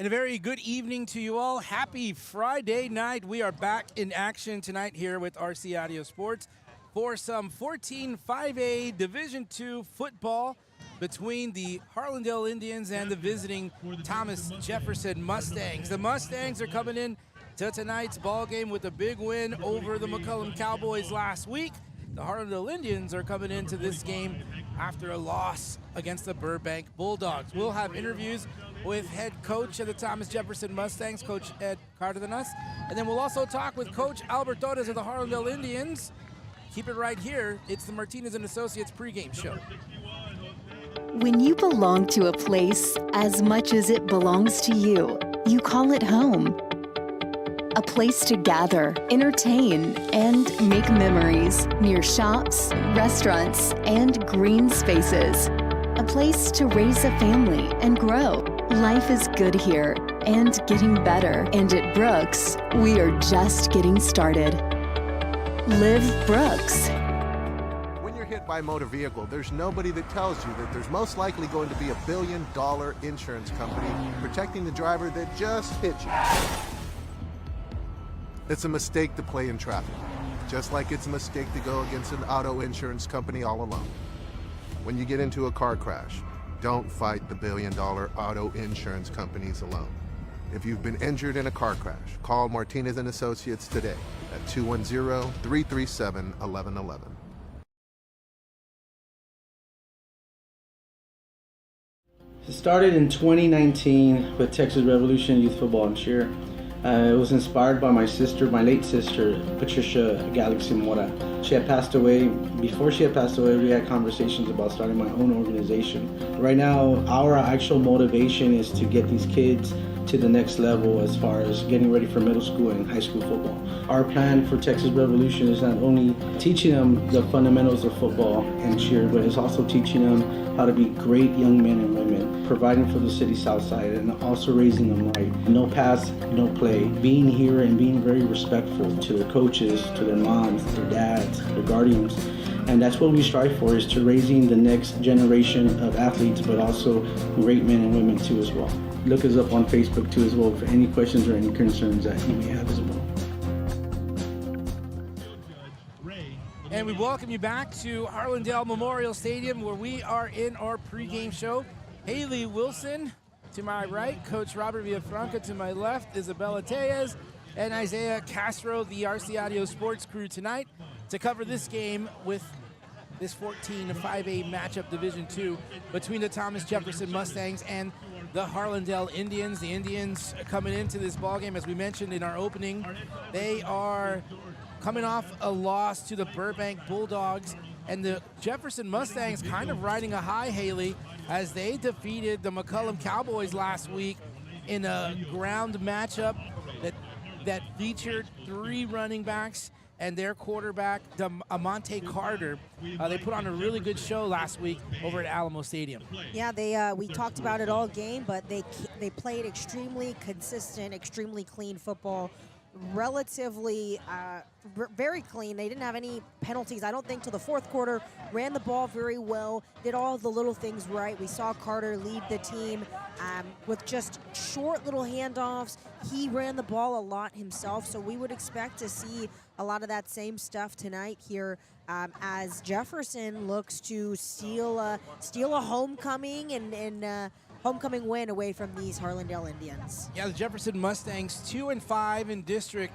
And a very good evening to you all. Happy Friday night. We are back in action tonight here with RC Audio Sports for some 14 5A Division II football between the Harlandale Indians and the visiting Thomas Jefferson Mustangs. The Mustangs are coming in to tonight's ball game with a big win over the McCollum Cowboys last week. The Harlandale Indians are coming into this game after a loss against the Burbank Bulldogs. We'll have interviews with head coach of the Thomas Jefferson Mustangs, Coach Ed Cardenas. And then we'll also talk with Coach Albert Torres of the Harlandale Indians. Keep it right here. It's the Martinez & Associates pregame show. When you belong to a place as much as it belongs to you, you call it home. A place to gather, entertain, and make memories near shops, restaurants, and green spaces. A place to raise a family and grow. Life is good here and getting better. And at Brooks, we are just getting started. Live Brooks. When you're hit by a motor vehicle, there's nobody that tells you that there's most likely going to be $1 billion insurance company protecting the driver that just hit you. It's a mistake to play in traffic, just like it's a mistake to go against an auto insurance company all alone. When you get into a car crash, don't fight the $1 billion auto insurance companies alone. If you've been injured in a car crash, call Martinez & Associates today at 210-337-1111. It started in 2019 with Texas Revolution Youth Football and Cheer. It was inspired by my sister, my late sister, Patricia Galaxy Mora. She had passed away. Before she had passed away, we had conversations about starting my own organization. Right now, our actual motivation is to get these kids to the next level as far as getting ready for middle school and high school football. Our plan for Texas Revolution is not only teaching them the fundamentals of football and cheer, but it's also teaching them how to be great young men and women, providing for the city south side and also raising them right. No pass, no play. Being here and being very respectful to their coaches, to their moms, their dads, their guardians. And that's what we strive for, is to raising the next generation of athletes, but also great men and women too as well. Look us up on Facebook too as well for any questions or any concerns that you may have as well. And we welcome you back to Harlandale Memorial Stadium, where we are in our pregame show. Haley Wilson to my right, Coach Robert Villafranca to my left, Isabella Tellez, and Isaiah Castro, the RC Audio Sports crew tonight to cover this game with this 14 5A matchup Division II between the Thomas Jefferson Mustangs and the Harlandale Indians. The Indians coming into this ballgame, as we mentioned in our opening, they are coming off a loss to the Burbank Bulldogs, and the Jefferson Mustangs kind of riding a high, Haley, as they defeated the McCollum Cowboys last week in a ground matchup that featured 3 running backs and their quarterback, Amonte Carter. They put on a really good show last week over at Alamo Stadium. Yeah, we talked about it all game, but they played extremely consistent, extremely clean football, relatively very clean. They didn't have any penalties, I don't think, till the fourth quarter. Ran the ball very well, did all the little things right. We saw Carter lead the team with just short little handoffs. He ran the ball a lot himself, so we would expect to see a lot of that same stuff tonight here as Jefferson looks to steal a homecoming and homecoming win away from these Harlandale Indians. Yeah, the Jefferson Mustangs 2-5 in district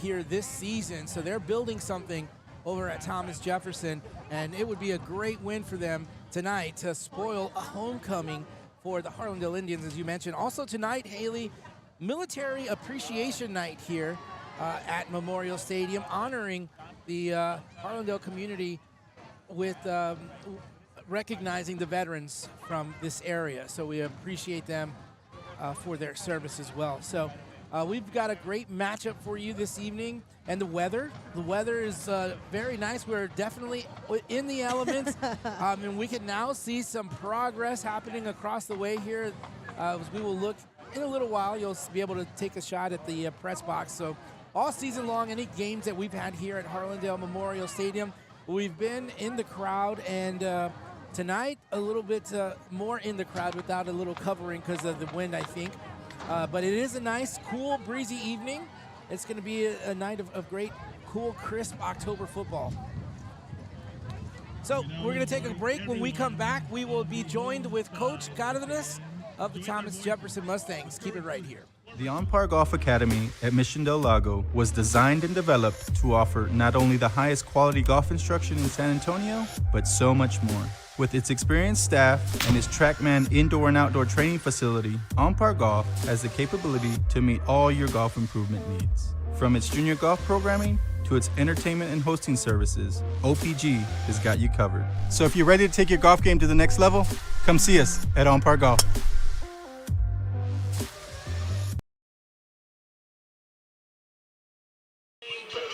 here this season, so they're building something over at Thomas Jefferson, and it would be a great win for them tonight to spoil a homecoming for the Harlandale Indians, as you mentioned. Also tonight, Haley, Military Appreciation Night here at Memorial Stadium, honoring the Harlandale community with recognizing the veterans from this area. So we appreciate them for their service as well. So we've got a great matchup for you this evening. And the weather is very nice. We're definitely in the elements. And we can now see some progress happening across the way here. We will look in a little while. You'll be able to take a shot at the press box. So all season long, any games that we've had here at Harlandale Memorial Stadium, we've been in the crowd, and tonight a little bit more in the crowd without a little covering because of the wind, I think. But it is a nice, cool, breezy evening. It's going to be a night of great, cool, crisp October football. So we're going to take a break. When we come back, we will be joined with Coach Cardenas of the Thomas Jefferson Mustangs. Keep it right here. The On-Par Golf Academy at Mission Del Lago was designed and developed to offer not only the highest quality golf instruction in San Antonio, but so much more. With its experienced staff and its TrackMan indoor and outdoor training facility, On-Par Golf has the capability to meet all your golf improvement needs. From its junior golf programming to its entertainment and hosting services, OPG has got you covered. So if you're ready to take your golf game to the next level, come see us at On-Par Golf.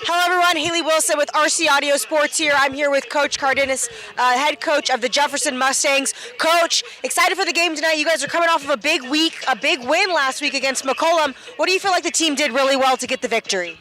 Hello everyone, Haley Wilson with RC Audio Sports here. I'm here with Coach Cardenas, head coach of the Jefferson Mustangs. Coach, excited for the game tonight. You guys are coming off of a big week, a big win last week against McCollum. What do you feel like the team did really well to get the victory?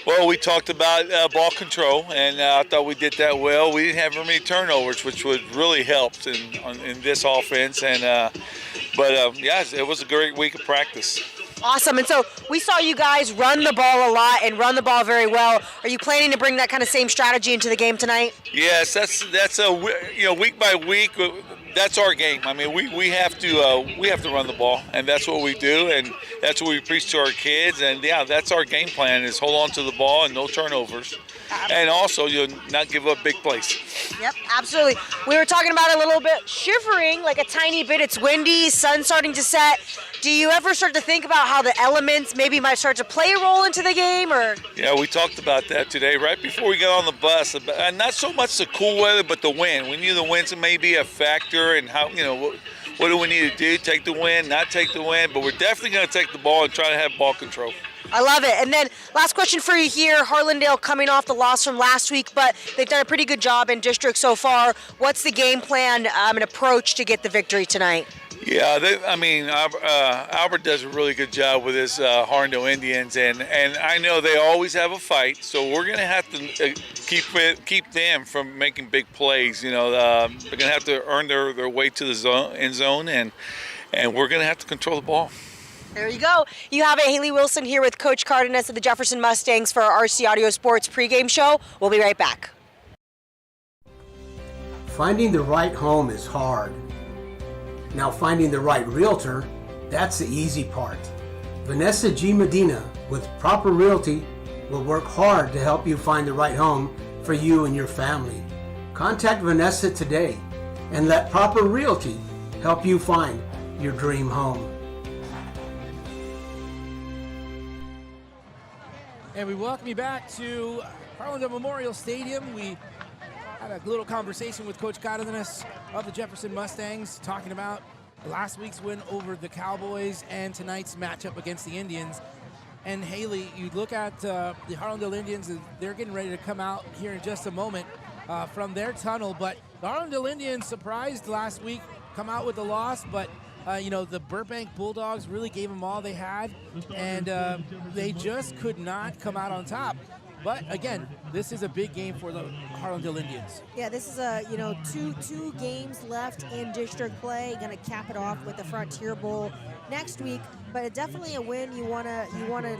Well, we talked about ball control, and I thought we did that well. We didn't have very many turnovers, which would really helped in this offense. Yes, it was a great week of practice. Awesome. And so we saw you guys run the ball a lot and run the ball very well. Are you planning to bring that kind of same strategy into the game tonight? Yes, that's a week by week. That's our game. I mean, we have to run the ball, and that's what we do, and that's what we preach to our kids. And yeah, that's our game plan: is hold on to the ball and no turnovers, and also not give up big plays. Yep, absolutely. We were talking about it a little bit, shivering like a tiny bit. It's windy, sun's starting to set. Do you ever start to think about how the elements maybe might start to play a role into the game, or? Yeah, we talked about that today, right before we got on the bus. And not so much the cool weather, but the wind. We knew the winds may be a factor, and how what do we need to do? Take the wind, not take the wind, but we're definitely going to take the ball and try to have ball control. I love it. And then last question for you here, Harlandale coming off the loss from last week, but they've done a pretty good job in district so far. What's the game plan and approach to get the victory tonight? Yeah, Albert does a really good job with his Harlandale Indians, and I know they always have a fight, so we're going to have to keep them from making big plays. They're going to have to earn their way to the end zone, and we're going to have to control the ball. There you go. You have Haley Wilson here with Coach Cardenas of the Jefferson Mustangs for our RC Audio Sports pregame show. We'll be right back. Finding the right home is hard. Now finding the right realtor, that's the easy part. Vanessa G. Medina with Proper Realty will work hard to help you find the right home for you and your family. Contact Vanessa today and let Proper Realty help you find your dream home. And we welcome you back to Harlandale Memorial Stadium. We had a little conversation with Coach Cardenas of the Jefferson Mustangs, talking about last week's win over the Cowboys and tonight's matchup against the Indians. And Haley, you look at the Harlandale Indians, and they're getting ready to come out here in just a moment from their tunnel. But the Harlandale Indians surprised last week, come out with a loss, but the Burbank Bulldogs really gave them all they had, and they just could not come out on top. But again, this is a big game for the Harlandale Indians. Yeah, this is two games left in district play. Going to cap it off with the Frontier Bowl next week. But definitely a win you want to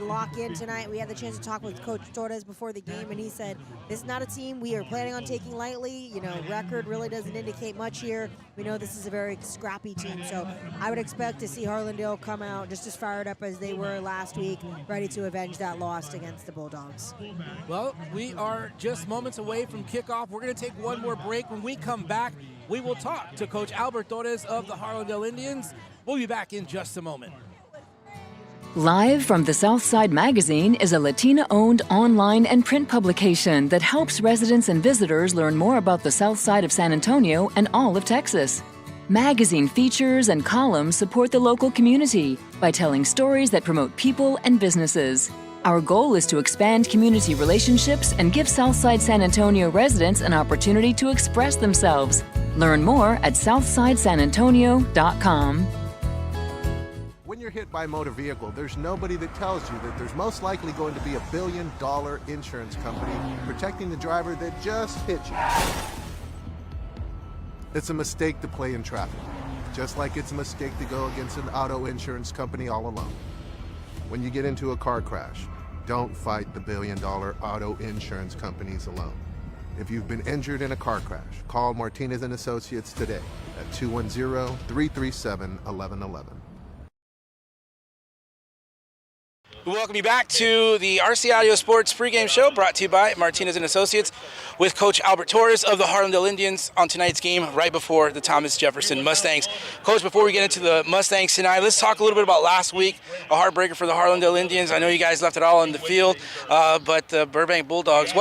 lock in tonight. We had the chance to talk with Coach Torres before the game, and he said this is not a team we are planning on taking lightly. Record really doesn't indicate much here. We know this is a very scrappy team, so I would expect to see Harlandale come out just as fired up as they were last week, ready to avenge that loss against the Bulldogs. Well, we are just moments away from kickoff. We're going to take one more break. When we come back, we will talk to Coach Albert Torres of the Harlandale Indians. We'll be back in just a moment. Live from the Southside Magazine is a Latina-owned online and print publication that helps residents and visitors learn more about the South Side of San Antonio and all of Texas. Magazine features and columns support the local community by telling stories that promote people and businesses. Our goal is to expand community relationships and give Southside San Antonio residents an opportunity to express themselves. Learn more at southsidesanantonio.com. When you're hit by a motor vehicle, there's nobody that tells you that there's most likely going to be $1 billion insurance company protecting the driver that just hit you. It's a mistake to play in traffic. just like it's a mistake to go against an auto insurance company all alone. When you get into a car crash, don't fight the billion-dollar auto insurance companies alone. If you've been injured in a car crash, call Martinez & Associates today at 210-337-1111. We welcome you back to the RC Audio Sports pregame show brought to you by Martinez & Associates with Coach Albert Torres of the Harlandale Indians on tonight's game right before the Thomas Jefferson Mustangs. Coach, before we get into the Mustangs tonight, let's talk a little bit about last week, a heartbreaker for the Harlandale Indians. I know you guys left it all on the field, but the Burbank Bulldogs,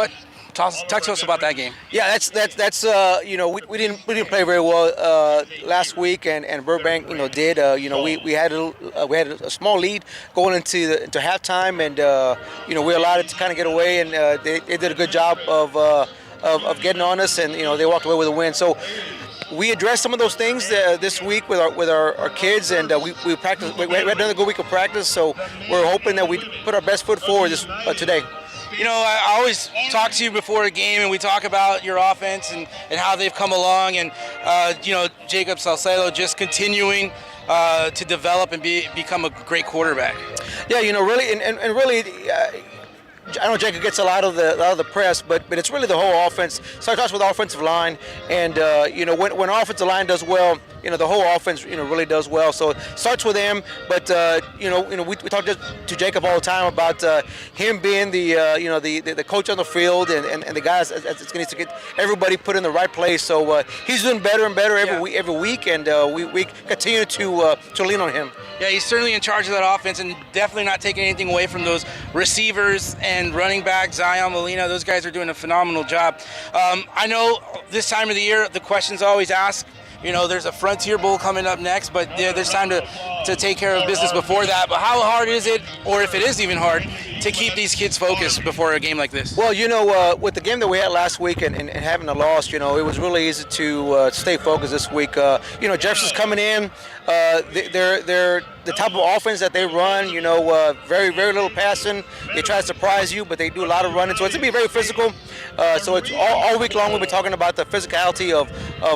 talk to us about that game. Yeah, that's you know, we didn't play very well last week, and Burbank did. We had a small lead going into halftime, and we allowed it to kind of get away, and they did a good job of getting on us, and they walked away with a win. So we addressed some of those things this week with our kids, and we practiced. We had another good week of practice, so we're hoping that we put our best foot forward today. I always talk to you before a game, and we talk about your offense and how they've come along, and Jacob Salcedo just continuing to develop and become a great quarterback. Yeah, really, and really. I know Jacob gets a lot of the press, but it's really the whole offense. So it starts with the offensive line, and when offensive line does well, the whole offense really does well. So it starts with him, but we talk to Jacob all the time about him being the coach on the field and the guys. It's going to get everybody put in the right place. So he's doing better and better every week, and we continue to lean on him. Yeah, he's certainly in charge of that offense and definitely not taking anything away from those receivers and running back, Zion, Molina. Those guys are doing a phenomenal job. I know this time of the year, the question's always asked, there's a Frontier Bowl coming up next, but there's time to take care of business before that. But how hard is it, or if it is even hard, to keep these kids focused before a game like this? Well, with the game that we had last week and having a loss, it was really easy to stay focused this week. Jefferson's coming in. They're the type of offense that they run, very, very little passing. They try to surprise you, but they do a lot of running. So it's going to be very physical. So it's all week long we'll be talking about the physicality of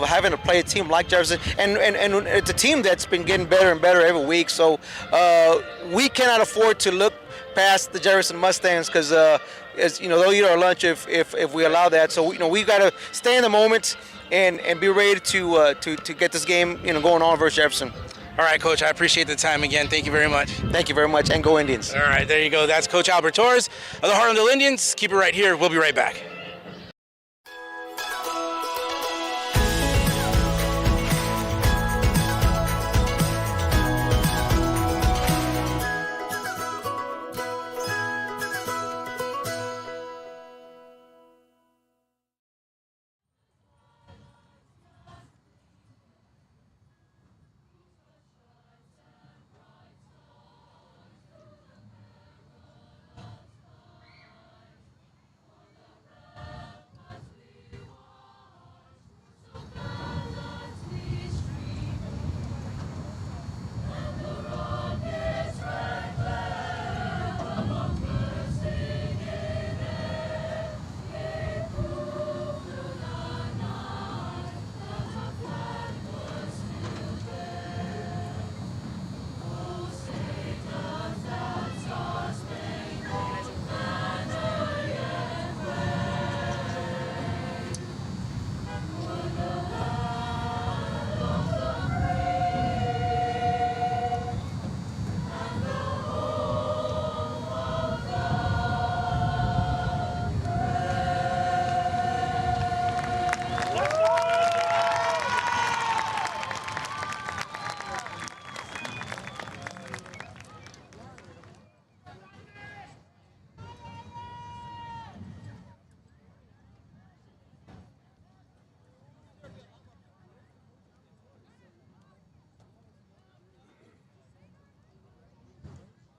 having to play a team like Jefferson. And it's a team that's been getting better and better every week. So we cannot afford to look past the Jefferson Mustangs because, they'll eat our lunch if we allow that. So, we've got to stay in the moment and be ready to get this game, going on versus Jefferson. All right, Coach, I appreciate the time again. Thank you very much. Thank you very much, and go Indians. All right, there you go. That's Coach Albert Torres of the Harlandale Indians. Keep it right here. We'll be right back.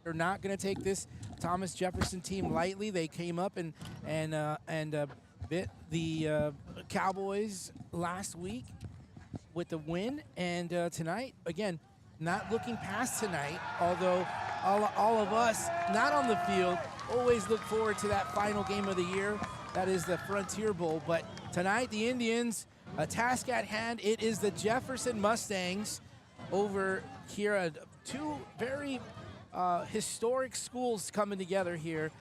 They're not going to take this Thomas Jefferson team lightly. They came up and bit the Cowboys last week with the win, and tonight, again, not looking past tonight, although all of us, not on the field, always look forward to that final game of the year. That is the Frontier Bowl. But tonight, the Indians, a task at hand. It is the Jefferson Mustangs over here. Two very historic schools coming together here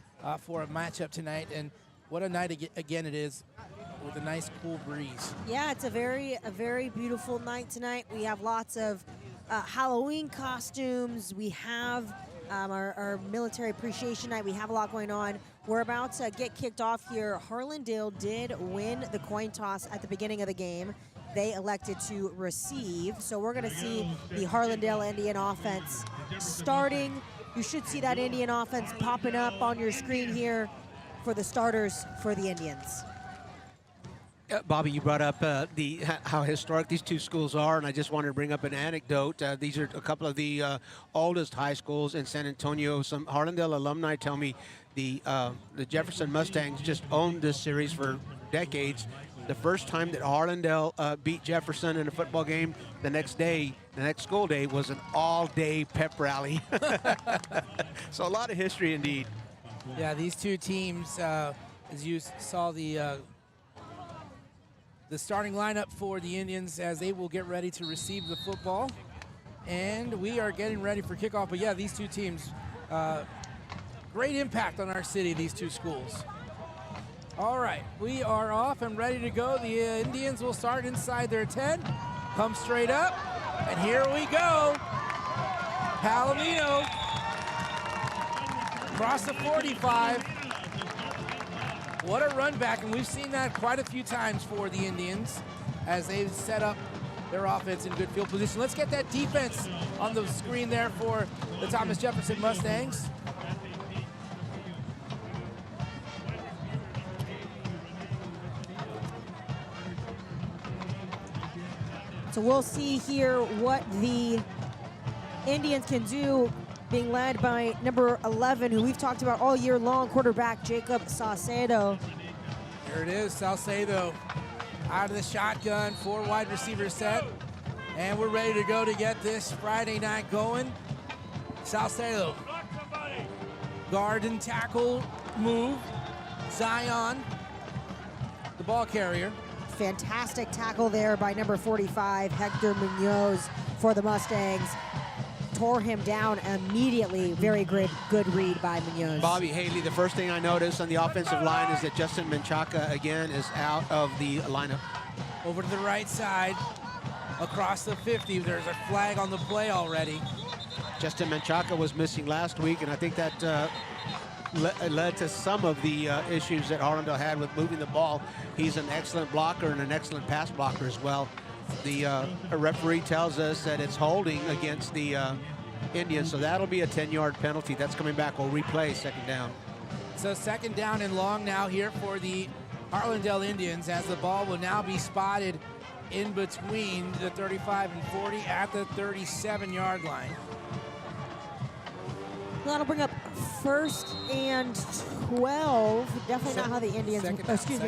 for a matchup tonight, and what a night again it is, with a nice cool breeze. Yeah, it's a very beautiful night tonight. We have lots of Halloween costumes. We have our military appreciation night. We have a lot going on. We're about to get kicked off here. Harlandale did win the coin toss at the beginning of the game. They elected to receive. So we're going to see the Harlandale Indian offense starting. You should see that Indian offense popping up on your screen here for the starters for the Indians. Bobby, you brought up how historic these two schools are, and I just wanted to bring up an anecdote. These are a couple of the oldest high schools in San Antonio. Some Harlandale alumni tell me the Jefferson Mustangs just owned this series for decades. The first time that Harlandale beat Jefferson in a football game, the next school day, was an all-day pep rally. So a lot of history indeed. Yeah, these two teams, as you saw the starting lineup for the Indians as they will get ready to receive the football. And we are getting ready for kickoff. But yeah, these two teams, great impact on our city, these two schools. All right, we are off and ready to go. The Indians will start inside their 10, come straight up, and here we go. Palomino across the 45. What a run back, and we've seen that quite a few times for the Indians as they've set up their offense in good field position. Let's get that defense on the screen there for the Thomas Jefferson Mustangs. So we'll see here what the Indians can do, being led by number 11, who we've talked about all year long, quarterback Jacob Saucedo. Here it is, Saucedo out of the shotgun, 4 wide receiver set. And we're ready to go to get this Friday night going. Saucedo, guard and tackle move. Zion, the ball carrier. Fantastic tackle there by number 45, Hector Munoz for the Mustangs. Tore him down immediately. Very good read by Munoz. Bobby Haley, the first thing I noticed on the offensive line is that Justin Menchaca again is out of the lineup. Over to the right side, across the 50. There's a flag on the play already. Justin Menchaca was missing last week, and I think that led to some of the issues that Harlandale had with moving the ball. He's an excellent blocker and an excellent pass blocker as well. The referee tells us that it's holding against the Indians, so that'll be a 10-yard penalty. That's coming back. We'll replay second down. So second down and long now here for the Harlandale Indians, as the ball will now be spotted in between the 35 and 40 at the 37-yard line. That'll bring up first and 12. Definitely not how the Indians,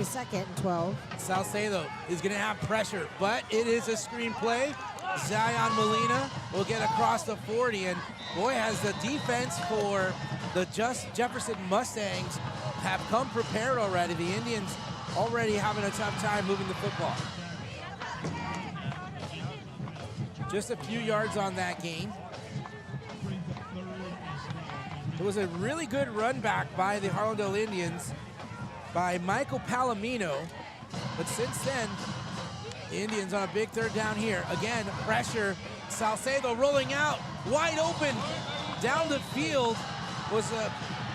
second and 12. Saucedo is going to have pressure, but it is a screen play. Zion Molina will get across the 40, and boy, has the defense for the Jefferson Mustangs have come prepared already. The Indians already having a tough time moving the football. Just a few yards on that gain. It was a really good run back by the Harlandale Indians by Michael Palomino. But since then, the Indians on a big third down here. Again, pressure. Saucedo rolling out, wide open. Down the field was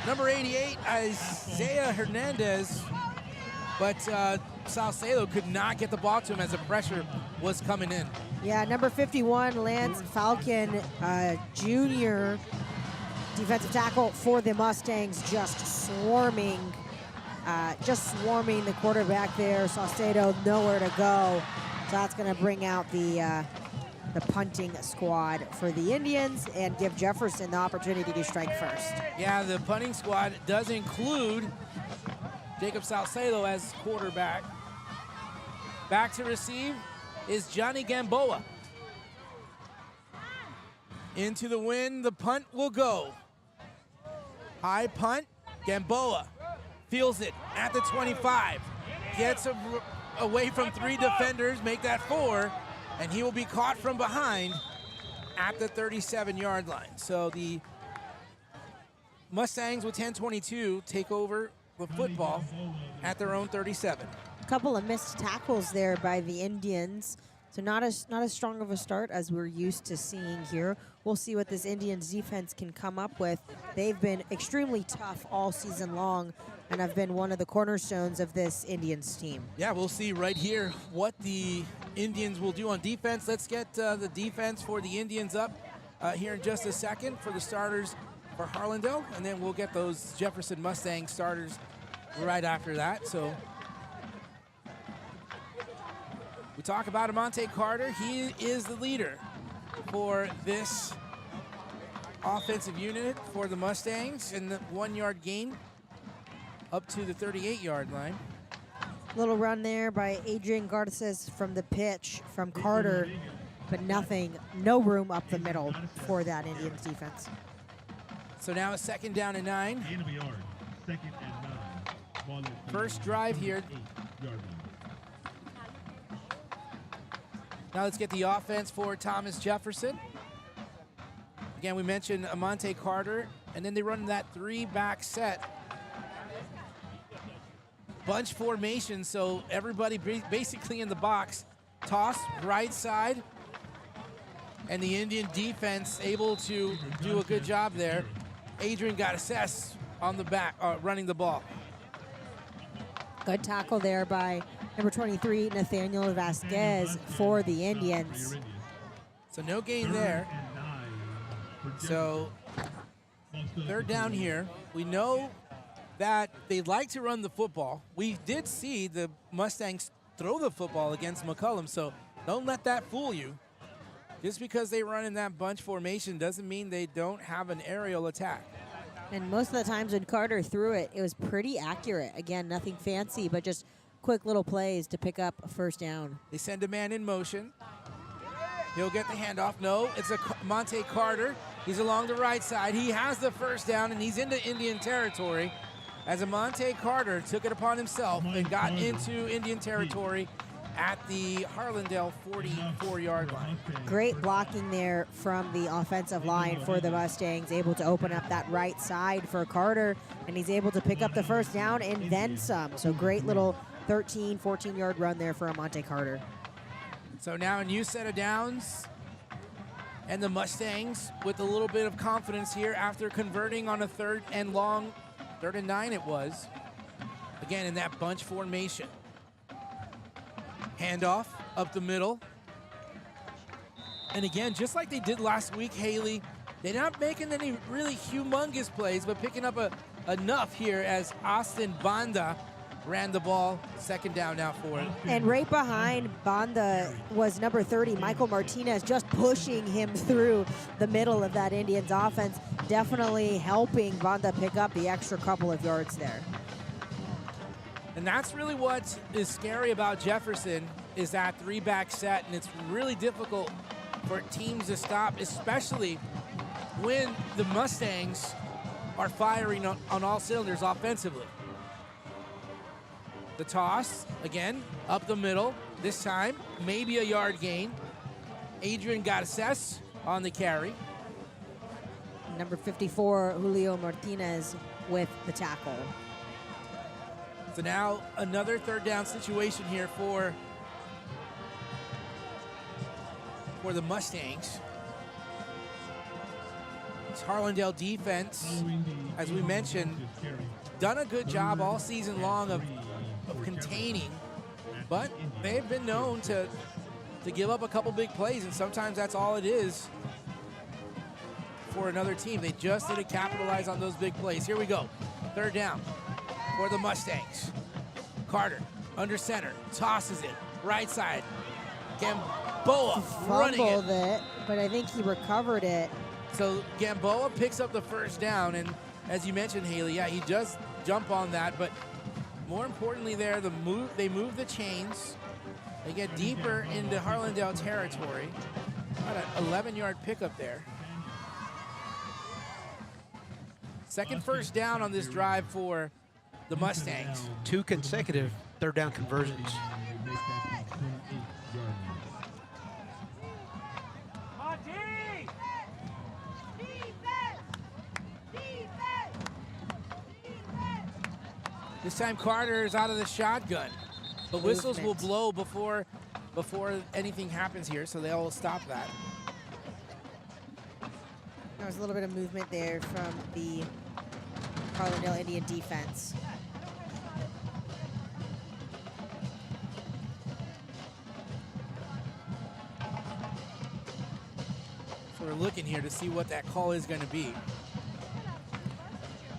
number 88, Isaiah Hernandez. But Saucedo could not get the ball to him as the pressure was coming in. Yeah, number 51, Lance Falcon, Jr., defensive tackle for the Mustangs, just swarming the quarterback there. Saucedo nowhere to go. So that's going to bring out the punting squad for the Indians and give Jefferson the opportunity to strike first. Yeah, the punting squad does include Jacob Saucedo as quarterback. Back to receive is Johnny Gamboa. Into the wind, the punt will go. High punt, Gamboa feels it at the 25. Gets away from 3 defenders, make that 4, and he will be caught from behind at the 37-yard line. So the Mustangs with 10:22 take over the football at their own 37. A couple of missed tackles there by the Indians. So not as strong of a start as we're used to seeing here. We'll see what this Indians defense can come up with. They've been extremely tough all season long and have been one of the cornerstones of this Indians team. Yeah, we'll see right here what the Indians will do on defense. Let's get the defense for the Indians up here in just a second for the starters for Harlandale, and then we'll get those Jefferson Mustang starters right after that. So we talk about Amante Carter. He is the leader for this offensive unit for the Mustangs in the 1-yard gain up to the 38-yard line. Little run there by Adrian Garces from the pitch from Carter, but no room up the middle for that Indians defense. So now a 2nd down and 9. First drive here. Now let's get the offense for Thomas Jefferson. Again, we mentioned Amante Carter, and then they run that 3-back set. Bunch formation, so everybody basically in the box. Toss right side, and the Indian defense able to do a good job there. Adrian got assessed on the back, running the ball. Good tackle there by number 23, Nathaniel Vasquez for the Indians. So no gain there. So 3rd down here. We know that they like to run the football. We did see the Mustangs throw the football against McCollum, so don't let that fool you. Just because they run in that bunch formation doesn't mean they don't have an aerial attack. And most of the times when Carter threw it, it was pretty accurate. Again, nothing fancy, but just quick little plays to pick up a 1st down. They send a man in motion. He'll get the handoff. No, it's a Monte Carter. He's along the right side. He has the 1st down, and he's into Indian territory as Amante Carter took it upon himself and got into Indian territory at the Harlandale 44-yard line. Great blocking there from the offensive line for the Mustangs, able to open up that right side for Carter, and he's able to pick up the 1st down and then some. So great little 13, 14-yard run there for Amante Carter. So now a new set of downs, and the Mustangs with a little bit of confidence here after converting on a 3rd and 9 it was. Again, in that bunch formation. Handoff up the middle. And again, just like they did last week, Haley, they're not making any really humongous plays, but picking up enough here as Austin Banda ran the ball. 2nd down now for it. And right behind Banda was number 30, Michael Martinez, just pushing him through the middle of that Indians offense, definitely helping Banda pick up the extra couple of yards there. And that's really what is scary about Jefferson, is that 3-back set, and it's really difficult for teams to stop, especially when the Mustangs are firing on all cylinders offensively. The toss, again, up the middle. This time, maybe a yard gain. Adrian got assessed on the carry. Number 54, Julio Martinez with the tackle. So now another 3rd down situation here for the Mustangs. This Harlandale defense, as we mentioned, done a good job all season long of containing, but they've been known to give up a couple big plays, and sometimes that's all it is for another team. They just didn't capitalize on those big plays. Here we go. 3rd down for the Mustangs. Carter under center, tosses it right side. Gamboa running it. Fumbled it, but I think he recovered it. So Gamboa picks up the 1st down, and as you mentioned, Haley, yeah, he does jump on that, but more importantly there, they move the chains. They get deeper into Harlandale territory. About an 11-yard pickup there. 2nd 1st down on this drive for the Mustangs. 2 consecutive 3rd down conversions. This time Carter is out of the shotgun. The whistles will blow before anything happens here, so they'll stop that. There was a little bit of movement there from the Harlandale Indian defense. So we're looking here to see what that call is going to be.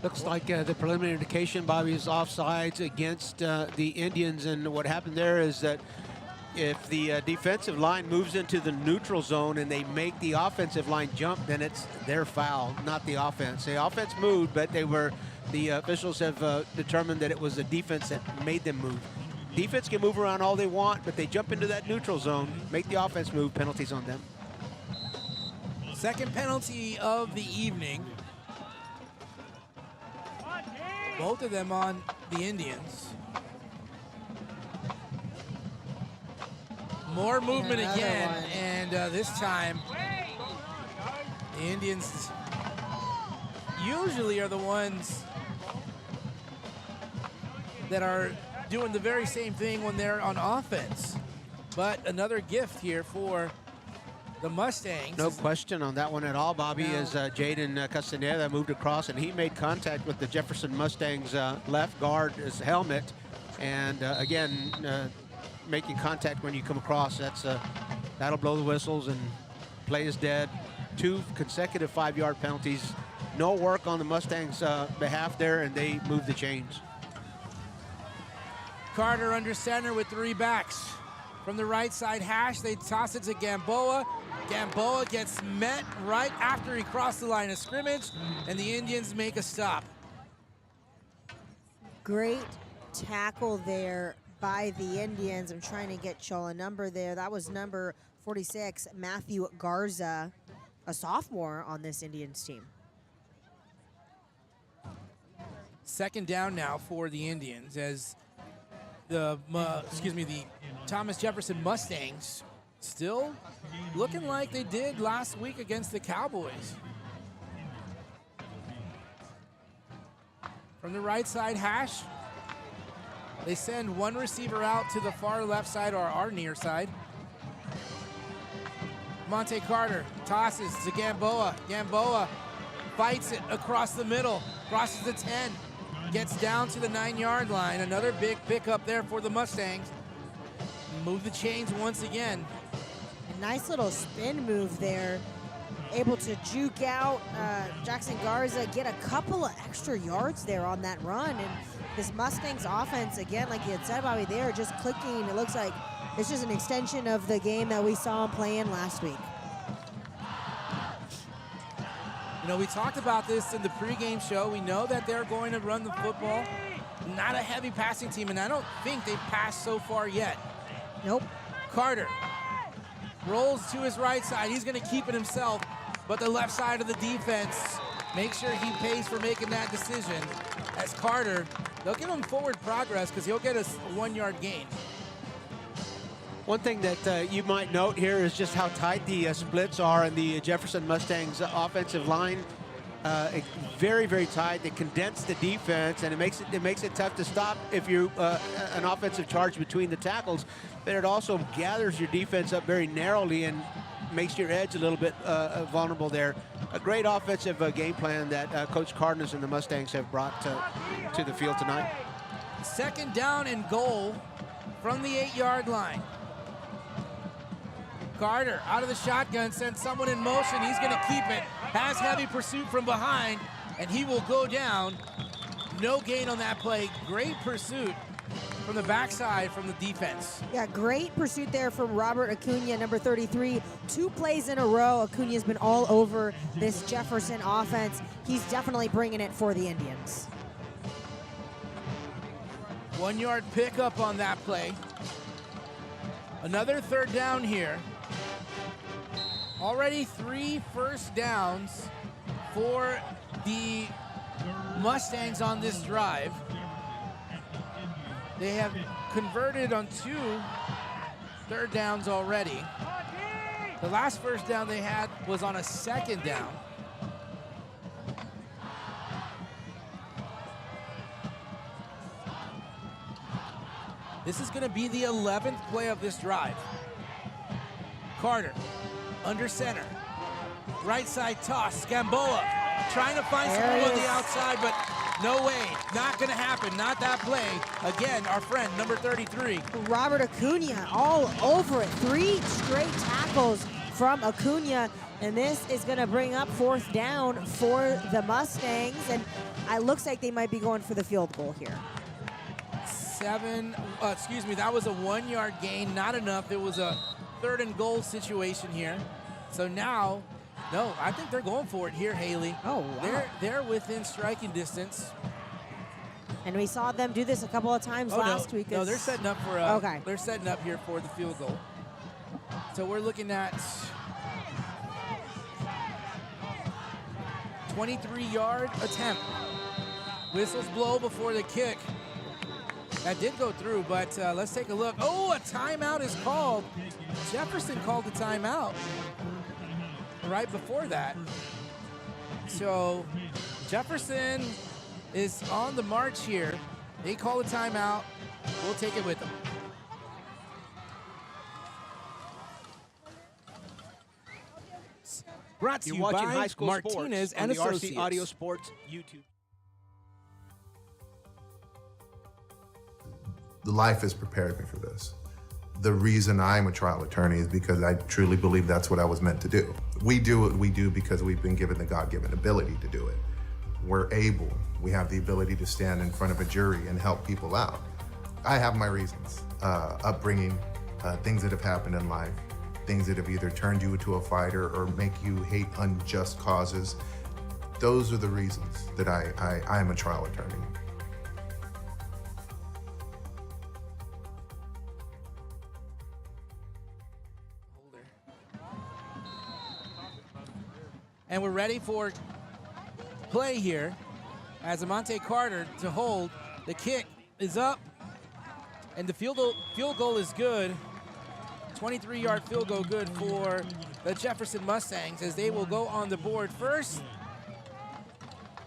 Looks like the preliminary indication, Bobby, is offsides against the Indians. And what happened there is that if the defensive line moves into the neutral zone and they make the offensive line jump, then it's their foul, not the offense. The offense moved, but the officials have determined that it was the defense that made them move. Defense can move around all they want, but they jump into that neutral zone, make the offense move, penalties on them. Second penalty of the evening. Both of them on the Indians. More movement again, and this time the Indians usually are the ones that are doing the very same thing when they're on offense. But another gift here for the Mustangs. No question on that one at all, Bobby, as Jaden Castaneda moved across, and he made contact with the Jefferson Mustangs left guard's helmet. And again, making contact when you come across, that'll blow the whistles and play is dead. 2 consecutive 5-yard penalties. No work on the Mustangs' behalf there, and they move the chains. Carter under center with 3 backs. From the right side hash, they toss it to Gamboa. Gamboa gets met right after he crossed the line of scrimmage, and the Indians make a stop. Great tackle there by the Indians. I'm trying to get y'all a number there. That was number 46, Matthew Garza, a sophomore on this Indians team. Second down now for the Indians as the Thomas Jefferson Mustangs still looking like they did last week against the Cowboys. From the right side hash, they send one receiver out to the far left side or our near side. Monte Carter tosses to Gamboa. Gamboa fights it across the middle, crosses the 10, gets down to the 9-yard line. Another big pickup there for the Mustangs. Move the chains once again. A nice little spin move there. Able to juke out Jackson Garza, get a couple of extra yards there on that run. And this Mustangs offense, again, like you had said, Bobby, they are just clicking. It looks like it's just an extension of the game that we saw them playing last week. You know, we talked about this in the pregame show. We know that they're going to run the football. Not a heavy passing team, and I don't think they've passed so far yet. Nope. Carter rolls to his right side. He's going to keep it himself, but the left side of the defense, make sure he pays for making that decision. As Carter, they'll give him forward progress because he'll get a 1-yard gain. One thing that you might note here is just how tight the splits are in the Jefferson Mustangs offensive line. Very, very tight. They condense the defense, and it makes it tough to stop if you're an offensive charge between the tackles. But it also gathers your defense up very narrowly and makes your edge a little bit vulnerable there. A great offensive game plan that Coach Cardenas and the Mustangs have brought to the field tonight. Second down and goal from the 8-yard line. Carter out of the shotgun, sends someone in motion. He's going to keep it. Has heavy pursuit from behind, and he will go down. No gain on that play. Great pursuit from the backside from the defense. Yeah, great pursuit there from Robert Acuna, number 33. 2 plays in a row. Acuna's been all over this Jefferson offense. He's definitely bringing it for the Indians. 1-yard pickup on that play. Another third down here. Already 3 first downs for the Mustangs on this drive. They have converted on 2 third downs already. The last first down they had was on a 2nd down. This is going to be the 11th play of this drive. Carter, under center. Right side toss, Gamboa trying to find someone on the outside, but no way, not going to happen, not that play. Again, our friend, number 33. Robert Acuna all over it. 3 straight tackles from Acuna, and this is going to bring up 4th down for the Mustangs, and it looks like they might be going for the field goal here. That was a 1-yard gain, not enough. It was a 3rd and goal situation here. So now, no, I think they're going for it here, Haley. Oh, wow. They're within striking distance. And we saw them do this a couple of times last week. No, they're setting up for they're setting up here for the field goal. So we're looking at 23-yard attempt. Whistles blow before the kick. That did go through, but let's take a look. Oh, a timeout is called. Jefferson called the timeout right before that. So Jefferson is on the march here. They call a timeout. We'll take it with them. Brought to you by High School Martinez Sports and on the Associates. RC Audio Sports YouTube. Life has prepared me for this. The reason I'm a trial attorney is because I truly believe that's what I was meant to do. We do what we do because we've been given the God-given ability to do it. We have the ability to stand in front of a jury and help people out. I have my reasons, upbringing, things that have happened in life, things that have either turned you into a fighter or make you hate unjust causes. Those are the reasons that I am a trial attorney. And we're ready for play here as Amante Carter to hold. The kick is up, and the field goal is good. 23-yard field goal good for the Jefferson Mustangs as they will go on the board first.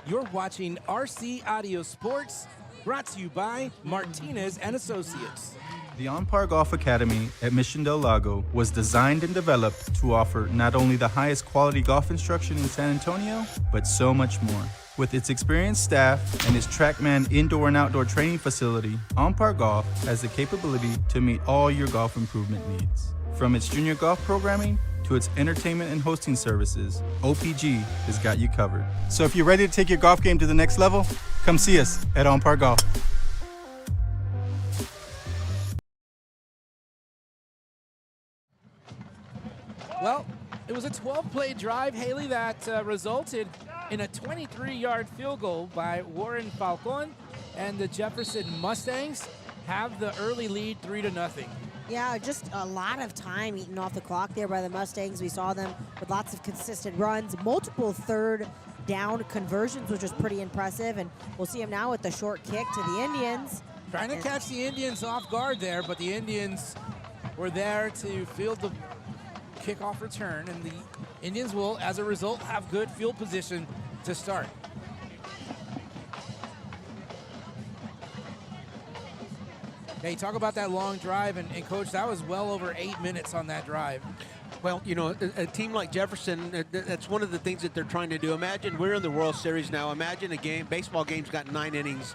You're watching RC Audio Sports, brought to you by Martinez and Associates. The On Par Golf Academy at Mission Del Lago was designed and developed to offer not only the highest quality golf instruction in San Antonio, but so much more. With its experienced staff and its TrackMan indoor and outdoor training facility, On Par Golf has the capability to meet all your golf improvement needs. From its junior golf programming to its entertainment and hosting services, OPG has got you covered. So if you're ready to take your golf game to the next level, come see us at On Par Golf. Well, it was a 12-play drive, Haley, that resulted in a 23-yard field goal by Warren Falcon, and the Jefferson Mustangs have the early lead 3-0. Yeah, just a lot of time eaten off the clock there by the Mustangs. We saw them with lots of consistent runs, multiple 3rd down conversions, which was pretty impressive, and we'll see them now with the short kick to the Indians. Trying to catch the Indians off guard there, but the Indians were there to field the kickoff return, and the Indians will, as a result, have good field position to start. Hey, talk about that long drive, and Coach, that was well over 8 minutes on that drive. Well, you know, a team like Jefferson, that's one of the things that they're trying to do. Imagine we're in the World Series now. Imagine a game, baseball game's got 9 innings.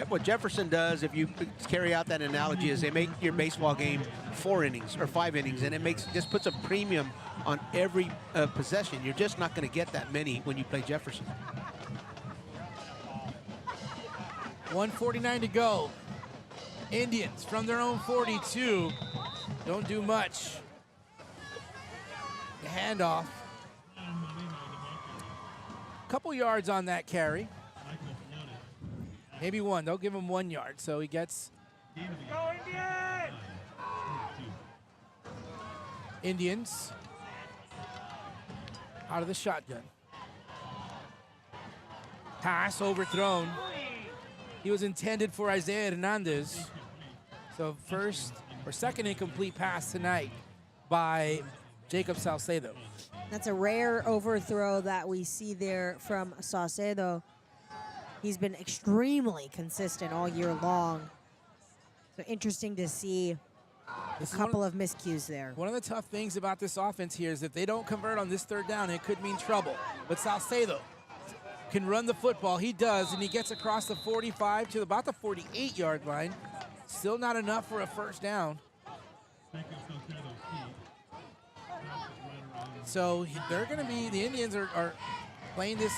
What Jefferson does, if you carry out that analogy, is they make your baseball game 4 innings or 5 innings, and it just puts a premium on every possession. You're just not going to get that many when you play Jefferson. 1:49 to go. Indians from their own 42 don't do much. The handoff. Couple yards on that carry. Maybe one. They'll give him 1 yard, so he gets. Indians out of the shotgun. Pass overthrown. He was intended for Isaiah Hernandez. So second incomplete pass tonight by Jacob Salcedo. That's a rare overthrow that we see there from Salcedo. He's been extremely consistent all year long. So interesting to see a couple of miscues there. One of the tough things about this offense here is if they don't convert on this third down, it could mean trouble. But Salcedo can run the football. He does, and he gets across the 45 to about the 48-yard line. Still not enough for a first down. So they're going to be, the Indians are playing this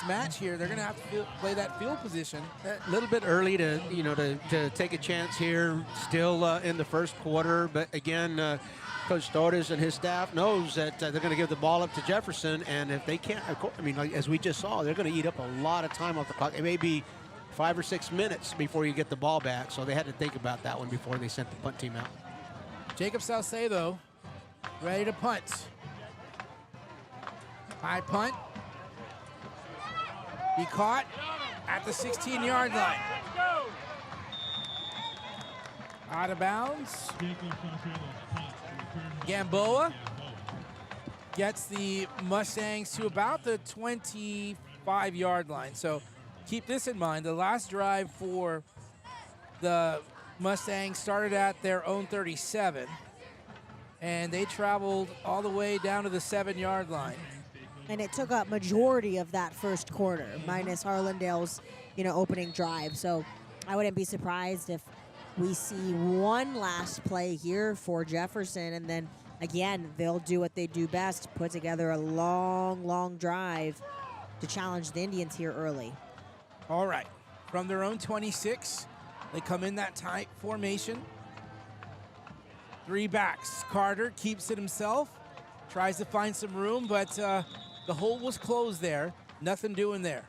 match here. They're going to have to play that field position. A little bit early to, to take a chance here, still in the first quarter. But again, Coach Torres and his staff knows that they're going to give the ball up to Jefferson. And if they can't, like as we just saw, they're going to eat up a lot of time off the clock. It may be 5 or 6 minutes before you get the ball back. So they had to think about that one before they sent the punt team out. Jacob Salcedo ready to punt. High punt. Be caught at the 16-yard line. Out of bounds. Gamboa gets the Mustangs to about the 25-yard line. So keep this in mind. The last drive for the Mustangs started at their own 37, and they traveled all the way down to the 7-yard line. And it took up majority of that first quarter, minus Harlandale's, opening drive. So I wouldn't be surprised if we see one last play here for Jefferson, and then again, they'll do what they do best, put together a long, long drive to challenge the Indians here early. All right, from their own 26, they come in that tight formation. 3 backs. Carter keeps it himself, tries to find some room, but the hole was closed there. Nothing doing there.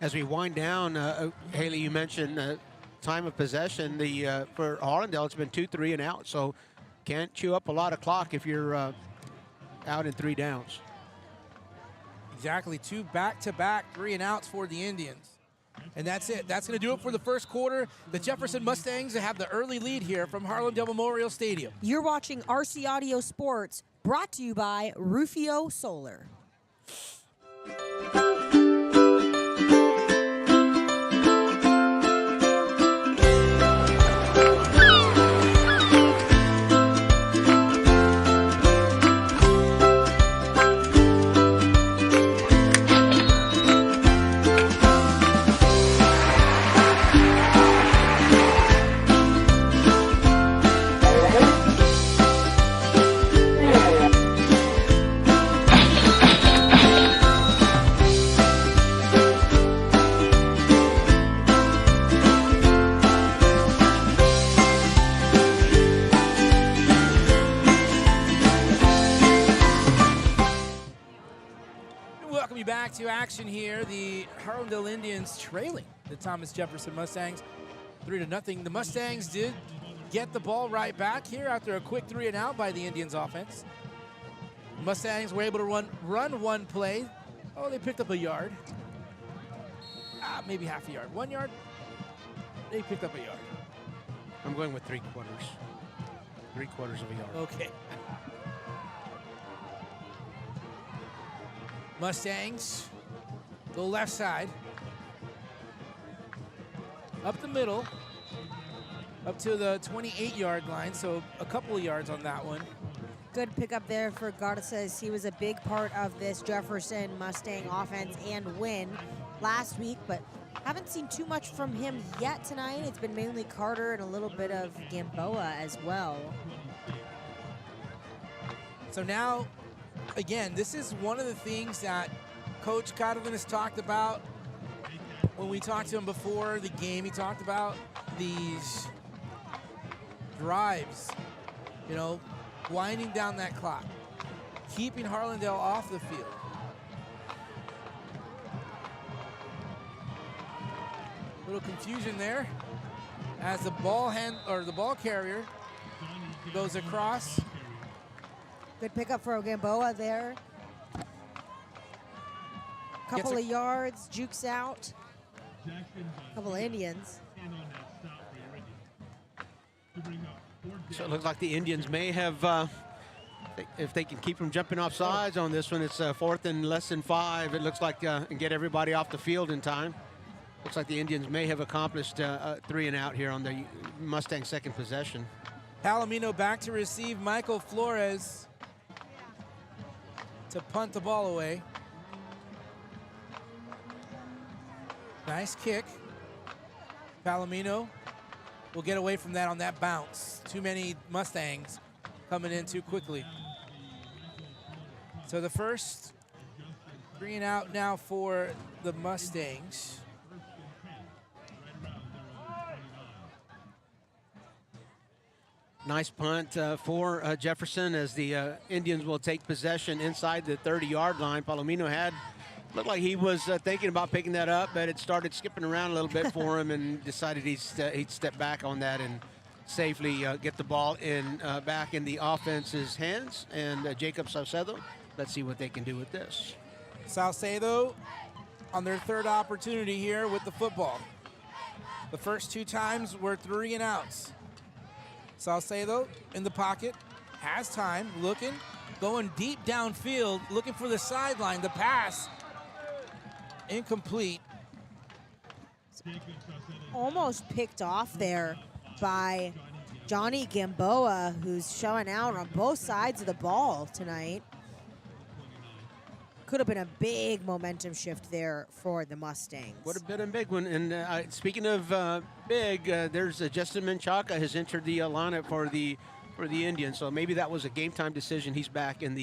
As we wind down, Haley, you mentioned time of possession. For Harlandale, it's been 2 3 and out, so can't chew up a lot of clock if you're out in 3 downs. Exactly, 2 back-to-back 3 and outs for the Indians. And that's it. That's going to do it for the first quarter. The Jefferson Mustangs have the early lead here from Harlandale Memorial Stadium. You're watching RC Audio Sports, brought to you by Rufio Solar. Back to action here. The Harlandale Indians trailing the Thomas Jefferson Mustangs 3-0. The Mustangs did get the ball right back here after a quick 3 and out by the Indians offense. Mustangs were able to run one play. Oh, they picked up a yard. Maybe half a yard. 1 yard. They picked up a yard. I'm going with 3/4. 3/4 of a yard. Okay. Mustangs go left side, up the middle, up to the 28-yard line, so a couple of yards on that one. Good pickup there for Garces. He was a big part of this Jefferson Mustang offense and win last week, but haven't seen too much from him yet tonight. It's been mainly Carter and a little bit of Gamboa as well. So now, again, this is one of the things that Coach Cardenas talked about when we talked to him before the game. He talked about these drives, winding down that clock, keeping Harlandale off the field. Little confusion there as the ball carrier goes across. Good pickup for Gamboa there. Couple of yards, jukes out. Couple of Indians. So it looks like the Indians may have, if they can keep them jumping off sides on this one, it's 4th and less than 5. It looks like, and get everybody off the field in time. Looks like the Indians may have accomplished 3 and out here on the Mustang second possession. Palomino back to receive. Michael Flores to punt the ball away. Nice kick. Palomino will get away from that on that bounce. Too many Mustangs coming in too quickly. So the first 3 and out now for the Mustangs. Nice punt for Jefferson as the Indians will take possession inside the 30-yard line. Palomino looked like he was thinking about picking that up, but it started skipping around a little bit for him and decided he'd step back on that and safely get the ball back in the offense's hands. And Jacob Saucedo, let's see what they can do with this. Saucedo on their third opportunity here with the football. The first 2 times were 3 and outs. Saucedo in the pocket, has time, looking, going deep downfield, looking for the sideline. The pass, incomplete. Almost picked off there by Johnny Gamboa, who's showing out on both sides of the ball tonight. Could have been a big momentum shift there for the Mustangs. Would have been a big one. And speaking of big, there's Justin Menchaca has entered the lineup for the Indians. So maybe that was a game time decision. He's back in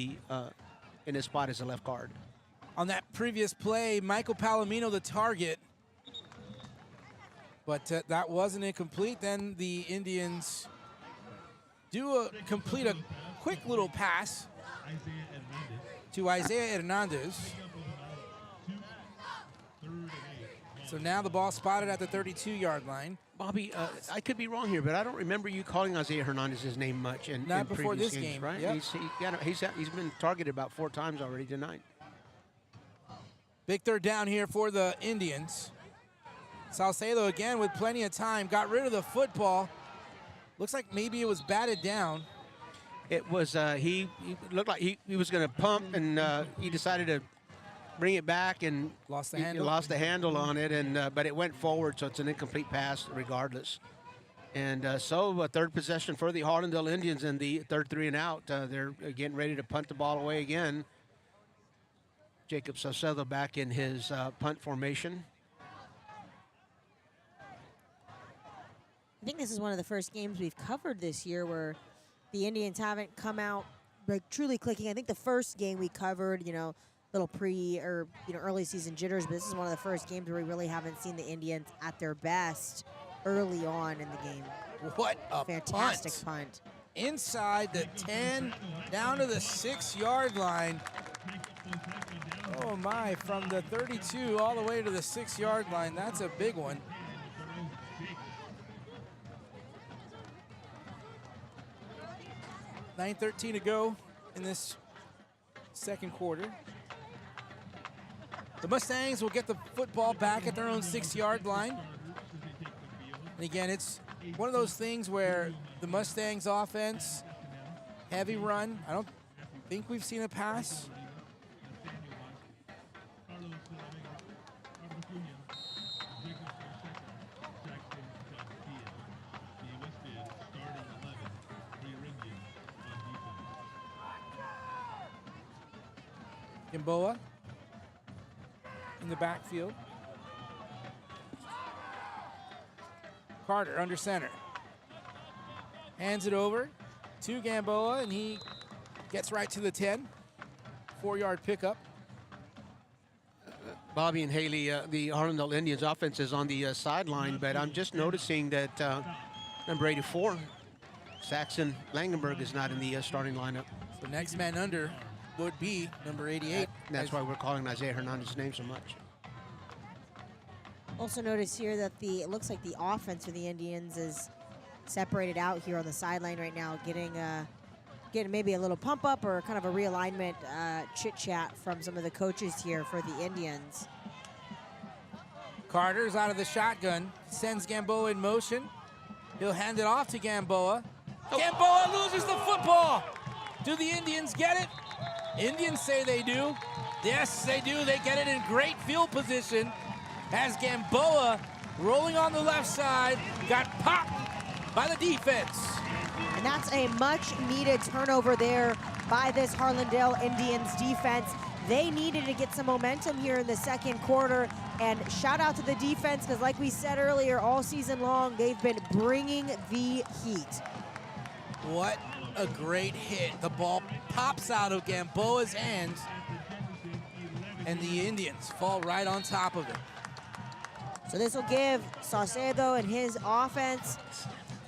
his spot as a left guard. On that previous play, Michael Palomino the target, but that wasn't incomplete. Then the Indians complete a quick little pass to Isaiah Hernandez. So now the ball spotted at the 32-yard line. Bobby, I could be wrong here, but I don't remember you calling Isaiah Hernandez's name much in before previous this games, game, right? Yep. He's been targeted about 4 times already tonight. Big third down here for the Indians. Saucedo again with plenty of time, got rid of the football. Looks like maybe it was batted down. It was, he looked like he was going to pump, and he decided to bring it back and lost the handle. He lost the handle on it, and but it went forward, so it's an incomplete pass regardless. And so a third possession for the Harlandale Indians in the third 3 and out. They're getting ready to punt the ball away again. Jacob Saucedo back in his punt formation. I think this is one of the first games we've covered this year where the Indians haven't come out like truly clicking. I think the first game we covered, little early season jitters, but this is one of the first games where we really haven't seen the Indians at their best early on in the game. What a fantastic punt. Inside the 10, down to the 6-yard line. Oh my, from the 32 all the way to the 6-yard line. That's a big one. $9:13 to go in this second quarter. The Mustangs will get the football back at their own 6-yard line. And again, it's one of those things where the Mustangs offense, heavy run. I don't think we've seen a pass. Gamboa in the backfield. Carter under center. Hands it over to Gamboa, and he gets right to the 10. 4-yard pickup. Bobby and Haley, the Harlandale Indians offense is on the sideline, but I'm just noticing that number 84, Saxon Langenberg, is not in the starting lineup. So next man under would be number 88. That's why we're calling Isaiah Hernandez's name so much. Also notice here that it looks like the offense for the Indians is separated out here on the sideline right now, getting maybe a little pump up or kind of a realignment chit chat from some of the coaches here for the Indians. Carter's out of the shotgun, sends Gamboa in motion. He'll hand it off to Gamboa. Gamboa loses the football. Do the Indians get it? Indians say they do. Yes, they do. They get it in great field position. as Gamboa, rolling on the left side, got popped by the defense. And that's a much-needed turnover there by this Harlandale Indians defense. They needed to get some momentum here in the second quarter, and shout out to the defense, because like we said earlier, all season long, they've been bringing the heat. What a great hit. The ball pops out of Gamboa's hands, and the Indians fall right on top of it. So this will give Saucedo and his offense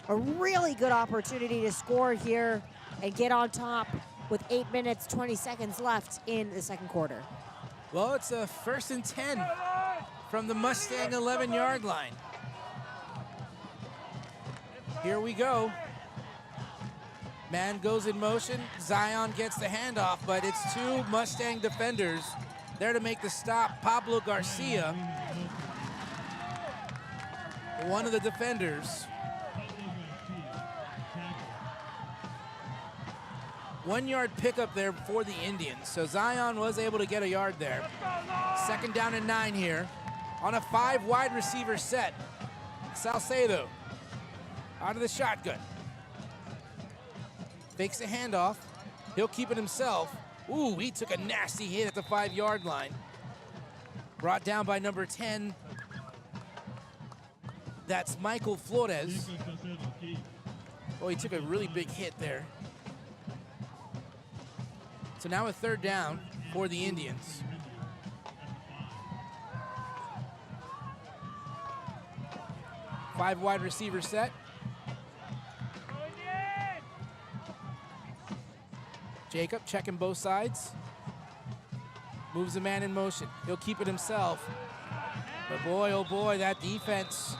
a really good opportunity to score here and get on top with 8 minutes, 20 seconds left in the second quarter. Well, it's a 1st and 10 from the Mustang 11-yard line. Here we go. Man goes in motion. Zion gets the handoff, but it's 2 Mustang defenders there to make the stop. Pablo Garcia, one of the defenders. 1-yard pickup there for the Indians. So Zion was able to get a yard there. 2nd down and 9 here on a 5 wide receiver set. Salcedo out of the shotgun. Fakes a handoff. He'll keep it himself. Ooh, he took a nasty hit at the 5-yard line. Brought down by number 10. That's Michael Flores. Oh, he took a really big hit there. So now a 3rd down for the Indians. Five wide receiver set. Jacob checking both sides. Moves the man in motion. He'll keep it himself. But boy, oh boy, that defense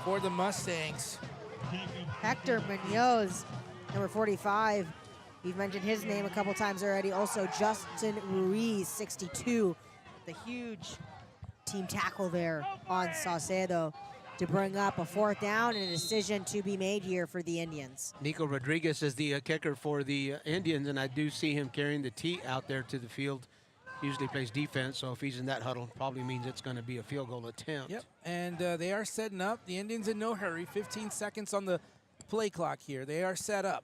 for the Mustangs. Hector Munoz, number 45. We've mentioned his name a couple times already. Also, Justin Ruiz, 62. The huge team tackle there on Saucedo to bring up a 4th down and a decision to be made here for the Indians. Nico Rodriguez is the kicker for the Indians, and I do see him carrying the tee out there to the field. Usually plays defense, so if he's in that huddle, probably means it's going to be a field goal attempt. Yep, and they are setting up. The Indians in no hurry. 15 seconds on the play clock here. They are set up.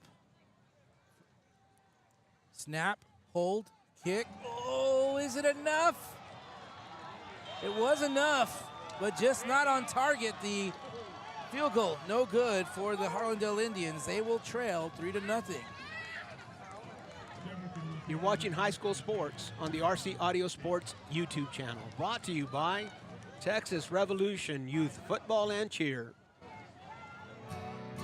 Snap, hold, kick. Oh, is it enough? It was enough, but just not on target. The field goal, no good for the Harlandale Indians. They will trail 3-0. You're watching High School Sports on the RC Audio Sports YouTube channel. Brought to you by Texas Revolution Youth Football and Cheer.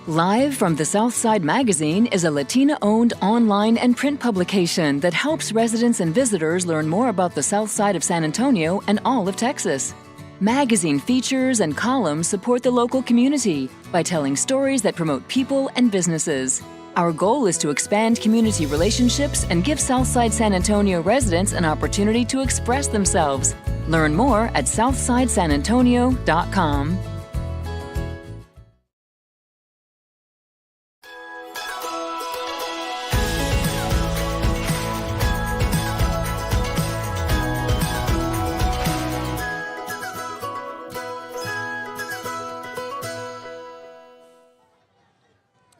Live from the Southside Magazine is a Latina-owned online and print publication that helps residents and visitors learn more about the South Side of San Antonio and all of Texas. Magazine features and columns support the local community by telling stories that promote people and businesses. Our goal is to expand community relationships and give Southside San Antonio residents an opportunity to express themselves. Learn more at southsidesanantonio.com.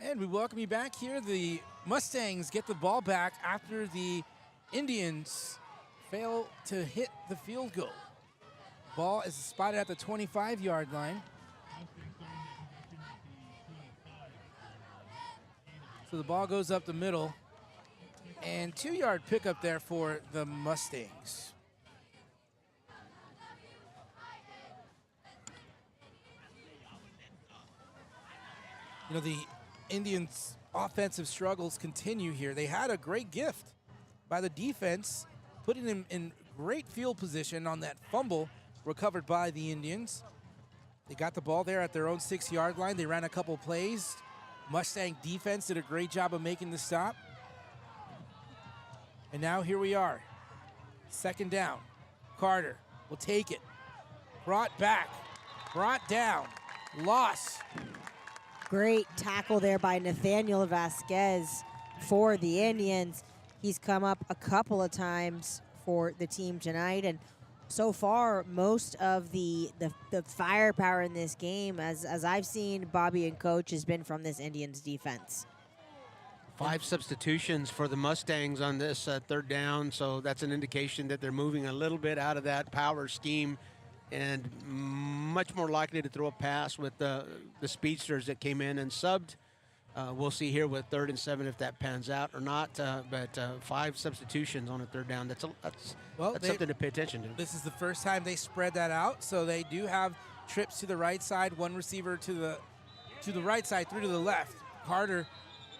And we welcome you back here. The Mustangs get the ball back after the Indians fail to hit the field goal. Ball is spotted at the 25-yard line. So the ball goes up the middle. And 2-yard pickup there for the Mustangs. You know, the Indians' offensive struggles continue here. They had a great gift by the defense, putting them in great field position on that fumble recovered by the Indians. They got the ball there at their own 6-yard line. They ran a couple plays. Mustang defense did a great job of making the stop. And now here we are. 2nd down. Carter will take it. Brought back. Brought down. Loss. Great tackle there by Nathaniel Vasquez for the Indians. He's come up a couple of times for the team tonight, and so far, most of the firepower in this game, as I've seen Bobby and Coach, has been from this Indians defense. 5 substitutions for the Mustangs on this third down, so that's an indication that they're moving a little bit out of that power scheme and much more likely to throw a pass with the speedsters that came in and subbed. We'll see here with 3rd and 7 if that pans out or not, but 5 substitutions on a third down, that's something to pay attention to. This is the first time they spread that out, so they do have trips to the right side, one receiver to the right side, 3 to the left. Carter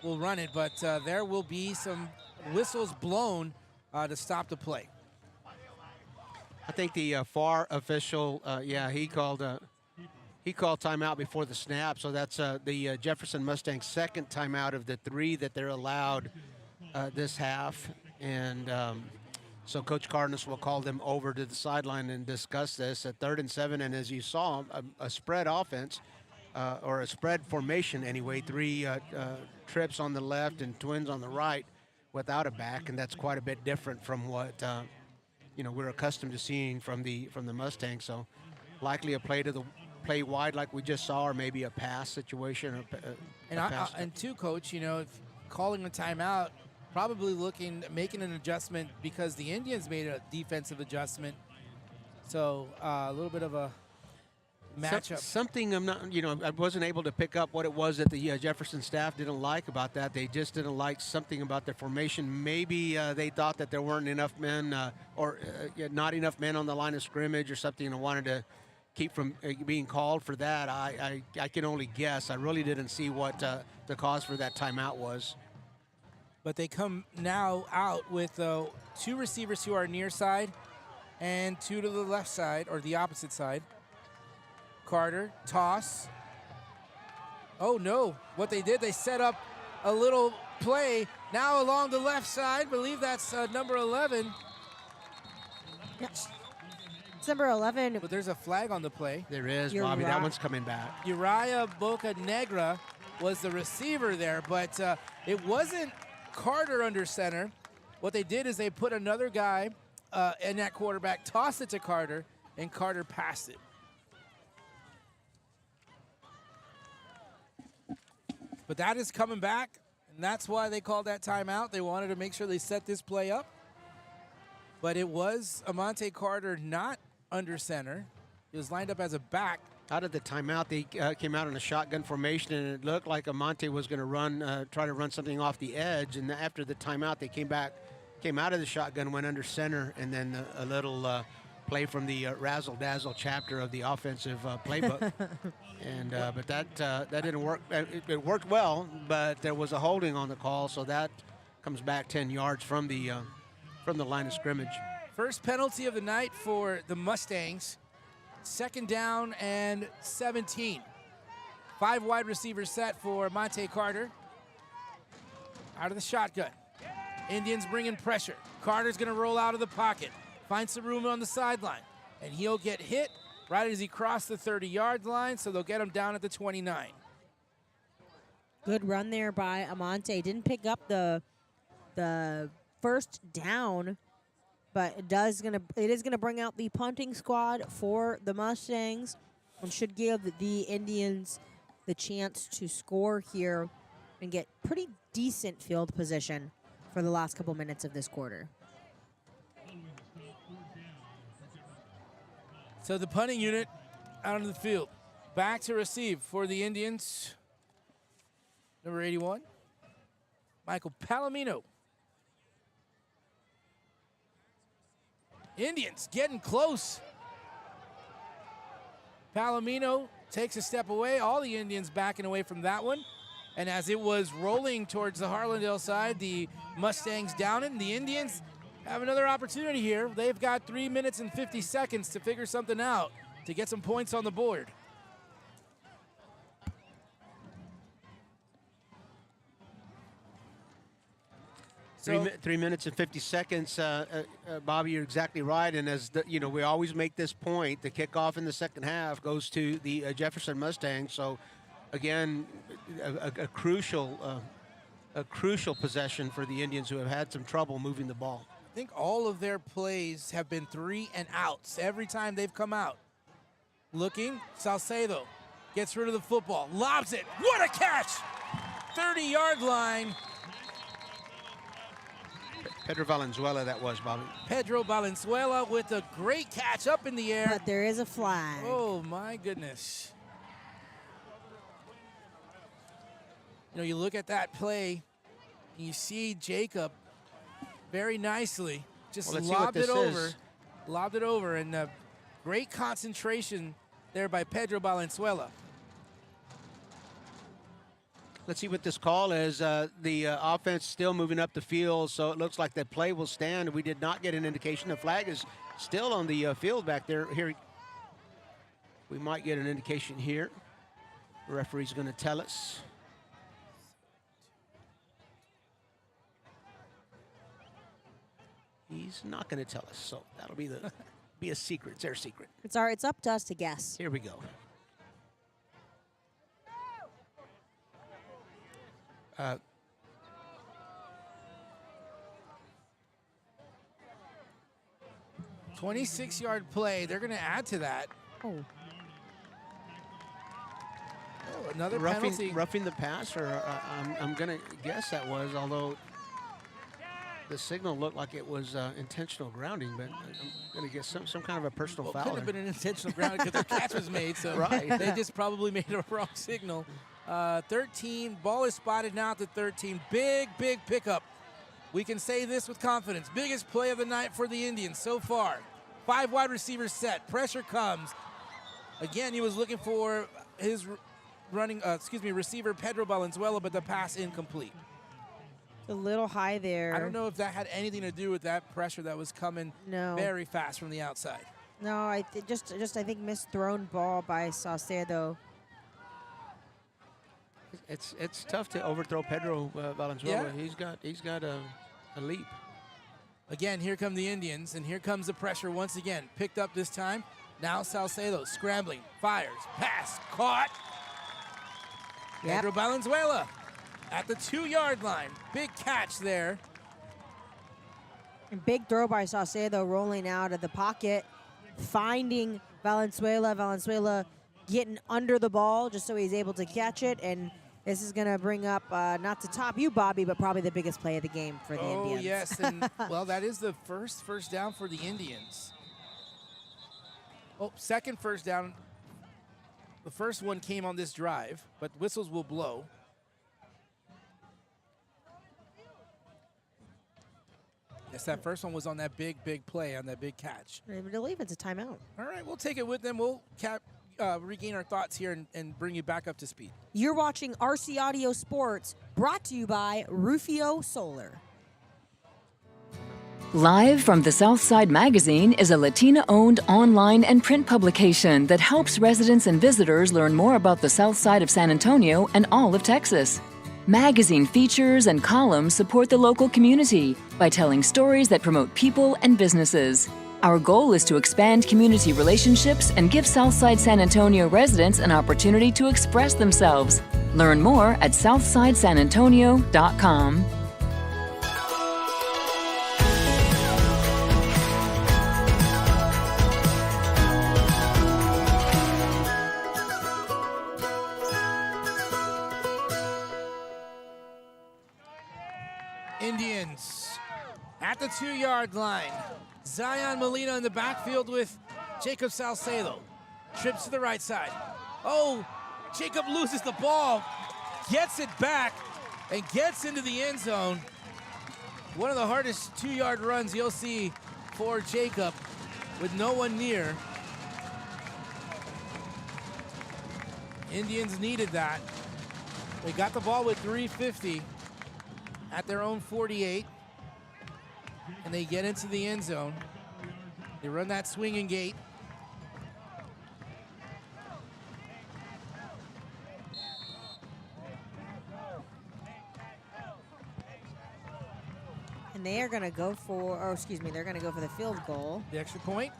will run it, but there will be some whistles blown to stop the play. I think the FAR official, he called timeout before the snap, so that's the Jefferson Mustangs' second timeout of the 3 that they're allowed this half, and so Coach Cardenas will call them over to the sideline and discuss this at 3rd and 7, and as you saw, a spread offense, or a spread formation anyway, 3 trips on the left and twins on the right without a back, and that's quite a bit different from what we're accustomed to seeing from the Mustangs. So likely a play wide like we just saw, or maybe a pass situation. And too, Coach, if calling a timeout, probably making an adjustment because the Indians made a defensive adjustment. So a little bit of a matchup. Something I'm not, I wasn't able to pick up what it was that the Jefferson staff didn't like about that. They just didn't like something about their formation. Maybe they thought that there weren't enough men or not enough men on the line of scrimmage or something, and wanted to keep from being called for that. I can only guess. I really didn't see what the cause for that timeout was. But they come now out with 2 receivers who are near side and 2 to the left side, or the opposite side. Carter, toss. Oh no, what they did, they set up a little play now along the left side. Believe that's number 11. Yes. It's number 11. But there's a flag on the play. There is, Bobby. That one's coming back. Uriah Bocanegra was the receiver there, but it wasn't Carter under center. What they did is they put another guy in that quarterback, tossed it to Carter, and Carter passed it. But that is coming back, and that's why they called that timeout. They wanted to make sure they set this play up. But it was Amante Carter not under center. He was lined up as a back. Out of the timeout, they came out in a shotgun formation, and it looked like Amante was going to try to run something off the edge. And after the timeout, they came out of the shotgun, went under center, and then a little play from the razzle-dazzle chapter of the offensive playbook. And but that didn't work. It worked well, but there was a holding on the call, so that comes back 10 yards from the line of scrimmage. First penalty of the night for the Mustangs. 2nd down and 17. 5 wide receivers set for Monte Carter. Out of the shotgun. Indians bringing pressure. Carter's going to roll out of the pocket. Find some room on the sideline. And he'll get hit right as he crossed the 30-yard line, so they'll get him down at the 29. Good run there by Amante. Didn't pick up the first down, but it is gonna bring out the punting squad for the Mustangs and should give the Indians the chance to score here and get pretty decent field position for the last couple minutes of this quarter. So the punting unit out on the field. Back to receive for the Indians. Number 81, Michael Palomino. Indians getting close. Palomino takes a step away. All the Indians backing away from that one. And as it was rolling towards the Harlandale side, the Mustangs down it, and the Indians have another opportunity here. They've got 3 minutes and 50 seconds to figure something out to get some points on the board. So 3 minutes and 50 seconds, Bobby, you're exactly right. And as we always make this point, the kickoff in the second half goes to the Jefferson Mustangs. So again, a crucial possession for the Indians, who have had some trouble moving the ball. think all of their plays have been 3 and outs every time they've come out. Looking, Salcedo gets rid of the football, lobs it. What a catch! 30-yard line. Pedro Valenzuela, that was, Bobby. Pedro Valenzuela with a great catch up in the air. But there is a flag. Oh, my goodness. You know, you look at that play, and you see Jacob very nicely just lobbed it over, and great concentration there by Pedro Valenzuela. Let's see what this call is. The offense still moving up the field, so it looks like the play will stand. We did not get an indication. The flag is still on the field back there. Here, we might get an indication here. The referee's going to tell us. He's not going to tell us, so that'll be be a secret. It's their secret. It's up to us to guess. Here we go. 26-yard play. They're going to add to that. Oh. Oh, another penalty. Roughing the passer. I'm going to guess that was, although the signal looked like it was intentional grounding, but I'm going to guess some kind of a personal foul. Could have been an intentional grounding because their catch was made, so right. They just probably made a wrong signal. 13, ball is spotted now at the 13. Big pickup. We can say this with confidence. Biggest play of the night for the Indians so far. 5 wide receivers set. Pressure comes. Again, he was looking for his receiver Pedro Valenzuela, but the pass incomplete. A little high there. I don't know if that had anything to do with that pressure that was coming very fast from the outside. No, I think missed thrown ball by Saucedo. It's tough to overthrow Pedro Valenzuela. Yeah. He's got a leap. Again, here come the Indians, and here comes the pressure once again. Picked up this time. Now Salcedo scrambling, fires, pass, caught. Yep. Pedro Valenzuela at the 2-yard line. Big catch there. And big throw by Saucedo, rolling out of the pocket, finding Valenzuela. Valenzuela getting under the ball just so he's able to catch it. And this is going to bring up, not to top you, Bobby, but probably the biggest play of the game for the Indians. Oh, yes. And, well, that is the first down for the Indians. Oh, second first down. The first one came on this drive, but whistles will blow. Yes, that first one was on that big play, on that big catch. I believe it's a timeout. All right, we'll take it with them. We'll regain our thoughts here and bring you back up to speed. You're watching RC Audio Sports, brought to you by Rufio Solar. Live from the Southside Magazine is a Latina-owned online and print publication that helps residents and visitors learn more about the South Side of San Antonio and all of Texas. Magazine features and columns support the local community by telling stories that promote people and businesses. Our goal is to expand community relationships and give Southside San Antonio residents an opportunity to express themselves. Learn more at southsidesanantonio.com. Indians at the 2-yard line. Zion Molina in the backfield with Jacob Salcedo. Trips to the right side. Oh, Jacob loses the ball, gets it back, and gets into the end zone. One of the hardest 2-yard runs you'll see for Jacob with no one near. Indians needed that. They got the ball with 3:50 at their own 48, and they get into the end zone. They run that swinging gate. And they are going to go for, they're going to go for the field goal. The extra point.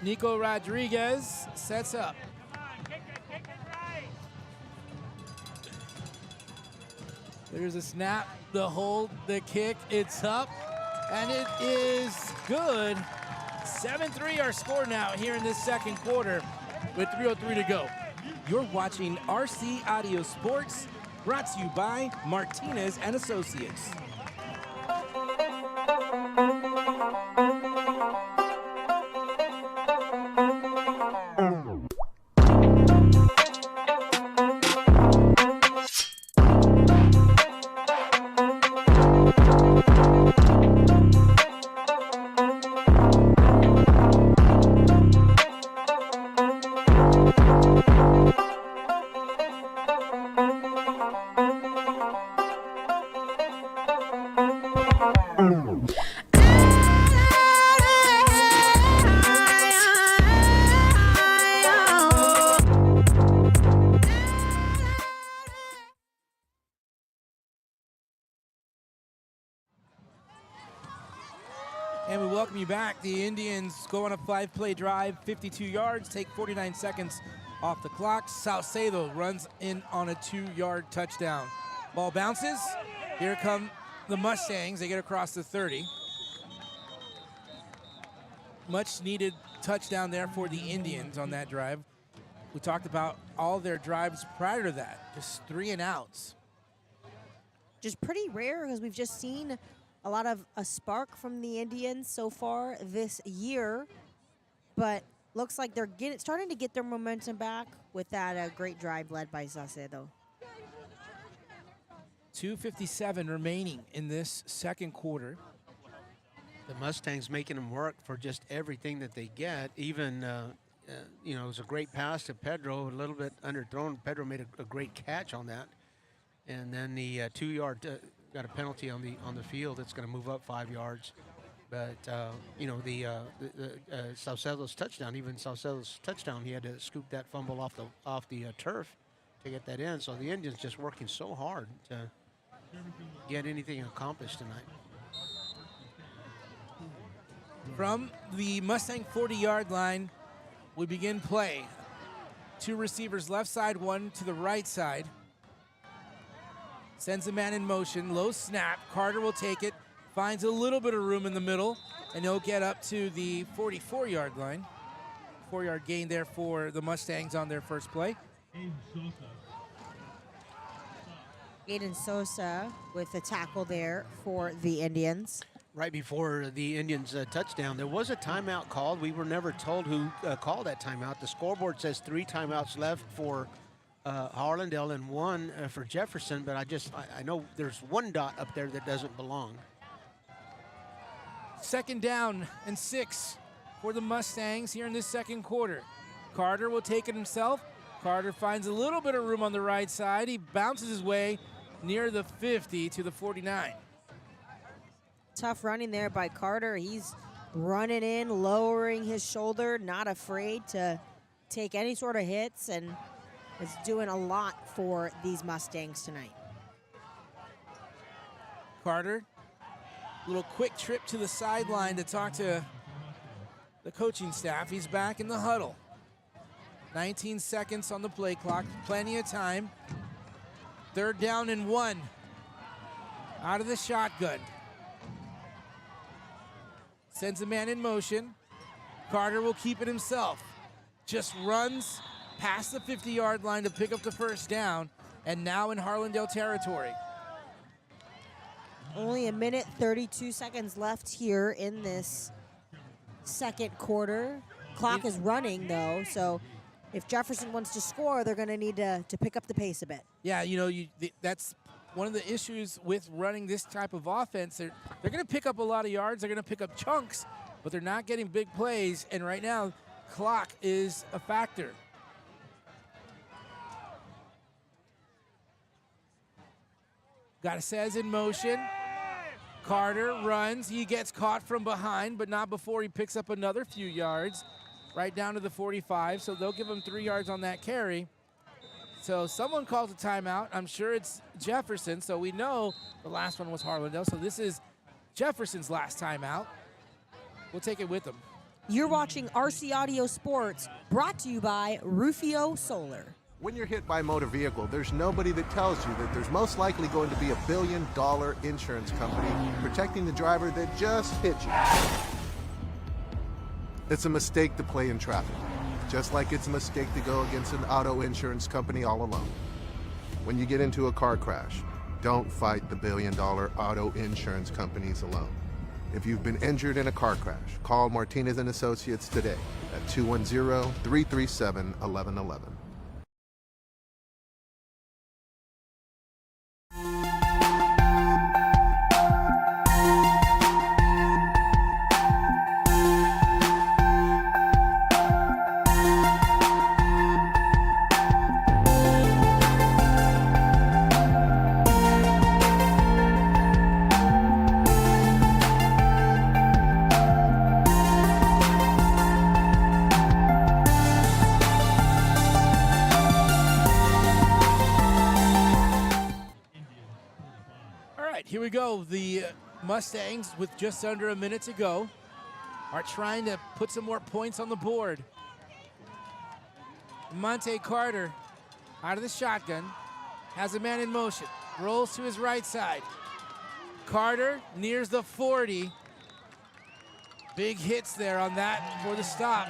Nico Rodriguez sets up. There's a snap, the hold, the kick, it's up. And it is good. 7-3 our score now here in this second quarter with 3:03 to go. You're watching RC Audio Sports, brought to you by Martinez and Associates. And we welcome you back. The Indians go on a 5-play drive, 52 yards, take 49 seconds off the clock. Salcedo runs in on a 2-yard touchdown. Ball bounces. Here come the Mustangs. They get across the 30. Much needed touchdown there for the Indians on that drive. We talked about all their drives prior to that, just 3 and outs. Just pretty rare because we've just seen a lot of a spark from the Indians so far this year, but looks like they're starting to get their momentum back with that great drive led by Salcedo. 2:57 remaining in this second quarter. The Mustangs making them work for just everything that they get. Even, you know, it was a great pass to Pedro, a little bit underthrown. Pedro made a great catch on that. And then the 2-yard got a penalty on the field. It's going to move up 5 yards. But, you know, the Salcedo's touchdown, he had to scoop that fumble off the turf to get that in. So the Indians just working so hard to get anything accomplished tonight. From the Mustang 40-yard line, we begin play. 2 receivers left side, 1 to the right side. Sends a man in motion, low snap. Carter will take it, finds a little bit of room in the middle, and he'll get up to the 44-yard line. 4-yard gain there for the Mustangs on their first play. Aiden Sosa with the tackle there for the Indians. Right before the Indians' touchdown, there was a timeout called. We were never told who called that timeout. The scoreboard says 3 timeouts left for Harlandale and 1 for Jefferson, but I know there's 1 dot up there that doesn't belong. 2nd down and 6 for the Mustangs here in this second quarter. Carter will take it himself. Carter finds a little bit of room on the right side. He bounces his way near the 50 to the 49. Tough running there by Carter. He's running in, lowering his shoulder, not afraid to take any sort of hits, and is doing a lot for these Mustangs tonight. Carter, little quick trip to the sideline to talk to the coaching staff. He's back in the huddle. 19 seconds on the play clock, plenty of time. 3rd down and 1. Out of the shotgun. Sends a man in motion. Carter will keep it himself. Just runs past the 50-yard line to pick up the 1st down, and now in Harlandale territory. Only 1:32 seconds left here in this second quarter. Clock is running, though, so if Jefferson wants to score, they're going to need to pick up the pace a bit. Yeah, you know, that's one of the issues with running this type of offense. They're going to pick up a lot of yards. They're going to pick up chunks, but they're not getting big plays, and right now, clock is a factor. Garces in motion. Carter runs. He gets caught from behind, but not before he picks up another few yards, right down to the 45. So they'll give him 3 yards on that carry. So someone calls a timeout. I'm sure it's Jefferson. So we know the last one was Harlandale. So this is Jefferson's last timeout. We'll take it with him. You're watching RC Audio Sports, brought to you by Rufio Solar. When you're hit by a motor vehicle, there's nobody that tells you that there's most likely going to be $1 billion insurance company protecting the driver that just hit you. It's a mistake to play in traffic, just like it's a mistake to go against an auto insurance company all alone. When you get into a car crash, don't fight the $1 billion auto insurance companies alone. If you've been injured in a car crash, call Martinez & Associates today at 210-337-1111. Here we go. The Mustangs, with just under a minute to go, are trying to put some more points on the board. Monte Carter, out of the shotgun, has a man in motion, rolls to his right side. Carter nears the 40. Big hits there on that for the stop.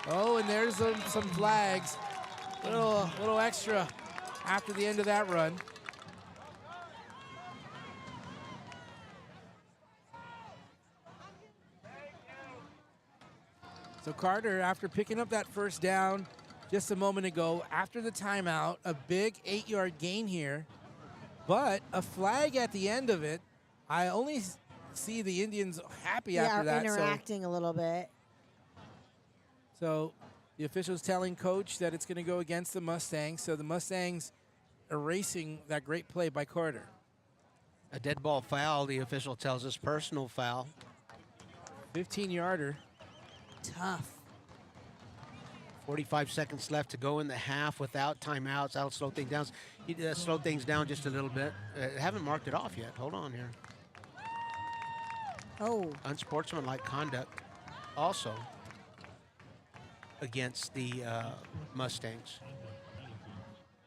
Oh, and there's some flags. Little extra after the end of that run. So Carter, after picking up that first down just a moment ago, after the timeout, a big 8-yard gain here, but a flag at the end of it. I only see the Indians happy after that. Interacting a little bit. So the official's telling Coach that it's going to go against the Mustangs. So the Mustangs erasing that great play by Carter. A dead ball foul, the official tells us, personal foul. 15-yarder. Tough. 45 seconds left to go in the half without timeouts. That'll slow things down. Slow things down just a little bit. Haven't marked it off yet. Hold on here. Oh. Unsportsmanlike conduct also against the Mustangs.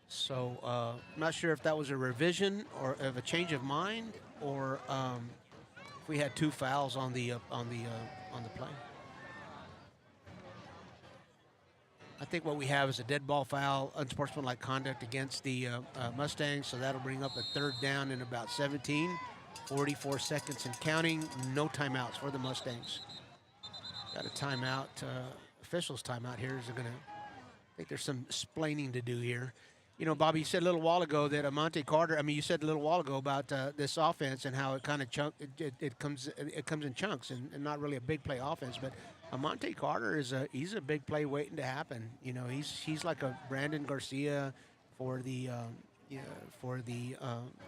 So I'm not sure if that was a revision or of a change of mind, or if we had two fouls on the play. I think what we have is a dead ball foul, unsportsmanlike conduct against the Mustangs, so that'll bring up a third down in about 17, 44 seconds and counting. No timeouts for the Mustangs. Got a timeout, officials timeout here. I think there's some explaining to do here. You know, Bobby, you said a little while ago that Monte Carter, you said a little while ago about this offense and how it kind of it comes in chunks and not really a big play offense, but Monte Carter he's a big play waiting to happen. You know, he's like a Brandon Garcia for the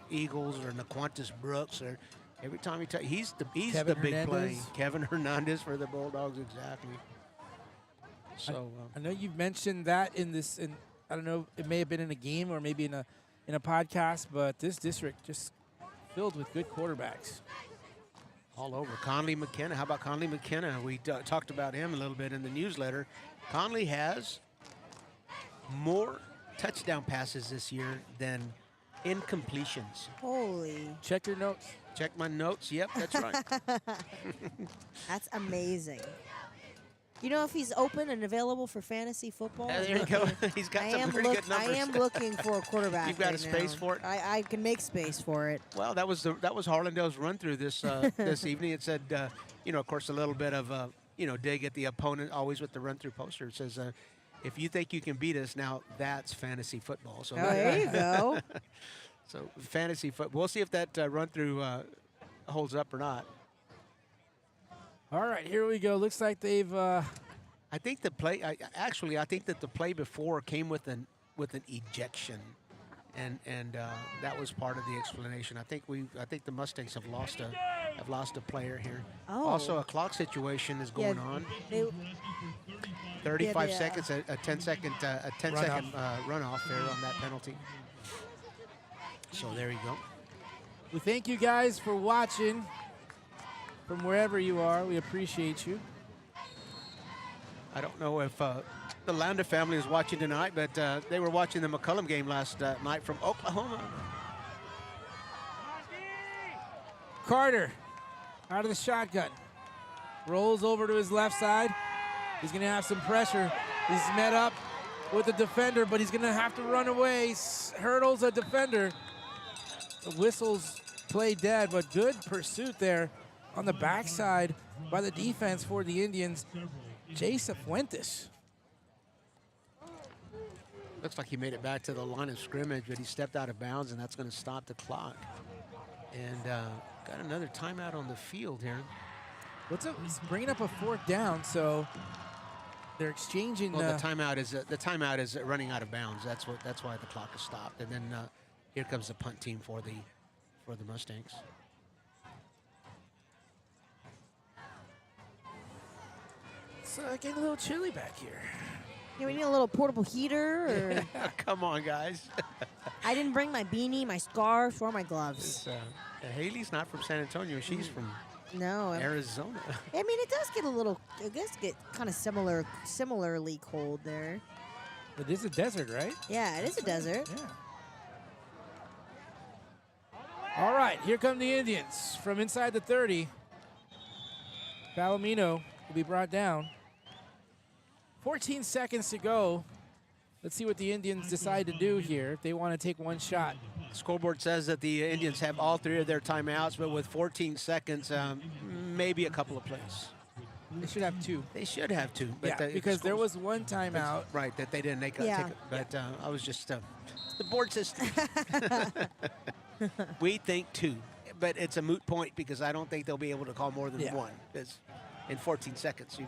Eagles, or Naquantis Brooks, or every time he's the big Hernandez. play. Kevin Hernandez for the Bulldogs, exactly. So I know you've mentioned that in I don't know, it may have been in a game or maybe in a podcast, but this district just filled with good quarterbacks. All over. Conley McKenna. How about Conley McKenna? We talked about him a little bit in the newsletter. Conley has more touchdown passes this year than incompletions. Holy. Check your notes. Check my notes. Yep, that's right. That's amazing. You know, if he's open and available for fantasy football, There you go. He's got some pretty good numbers. I am looking for a quarterback. You've got right a space now. for it? I can make space for it. Well, that was Harlandale's run through this this evening. It said, of course, a little bit of dig at the opponent, always with the run through poster. It says, if you think you can beat us, now that's fantasy football. So there you go. So fantasy football. We'll see if that run through holds up or not. All right, here we go. Looks like they've. I think the play. I think that the play before came with an ejection, and that was part of the explanation. I think the Mustangs have lost a player here. Oh. Also, a clock situation is going on. 35 seconds, a 10-second runoff there on that penalty. So there you go. We thank you guys for watching from wherever you are. We appreciate you. I don't know if the Landa family is watching tonight, but they were watching the McCullum game last night from Oklahoma. Carter out of the shotgun. Rolls over to his left side. He's going to have some pressure. He's met up with the defender, but he's going to have to run away. Hurdles a defender. The whistles play dead, but good pursuit there on the backside by the defense for the Indians. Jason Fuentes. Looks like he made it back to the line of scrimmage, but he stepped out of bounds, and that's going to stop the clock. And got another timeout on the field here. He's bringing up a fourth down, so they're exchanging. Well, the timeout is running out of bounds. That's why the clock is stopped. And then here comes the punt team for the Mustangs. It's getting a little chilly back here. Yeah, we need a little portable heater. Or Come on, guys. I didn't bring my beanie, my scarf, or my gloves. Haley's not from San Antonio. She's from Arizona. I mean, it does get kind of similarly cold there. It is a desert, right? Yeah, it is a desert. Yeah. All right, here come the Indians from inside the 30. Palomino will be brought down. 14 seconds to go. Let's see what the Indians decide to do here if they want to take one shot. Scoreboard says that the Indians have all 3 of their timeouts, but with 14 seconds, maybe a couple of plays. They should have 2. They should have 2. But yeah, because there was one timeout. Right, that they didn't take Yeah. it. But I was just, the board says we think 2. But it's a moot point because I don't think they'll be able to call more than 1. Because in 14 seconds,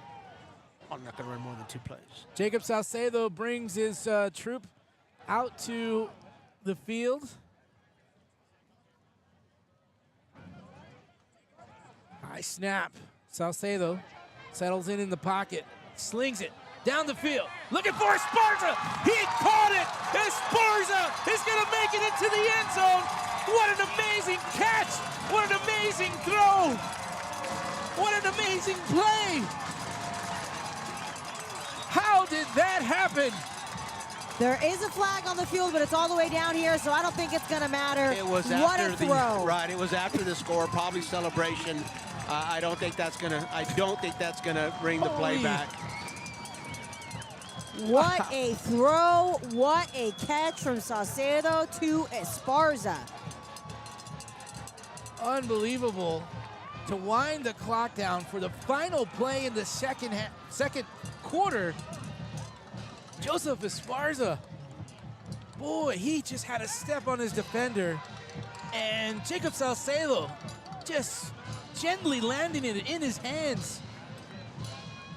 I'm not going to run more than 2 plays. Jacob Salcedo brings his troop out to the field. High snap. Salcedo settles in the pocket, slings it down the field, looking for Esparza. He caught it. Esparza is going to make it into the end zone. What an amazing catch. What an amazing throw. What an amazing play. How did that happen? There is a flag on the field, but it's all the way down here, so I don't think it's going to matter. It was what after a throw. Right, it was after the score, probably celebration. I don't think that's gonna bring the play back. What a throw, what a catch from Salcedo to Esparza. Unbelievable to wind the clock down for the final play in the second quarter. Joseph Esparza, boy, he just had a step on his defender, and Jacob Salcedo just gently landing it in his hands.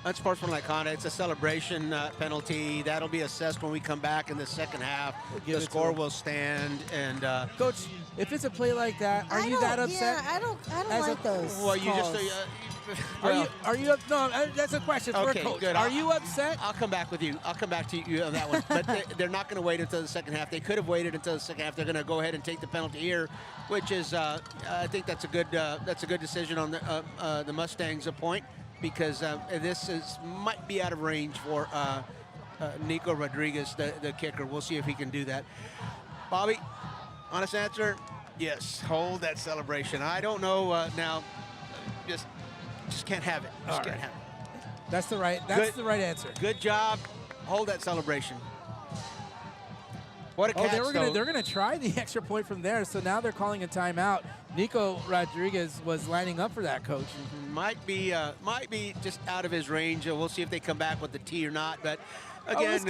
Unsportsmanlike conduct. It's a celebration penalty. That'll be assessed when we come back in the second half. The score will stand. And Coach, if it's a play like that, are you that upset? Yeah, I don't like those. Well, you calls. just. Are you? No, that's a question for Okay, a coach. good. Are you upset? I'll come back with you. I'll come back to you on that one. But they're not going to wait until the second half. They could have waited until the second half. They're going to go ahead and take the penalty here, which is I think that's a good decision on the Mustangs' point, because this might be out of range for Nico Rodriguez, the kicker. We'll see if he can do that. Bobby, honest answer, yes. Hold that celebration. I don't know now. Just can't have it. Just can't have it. That's the right answer. Good job. Hold that celebration. What a catch, they're gonna try the extra point from there. So now they're calling a timeout. Nico Rodriguez was lining up for that, Coach. Might be just out of his range. We'll see if they come back with the T or not. But again,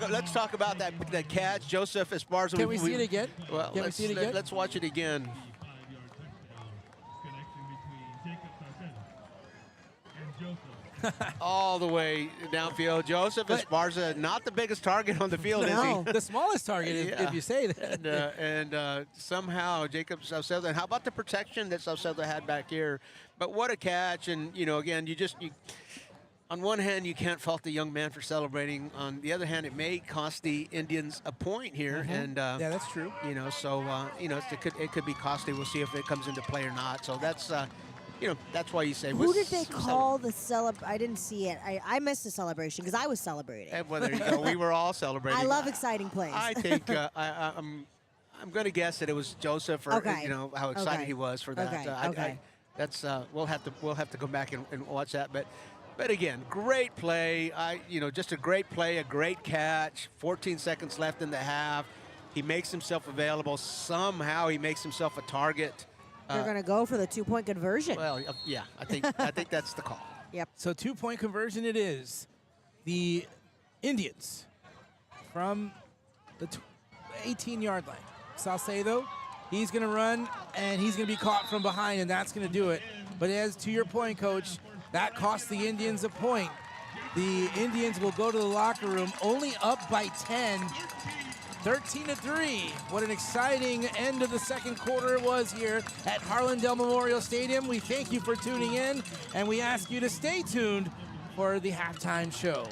let's talk about that catch. Joseph Esparza. Can we see it again? Well, Can we see it again? Let's watch it again. All the way downfield. Joseph Esparza, not the biggest target on the field, is he? The smallest target, if you say that. And somehow Jacob Salcedo. And how about the protection that Salcedo had back here? But what a catch! And again, on one hand, you can't fault the young man for celebrating. On the other hand, it may cost the Indians a point here. Mm-hmm. And yeah, that's true. So it could be costly. We'll see if it comes into play or not. So that's. that's why you say. Who did they call the I didn't see it. I missed the celebration because I was celebrating. Well, there you go. We were all celebrating. I love exciting plays. I think I'm going to guess that it was Joseph, or how excited he was for that. Okay. That's we'll have to go back and watch that. But again, great play. Just a great play, a great catch. 14 seconds left in the half. He makes himself available. Somehow he makes himself a target. They're going to go for the 2-point conversion. Well, yeah, I think that's the call. Yep. So 2-point conversion it is. The Indians from the 18-yard line. Salcedo, he's going to run, and he's going to be caught from behind, and that's going to do it. But as to your point, Coach, that cost the Indians a point. The Indians will go to the locker room only up by 10, 13-3. What an exciting end of the second quarter it was here at Harlandale Memorial Stadium. We thank you for tuning in, and we ask you to stay tuned for the halftime show.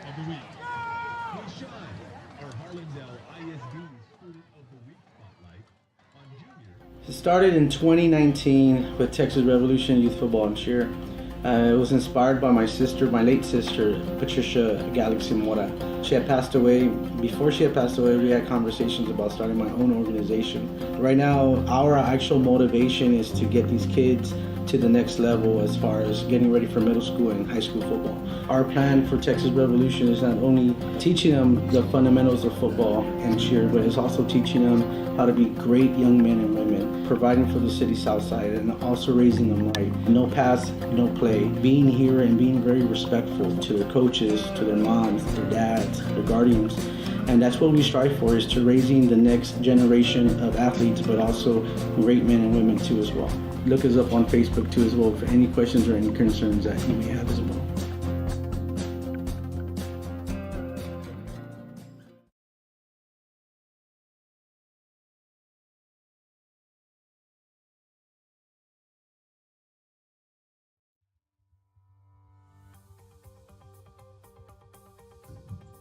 Of the week. We shine our Harlandale ISD Student of the Week spotlight on Junior. It started in 2019 with Texas Revolution Youth Football and Cheer. It was inspired by my late sister, Patricia Galaxy Mora. She had passed away. Before she had passed away, we had conversations about starting my own organization. Right now, our actual motivation is to get these kids to the next level as far as getting ready for middle school and high school football. Our plan for Texas Revolution is not only teaching them the fundamentals of football and cheer, but it's also teaching them how to be great young men and women, providing for the city south side and also raising them right. No pass, no play. Being here and being very respectful to their coaches, to their moms, their dads, their guardians. And that's what we strive for, is to raising the next generation of athletes, but also great men and women too as well. Look us up on Facebook too as well for any questions or any concerns that you may have as well.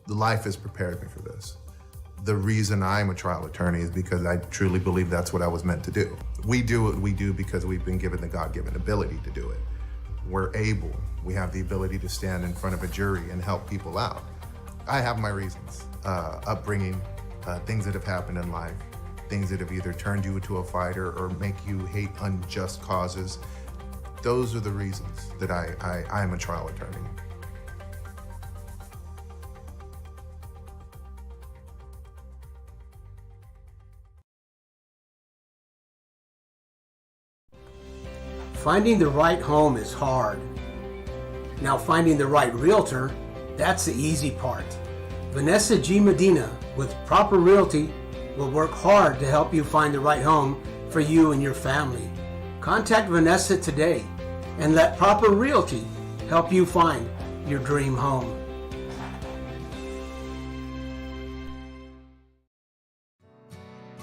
Life has prepared me for this. The reason I'm a trial attorney is because I truly believe that's what I was meant to do. We do what we do because we've been given the God-given ability to do it. We have the ability to stand in front of a jury and help people out. I have my reasons, upbringing, things that have happened in life, things that have either turned you into a fighter or make you hate unjust causes. Those are the reasons that I'm a trial attorney. Finding the right home is hard. Now finding the right realtor, that's the easy part. Vanessa G. Medina with Proper Realty will work hard to help you find the right home for you and your family. Contact Vanessa today and let Proper Realty help you find your dream home.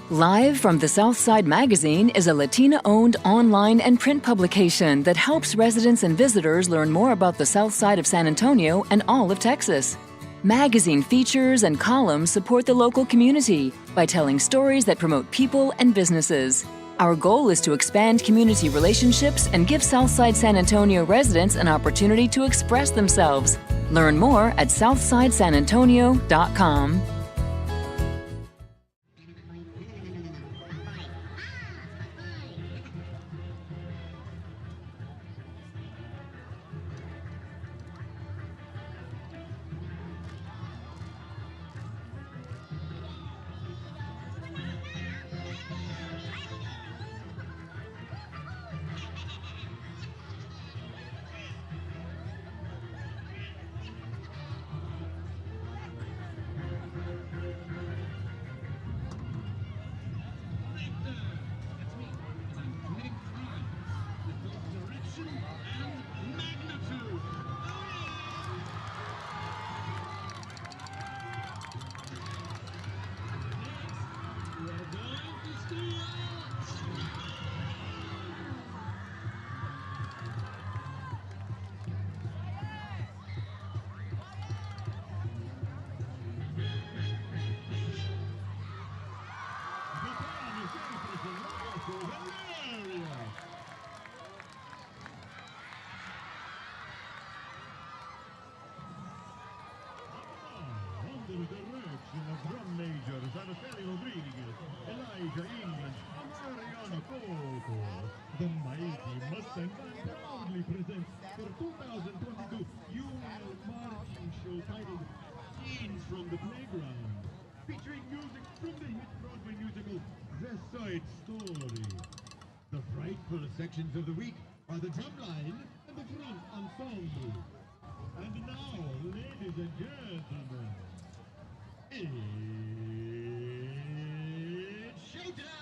Live from the Southside Magazine is a Latina-owned online and print publication that helps residents and visitors learn more about the South Side of San Antonio and all of Texas. Magazine features and columns support the local community by telling stories that promote people and businesses. Our goal is to expand community relationships and give Southside San Antonio residents an opportunity to express themselves. Learn more at southsidesanantonio.com. the direction of drum majors Araceli Rodriguez, Elijah England, and Mariana Coco, the mighty Mustang Band proudly presents their 2022 Union Marching Show titled Scenes from the Playground, featuring music from the hit Broadway musical West Side Story. The frightful sections of the week are the drumline and the front ensemble. And now, ladies and gentlemen, it's showtime!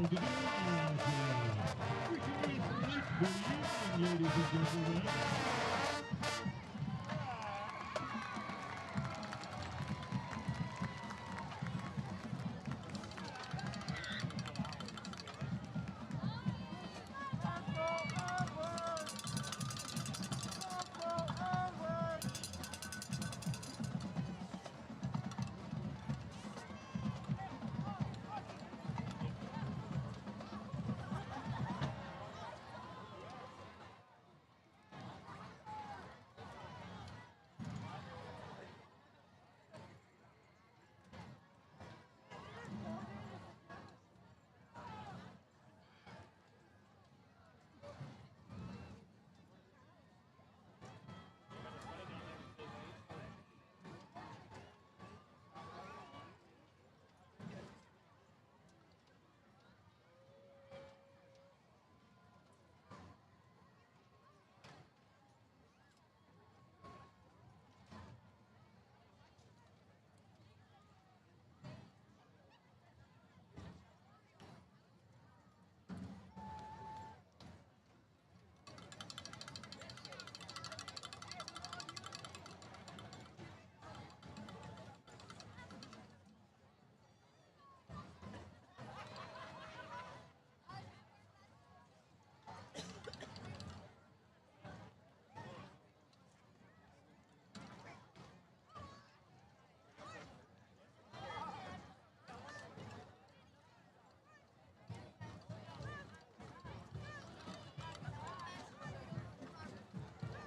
Ladies and gentlemen.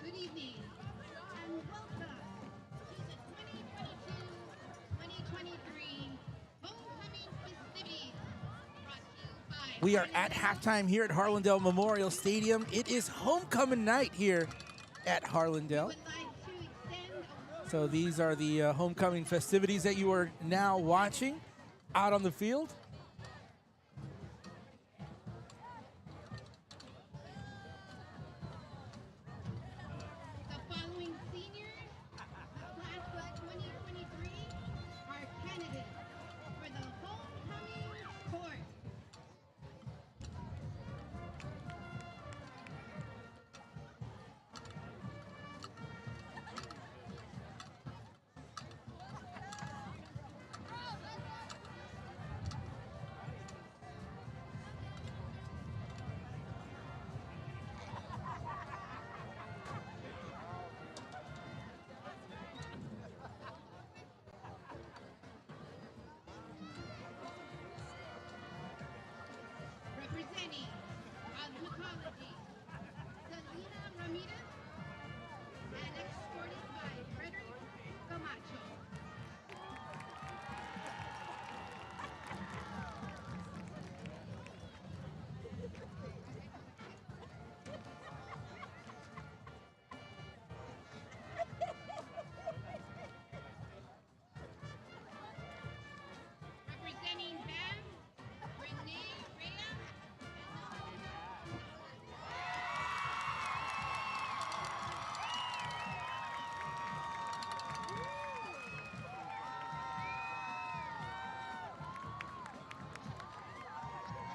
Good evening and welcome to the 2022-2023 Homecoming Festivities brought to you by We are at halftime here at Harlandale Memorial Stadium. It is homecoming night here at Harlandale. So these are the homecoming festivities that you are now watching out on the field. The following seniors, class of 2023, are candidates for the homecoming court. Representing cosmetology, Selena Ramirez, and escorted by Frederick Camacho. Representing BAM, Renee Reyes.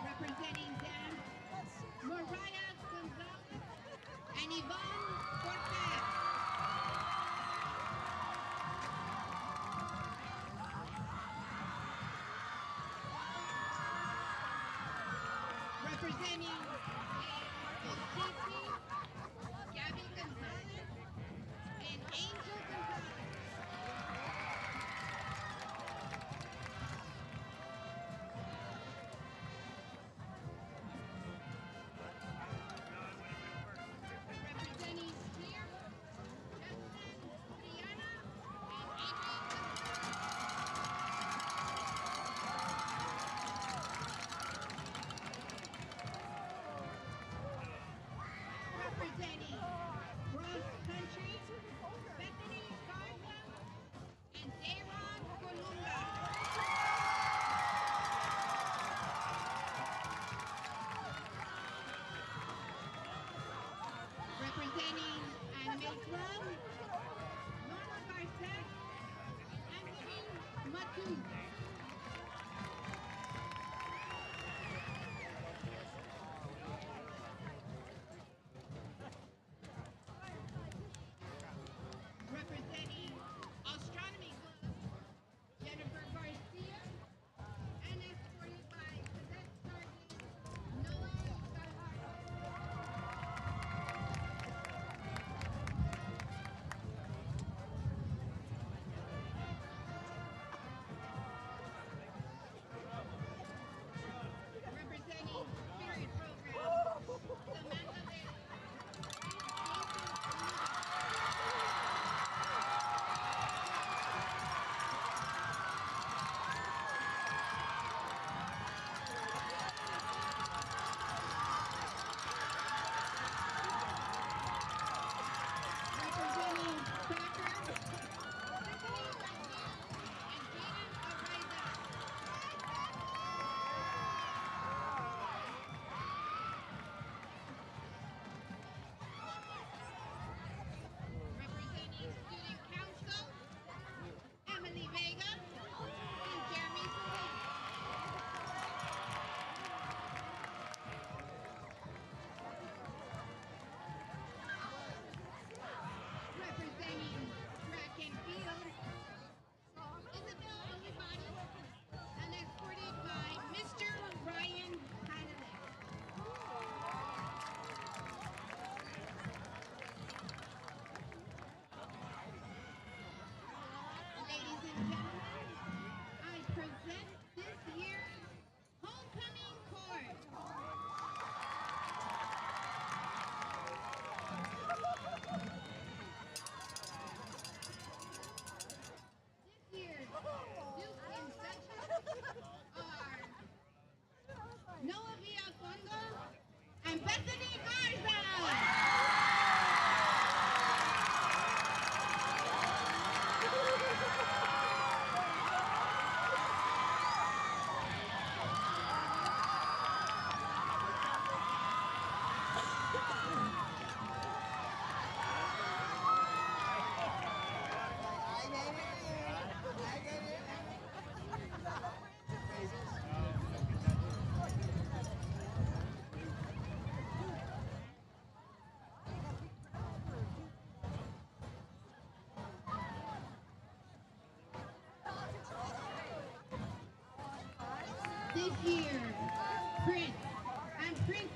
Representing them, Mariah Gonzalez and Yvonne Cortez. Representing AOCC, Gabby Gonzalez and Angel Gonzalez. Representing Clear, Jefferson, Triana, and Adrian Representing Cross Country, Becky This year, Prince and Princess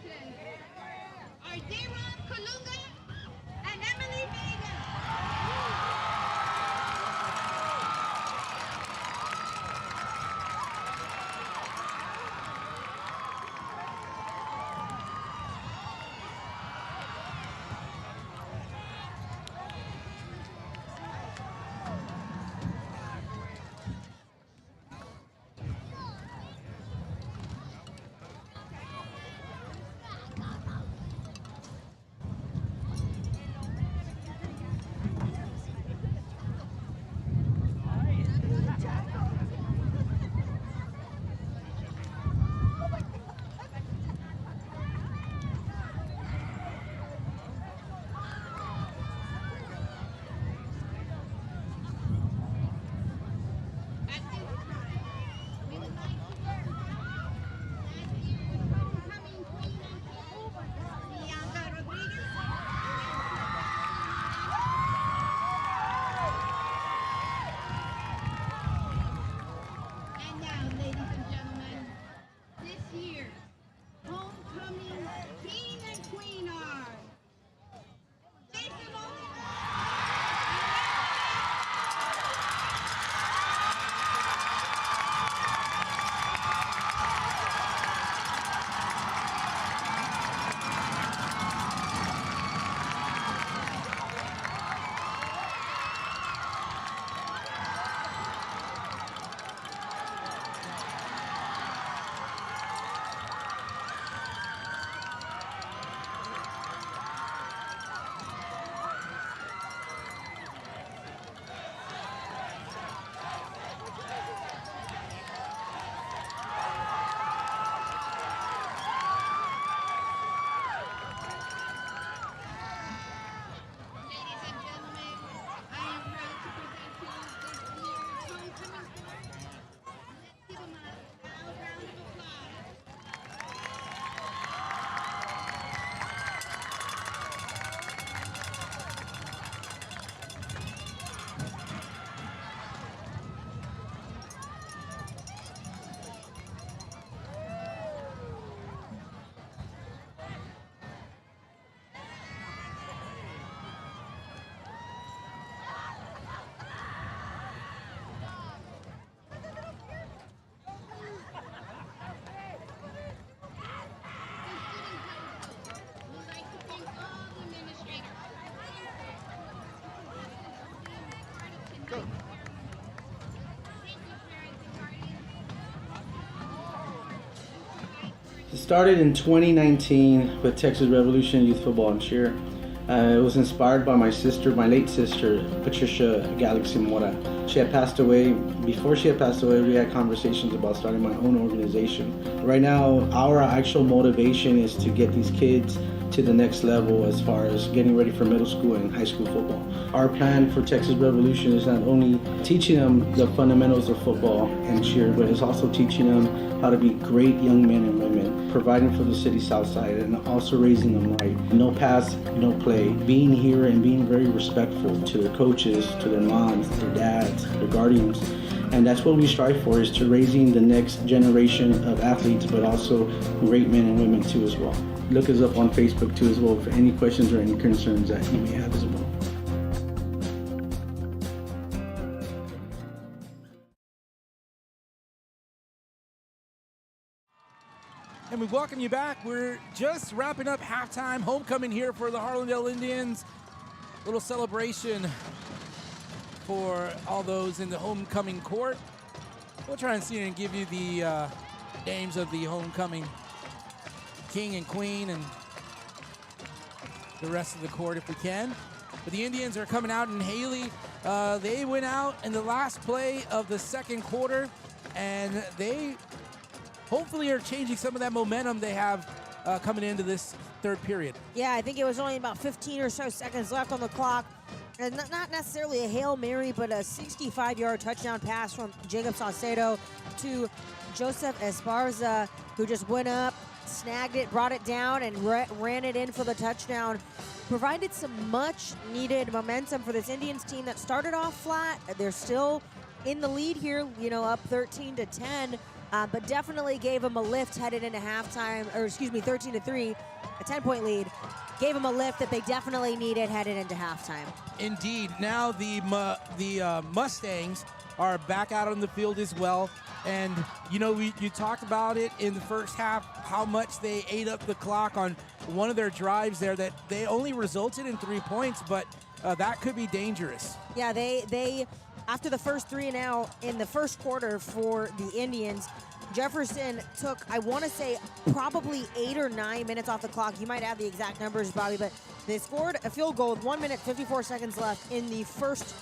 are J-Rob Kalunga and Emily Vega. And now, ladies and gentlemen, this year, homecoming king and queen are Jason Ladies and gentlemen, I am proud to present to you this year's homecoming queen. Let's give them a loud round of applause. We'd like to thank all the administrators. Thank you, parents and guardians. It started in 2019 with Texas Revolution Youth Football and Cheer. It was inspired by my late sister, Patricia Galaxy Mora. She had passed away. Before she had passed away, we had conversations about starting my own organization. Right now, our actual motivation is to get these kids to the next level as far as getting ready for middle school and high school football. Our plan for Texas Revolution is not only teaching them the fundamentals of football and cheer, but it's also teaching them how to be great young men and women, providing for the city south side and also raising them right. No pass, no play. Being here and being very respectful to their coaches, to their moms, their dads, their guardians. And that's what we strive for, is to raising the next generation of athletes, but also great men and women too as well. Look us up on Facebook too as well for any questions or any concerns that you may have as well. And we welcome you back. We're just wrapping up halftime. Homecoming here for the Harlandale Indians. Little celebration for all those in the homecoming court. We'll try and see and give you the names of the homecoming king and queen and the rest of the court if we can. But the Indians are coming out, and Haley, they went out in the last play of the second quarter, and they hopefully are changing some of that momentum they have coming into this third period. Yeah, I think it was only about 15 or so seconds left on the clock. And not necessarily a Hail Mary, but a 65-yard touchdown pass from Jacob Saucedo to Joseph Esparza, who just went up, snagged it, brought it down, and ran it in for the touchdown. Provided some much-needed momentum for this Indians team that started off flat. They're still in the lead here, you know, up 13-10. but definitely gave them a lift headed into halftime, or excuse me, 13-3, a 10-point lead. Gave them a lift that they definitely needed headed into halftime. Indeed. Now the Mustangs are back out on the field as well. And, you know, you talked about it in the first half, how much they ate up the clock on one of their drives there, that they only resulted in 3 points, but that could be dangerous. Yeah, they after the first 3 and out in the first quarter for the Indians, Jefferson took, I want to say, probably 8 or 9 minutes off the clock. You might have the exact numbers, Bobby, but they scored a field goal with 1 minute, 54 seconds left in the first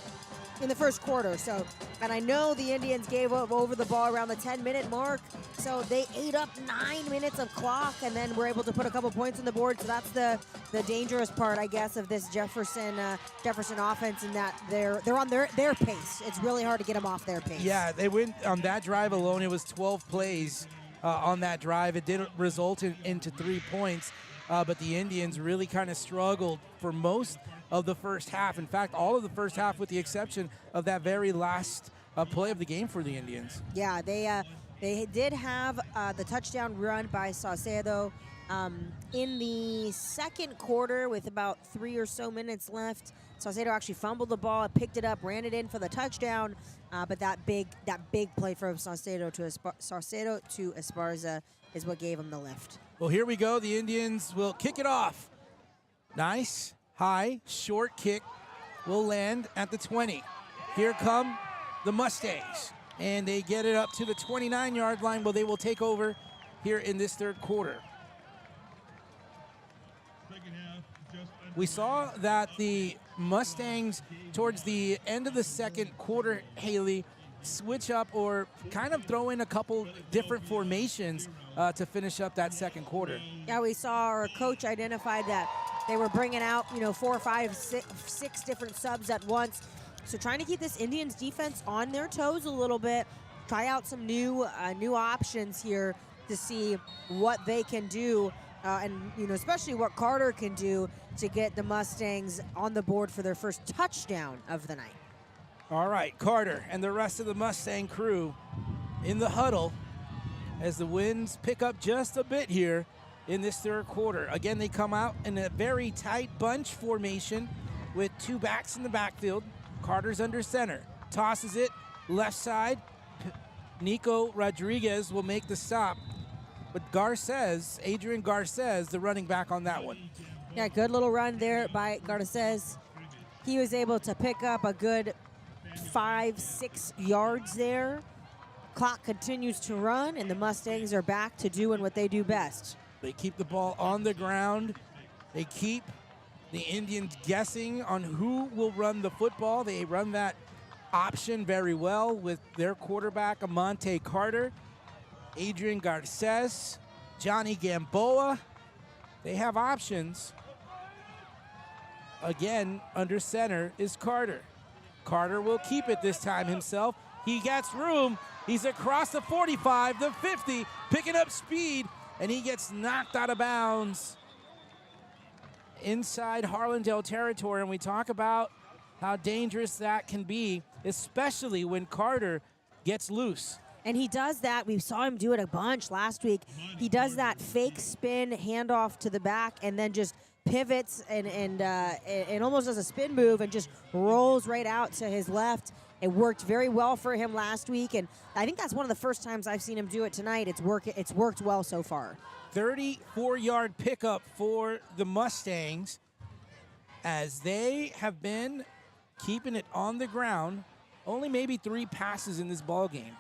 quarter. So, and I know the Indians gave up over the ball around the 10-minute mark, so they ate up 9 minutes of clock and then were able to put a couple points on the board. So that's the dangerous part, I guess, of this Jefferson offense, in that they're on their pace. It's really hard to get them off their pace. Yeah, they went on that drive alone. It was 12 plays on that drive. It didn't result into 3 points, but the Indians really kind of struggled for most of the first half. In fact, all of the first half, with the exception of that very last play of the game for the Indians. Yeah, they did have the touchdown run by Saucedo in the second quarter with about 3 or so minutes left. Saucedo actually fumbled the ball, picked it up, ran it in for the touchdown. But that big play from Saucedo to Esparza is what gave him the lift. Well, here we go. The Indians will kick it off. Nice. High, short kick will land at the 20. Here come the Mustangs, and they get it up to the 29-yard line, where they will take over here in this third quarter. We saw that the Mustangs, towards the end of the second quarter, Haley, switch up or kind of throw in a couple different formations to finish up that second quarter. Yeah, we saw our coach identified that they were bringing out, 4, 5, 6 different subs at once. So trying to keep this Indians defense on their toes a little bit, try out some new options here to see what they can do, and especially what Carter can do to get the Mustangs on the board for their first touchdown of the night. All right, Carter and the rest of the Mustang crew in the huddle as the winds pick up just a bit here in this third quarter. Again, they come out in a very tight bunch formation with 2 backs in the backfield. Carter's under center, tosses it left side. Nico Rodriguez will make the stop, but Adrian Garces, the running back on that one. Yeah, good little run there by Garces. He was able to pick up a good 5-6 yards there. Clock continues to run, and the Mustangs are back to doing what they do best. They keep the ball on the ground. They keep the Indians guessing on who will run the football. They run that option very well with their quarterback, Amante Carter, Adrian Garces, Johnny Gamboa. They have options. Again, under center is Carter. Carter will keep it this time himself. He gets room. He's across the 45, the 50, picking up speed, and he gets knocked out of bounds inside Harlandale territory. And we talk about how dangerous that can be, especially when Carter gets loose. And he does that. We saw him do it a bunch last week. He does that fake spin handoff to the back and then just pivots and almost does a spin move and just rolls right out to his left. It worked very well for him last week, and I think that's one of the first times I've seen him do it tonight. It's worked well so far. 34-yard pickup for the Mustangs, as they have been keeping it on the ground. Only maybe 3 passes in this ball game.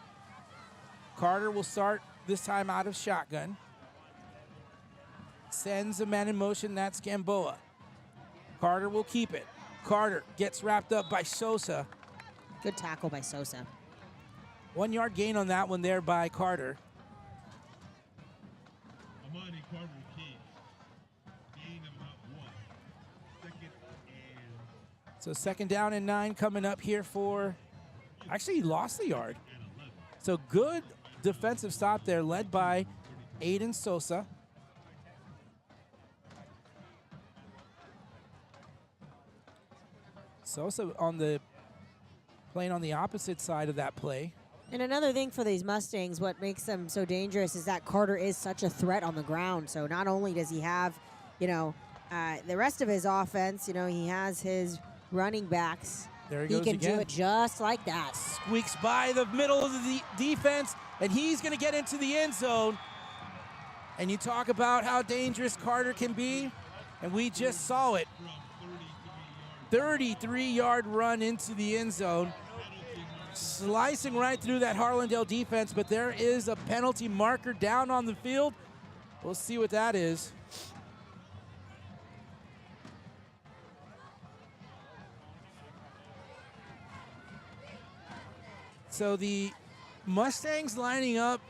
Carter will start this time out of shotgun. Sends a man in motion, that's Gamboa. Carter will keep it. Carter gets wrapped up by Sosa. Good tackle by Sosa. 1 yard gain on that one there by Carter. Amani Carter gain of about 1. Second and So second down and 9 coming up here for, actually he lost the yard. So good defensive stop there, led by Aiden Sosa. Sosa playing on the opposite side of that play. And another thing for these Mustangs, what makes them so dangerous is that Carter is such a threat on the ground. So not only does he have, the rest of his offense, he has his running backs. There he goes can again. do it just like that. Squeaks by the middle of the defense, and he's going to get into the end zone. And you talk about how dangerous Carter can be, and we just saw it. 33-yard run into the end zone, slicing right through that Harlandale defense, but there is a penalty marker down on the field. We'll see what that is. So the Mustangs lining up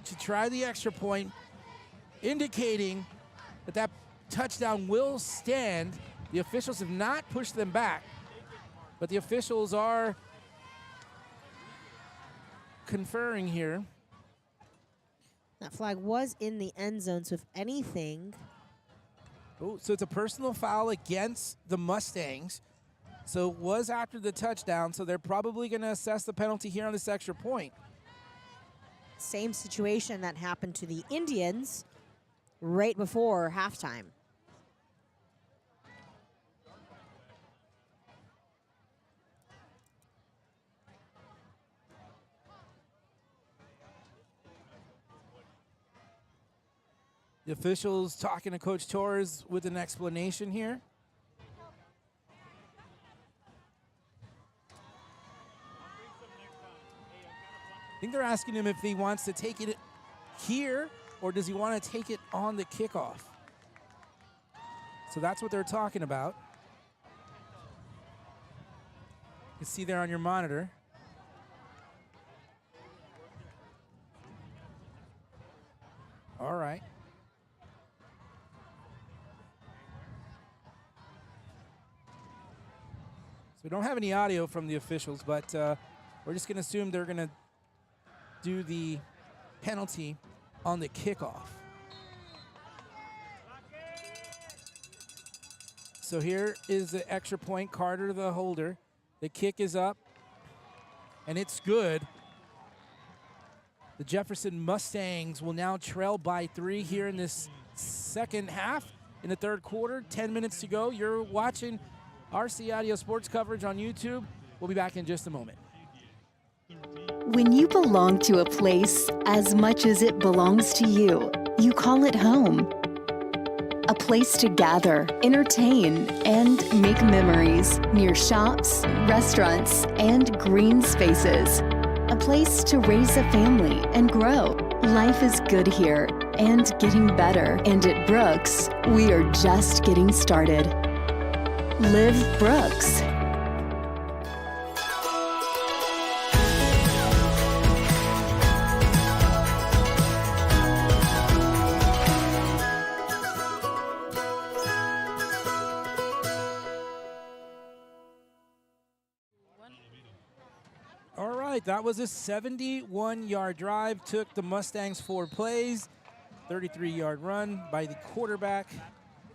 to try the extra point, indicating that that touchdown will stand. The officials have not pushed them back, but the officials are conferring here. That flag was in the end zone, so if anything. Oh, so it's a personal foul against the Mustangs. So it was after the touchdown, so they're probably going to assess the penalty here on this extra point. Same situation that happened to the Indians right before halftime. The officials talking to Coach Torres with an explanation here. I think they're asking him if he wants to take it here or does he want to take it on the kickoff. So that's what they're talking about. You can see there on your monitor. All right. So we don't have any audio from the officials, but we're just going to assume they're going to do the penalty on the kickoff. So here is the extra point. Carter, the holder. The kick is up, and it's good. The Jefferson Mustangs will now trail by 3 here in this second half in the third quarter. 10 minutes to go. You're watching RC Audio Sports coverage on YouTube. We'll be back in just a moment. When you belong to a place as much as it belongs to you, you call it home. A place to gather, entertain, and make memories near shops, restaurants, and green spaces. A place to raise a family and grow. Life is good here and getting better. And at Brooks, we are just getting started. Live Brooks. All right, that was a 71-yard drive. Took the Mustangs 4 plays. 33-yard run by the quarterback,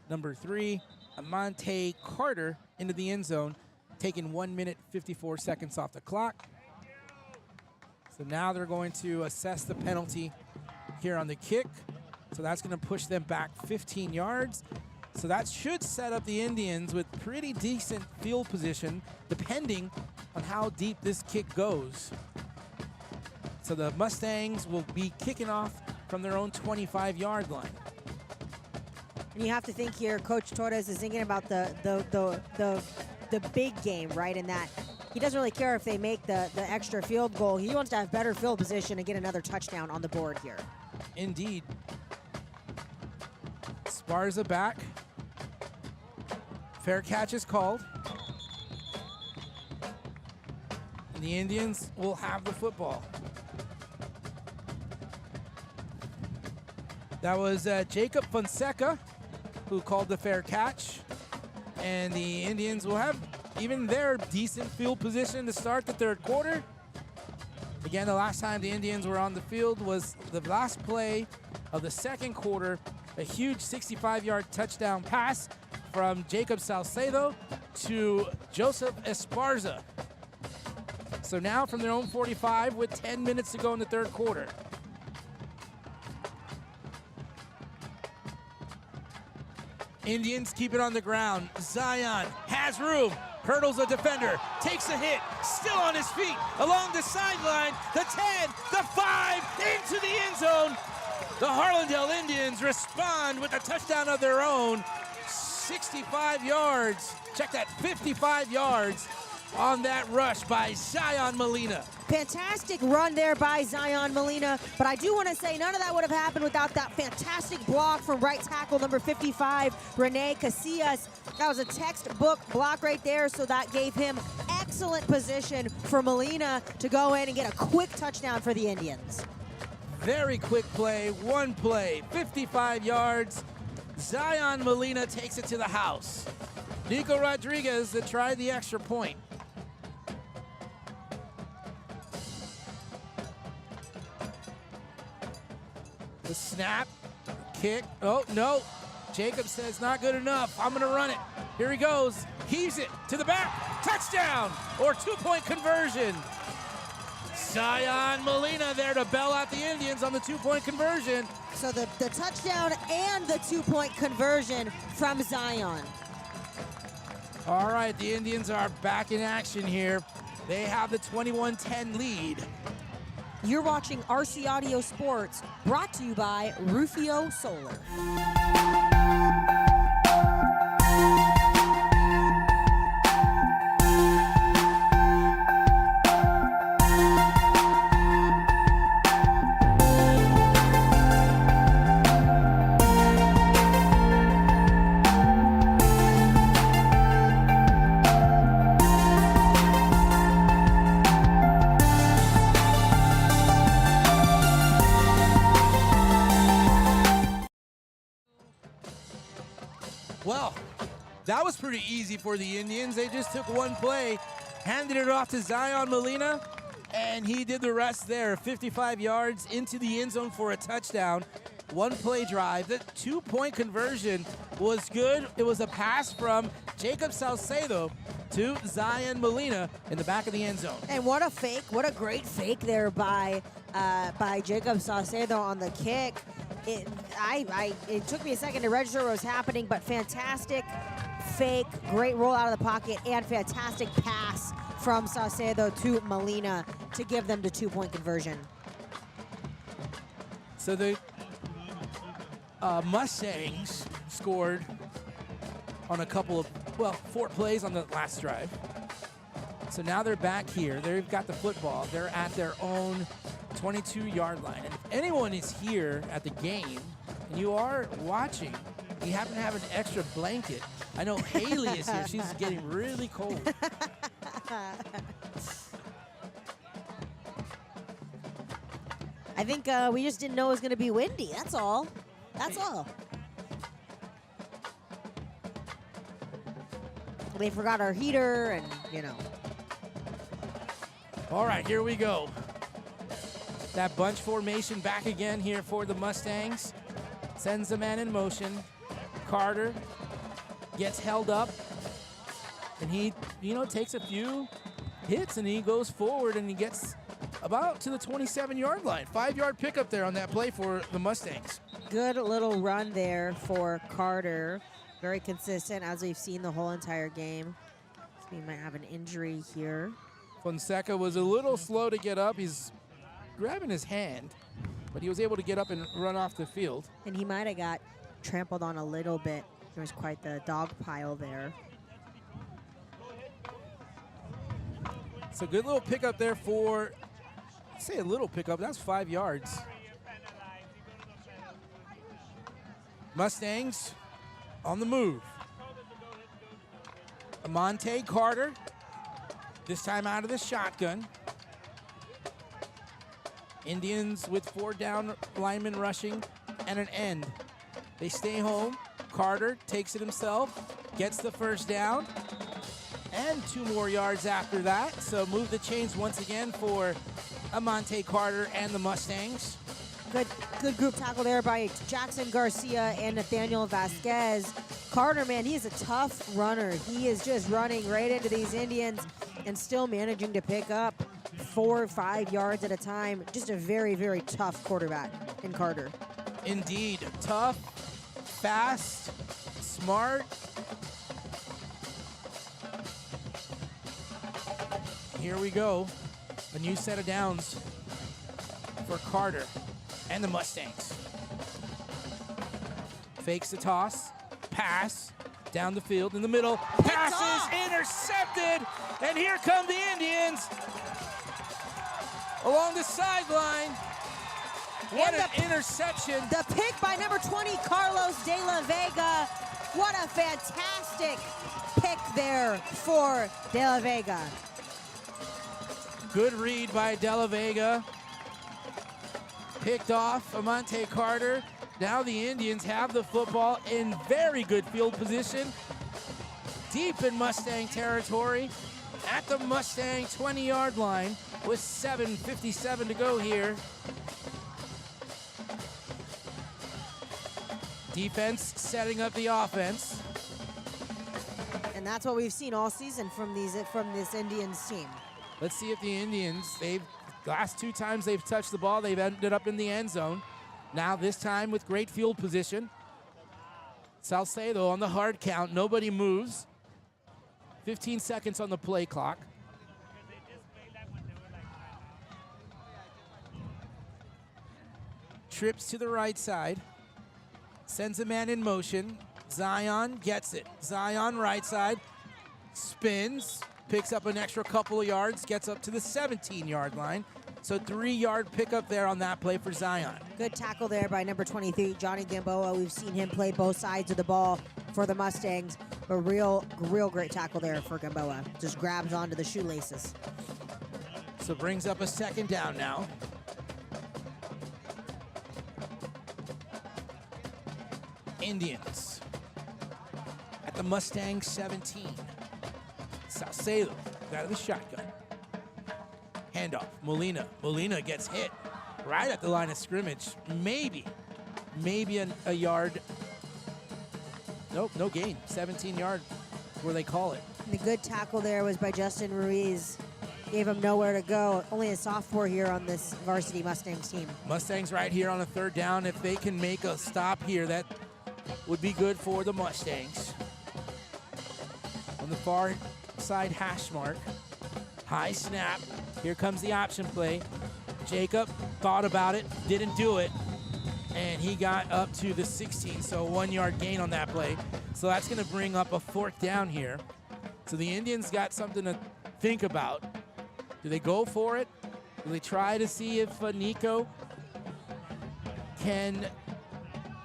number 3, Amante Carter, into the end zone, taking 1 minute, 54 seconds off the clock. So now they're going to assess the penalty here on the kick. So that's going to push them back 15 yards. So that should set up the Indians with pretty decent field position, depending on how deep this kick goes. So the Mustangs will be kicking off from their own 25-yard line. And you have to think here, Coach Torres is thinking about the big game, right? In that he doesn't really care if they make the extra field goal. He wants to have better field position and get another touchdown on the board here. Indeed. Sparza back. Fair catch is called. And the Indians will have the football. That was Jacob Fonseca who called the fair catch. And the Indians will have even their decent field position to start the third quarter. Again, the last time the Indians were on the field was the last play of the second quarter. A huge 65-yard touchdown pass from Jacob Salcedo to Joseph Esparza. So now from their own 45 with 10 minutes to go in the third quarter. Indians keep it on the ground. Zion has room, hurdles a defender, takes a hit, still on his feet, along the sideline, the 10, the 5, into the end zone. The Harlandale Indians respond with a touchdown of their own, 65 yards. Check that, 55 yards on that rush by Zion Molina. Fantastic run there by Zion Molina, but I do want to say none of that would have happened without that fantastic block from right tackle number 55, Rene Casillas. That was a textbook block right there, so that gave him excellent position for Molina to go in and get a quick touchdown for the Indians. Very quick play, one play, 55 yards. Zion Molina takes it to the house. Nico Rodriguez that tried the extra point. The snap, kick, oh no. Jacob says not good enough, I'm gonna run it. Here he goes, heaves it to the back, touchdown, or two-point conversion. Zion Molina there to bail out the Indians on the two-point conversion. So the touchdown and the two-point conversion from Zion. All right, the Indians are back in action here. They have the 21-10 lead. You're watching RC Audio Sports, brought to you by Rufio Solar. Well, that was pretty easy for the Indians. They just took one play, handed it off to Zion Molina, and he did the rest there. 55 yards into the end zone for a touchdown. One play drive. The two-point conversion was good. It was a pass from Jacob Salcedo to Zion Molina in the back of the end zone. And what a fake, what a great fake there by Jacob Salcedo on the kick. It took me a second to register what was happening, but fantastic fake, great roll out of the pocket, and fantastic pass from Salcedo to Molina to give them the two-point conversion. So the Mustangs scored on a couple of, well, 4 plays on the last drive. So now they're back here. They've got the football. They're at their own 22-yard line. And if anyone is here at the game and you are watching, you happen to have an extra blanket. I know Haley is here. She's getting really cold. I think we just didn't know it was going to be windy. That's all. That's all. They forgot our heater and, you know. All right, here we go. That bunch formation back again here for the Mustangs. Sends the man in motion. Carter gets held up. And he, takes a few hits and he goes forward and he gets about to the 27-yard line. 5-yard pickup there on that play for the Mustangs. Good little run there for Carter. Very consistent, as we've seen the whole entire game. He might have an injury here. Fonseca was a little slow to get up. He's grabbing his hand, but he was able to get up and run off the field. And he might have got trampled on a little bit. There was quite the dog pile there. So good little pickup there for, say a little pickup, that's 5 yards. Mustangs on the move. Monte Carter, this time out of the shotgun. Indians with 4 down linemen rushing and an end. They stay home. Carter takes it himself, gets the first down, and 2 more yards after that. So move the chains once again for Monte Carter and the Mustangs. Good group tackle there by Jackson Garcia and Nathaniel Vasquez. Carter, man, he is a tough runner. He is just running right into these Indians and still managing to pick up 4 or 5 yards at a time. Just a very, very tough quarterback in Carter. Indeed, tough, fast, smart. Here we go. A new set of downs for Carter and the Mustangs. Fakes the toss, pass, down the field in the middle. Pass is intercepted, and here come the Indians along the sideline. What an interception. The pick by number 20, Carlos De La Vega. What a fantastic pick there for De La Vega. Good read by De La Vega. Picked off Amante Carter. Now the Indians have the football in very good field position. Deep in Mustang territory. At the Mustang 20-yard line with 7:57 to go here. Defense setting up the offense. And that's what we've seen all season from this Indians team. Let's see if the Indians, last 2 times they've touched the ball, they've ended up in the end zone. Now this time with great field position. Salcedo on the hard count, nobody moves. 15 seconds on the play clock. Trips to the right side. Sends a man in motion. Zion gets it. Zion right side. Spins. Picks up an extra couple of yards. Gets up to the 17-yard line. So 3-yard pickup there on that play for Zion. Good tackle there by number 23, Johnny Gamboa. We've seen him play both sides of the ball for the Mustangs. A real great tackle there for Gamboa. Just grabs onto the shoelaces. So brings up a second down now. Indians at the Mustang 17. Salcedo out of the shotgun. Handoff, Molina. Molina gets hit right at the line of scrimmage. Maybe a yard. Nope, no gain. 17-yard where they call it. And the good tackle there was by Justin Ruiz. Gave him nowhere to go. Only a sophomore here on this varsity Mustangs team. Mustangs right here on a 3rd down. If they can make a stop here, that would be good for the Mustangs. On the far side hash mark. High snap. Here comes the option play. Jacob thought about it, didn't do it, and he got up to the 16, so a 1-yard gain on that play. So that's going to bring up a 4th down here. So the Indians got something to think about. Do they go for it? Do they try to see if Nico can,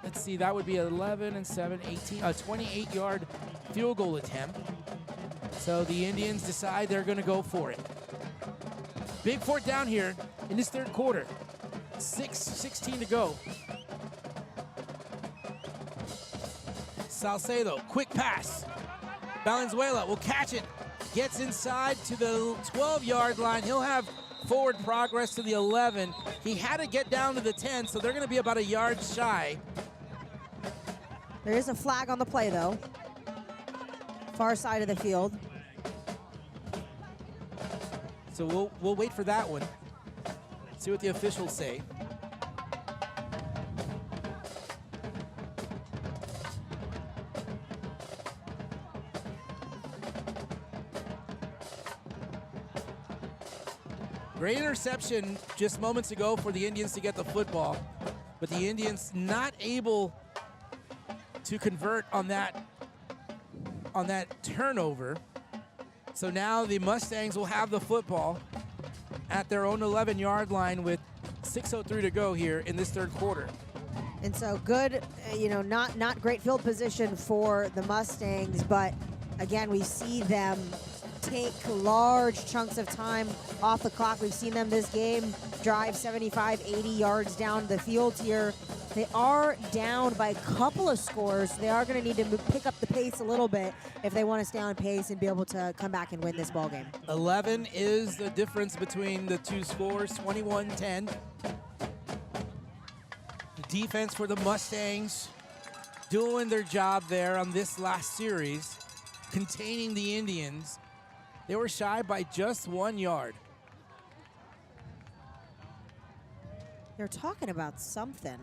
let's see, that would be 11 and 7, 18, a 28-yard field goal attempt. So the Indians decide they're going to go for it. Big 4th down here in this 3rd quarter. 6:16 to go. Salcedo, quick pass. Valenzuela will catch it. Gets inside to the 12-yard line. He'll have forward progress to the 11. He had to get down to the 10, so they're going to be about a yard shy. There is a flag on the play, though. Far side of the field. So we'll wait for that one. See what the officials say. Great interception just moments ago for the Indians to get the football, but the Indians not able to convert on that turnover. So now the Mustangs will have the football at their own 11-yard line with 6:03 to go here in this 3rd quarter. And so good, not great field position for the Mustangs, but again, we see them take large chunks of time off the clock. We've seen them this game drive 75, 80 yards down the field here. They are down by a couple of scores. They are going to need to pick up the pace a little bit if they want to stay on pace and be able to come back and win this ball game. 11 is the difference between the two scores, 21-10. The defense for the Mustangs doing their job there on this last series, containing the Indians. They were shy by just 1 yard. They're talking about something.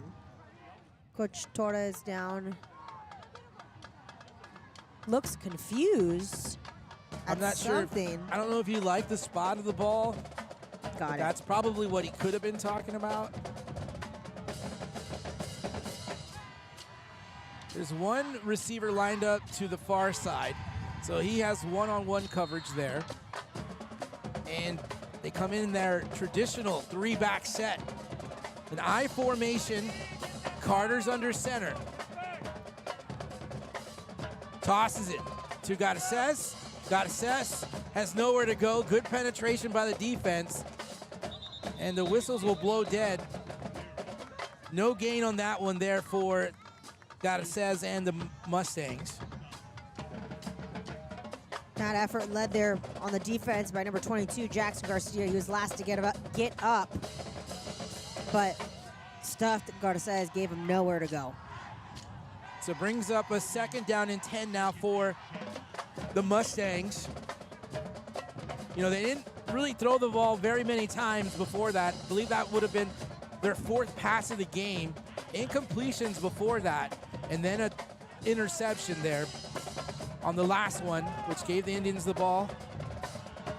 Coach Torres down. Looks confused. I'm not sure. I don't know if you like the spot of the ball. Got it. That's probably what he could have been talking about. There's one receiver lined up to the far side, so he has one-on-one coverage there. And they come in their traditional three-back set. An I formation, Carter's under center. Tosses it to Garces. Garces has nowhere to go. Good penetration by the defense. And the whistles will blow dead. No gain on that one there for Garces and the Mustangs. That effort led there on the defense by number 22, Jackson Garcia. He was last to get up, but stuffed Garces, gave him nowhere to go. So brings up a second down and 10 now for the Mustangs. You know, they didn't really throw the ball very many times before that. I believe that would have been their fourth pass of the game. Incompletions before that, and then an interception there on the last one, which gave the Indians the ball.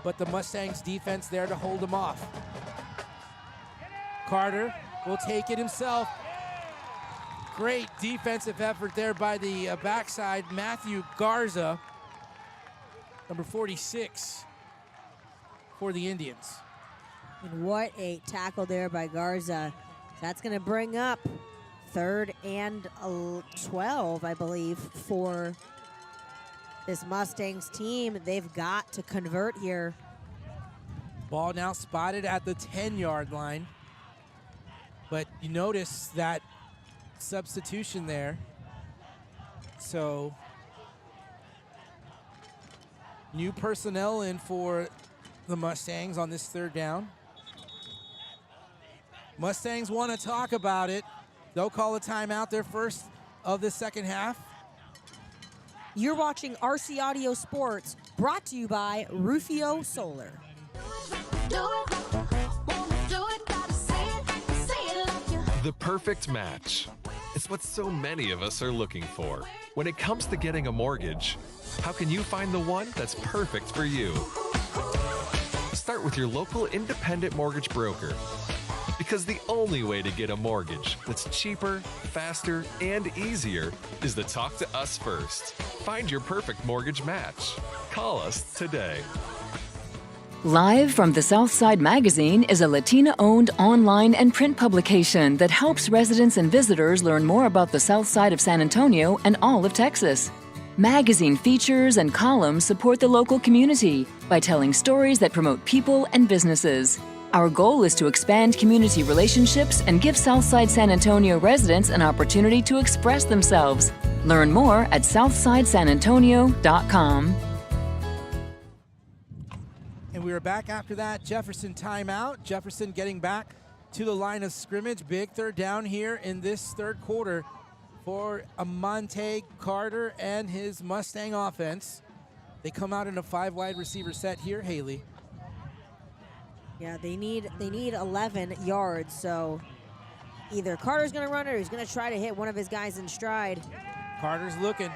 But the Mustangs defense there to hold them off. Carter will take it himself. Great defensive effort there by the backside, Matthew Garza, number 46 for the Indians. And what a tackle there by Garza. That's going to bring up 3rd and 12, I believe, for this Mustangs team. They've got to convert here. Ball now spotted at the 10-yard line. But you notice that substitution there. So new personnel in for the Mustangs on this 3rd down. Mustangs want to talk about it. They'll call a timeout, their first of the second half. You're watching RC Audio Sports, brought to you by Rufio Solar. The perfect match. It's what so many of us are looking for. When it comes to getting a mortgage, how can you find the one that's perfect for you? Start with your local independent mortgage broker. Because the only way to get a mortgage that's cheaper, faster, and easier is to talk to us first. Find your perfect mortgage match. Call us today. Live from the Southside Magazine is a Latina-owned online and print publication that helps residents and visitors learn more about the South Side of San Antonio and all of Texas. Magazine features and columns support the local community by telling stories that promote people and businesses. Our goal is to expand community relationships and give Southside San Antonio residents an opportunity to express themselves. Learn more at southsidesanantonio.com. And we were back after that Jefferson timeout. Jefferson getting back to the line of scrimmage. Big 3rd down here in this 3rd quarter for Amante Carter and his Mustang offense. They come out in a 5 wide receiver set here, Haley. Yeah, they need 11 yards, so either Carter's going to run it or he's going to try to hit one of his guys in stride. Carter's looking,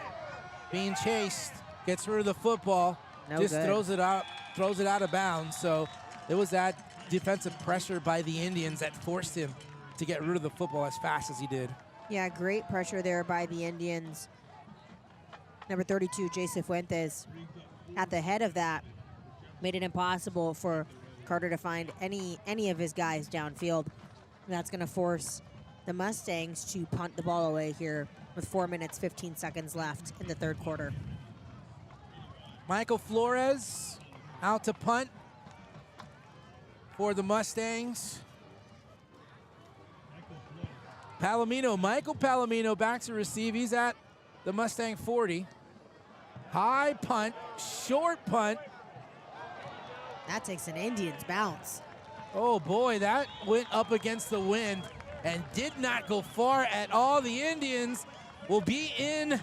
being chased, gets rid of the football, throws it out of bounds. So it was that defensive pressure by the Indians that forced him to get rid of the football as fast as he did. Yeah, great pressure there by the Indians. Number 32, Jason Fuentes, at the head of that, made it impossible for Carter to find any of his guys downfield. That's going to force the Mustangs to punt the ball away here with 4 minutes, 15 seconds left in the 3rd quarter. Michael Flores out to punt for the Mustangs. Michael Palomino back to receive. He's at the Mustang 40. High punt, short punt. That takes an Indians bounce. Oh boy, that went up against the wind and did not go far at all. The Indians will be in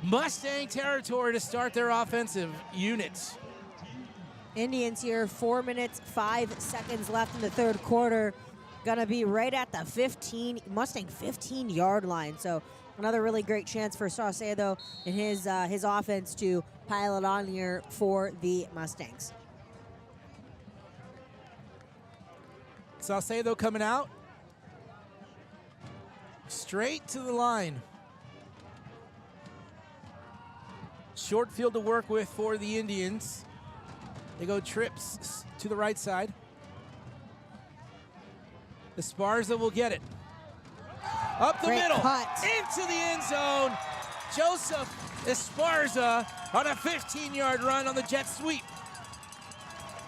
Mustang territory to start their offensive units. Indians here, 4 minutes, 5 seconds left in the 3rd quarter. gonna be right at the Mustang 15-yard line. So another really great chance for Saucedo and his offense to pile it on here for the Mustangs. Saucedo coming out. Straight to the line. Short field to work with for the Indians. They go trips to the right side. Esparza will get it. Up the Great middle, cut. into the end zone. Joseph Esparza on a 15-yard run on the jet sweep.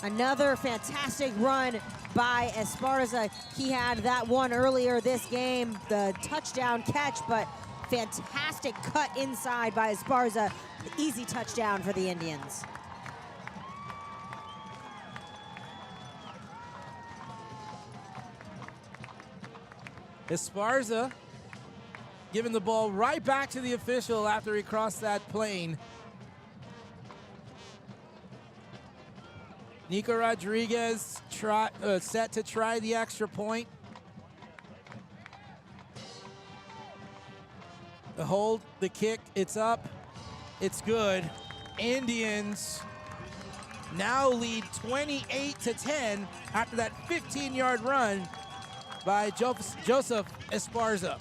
Another fantastic run by Esparza. He had that one earlier this game, the touchdown catch, but fantastic cut inside by Esparza. Easy touchdown for the Indians. Esparza giving the ball right back to the official after he crossed that plane. Nico Rodriguez set to try the extra point. The hold, the kick, it's up, it's good. Indians now lead 28-10 after that 15-yard run by Joseph Esparza.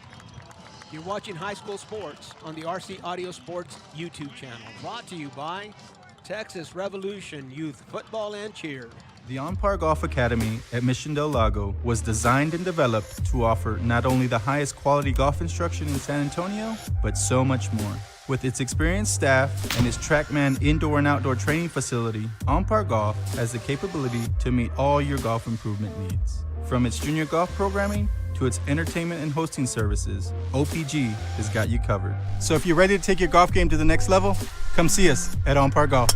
You're watching High School Sports on the RC Audio Sports YouTube channel. Brought to you by Texas Revolution Youth Football and Cheer. The On-Par Golf Academy at Mission Del Lago was designed and developed to offer not only the highest quality golf instruction in San Antonio, but so much more. With its experienced staff and its TrackMan indoor and outdoor training facility, On-Par Golf has the capability to meet all your golf improvement needs. From its junior golf programming to its entertainment and hosting services, OPG has got you covered. So if you're ready to take your golf game to the next level, come see us at On-Par Golf.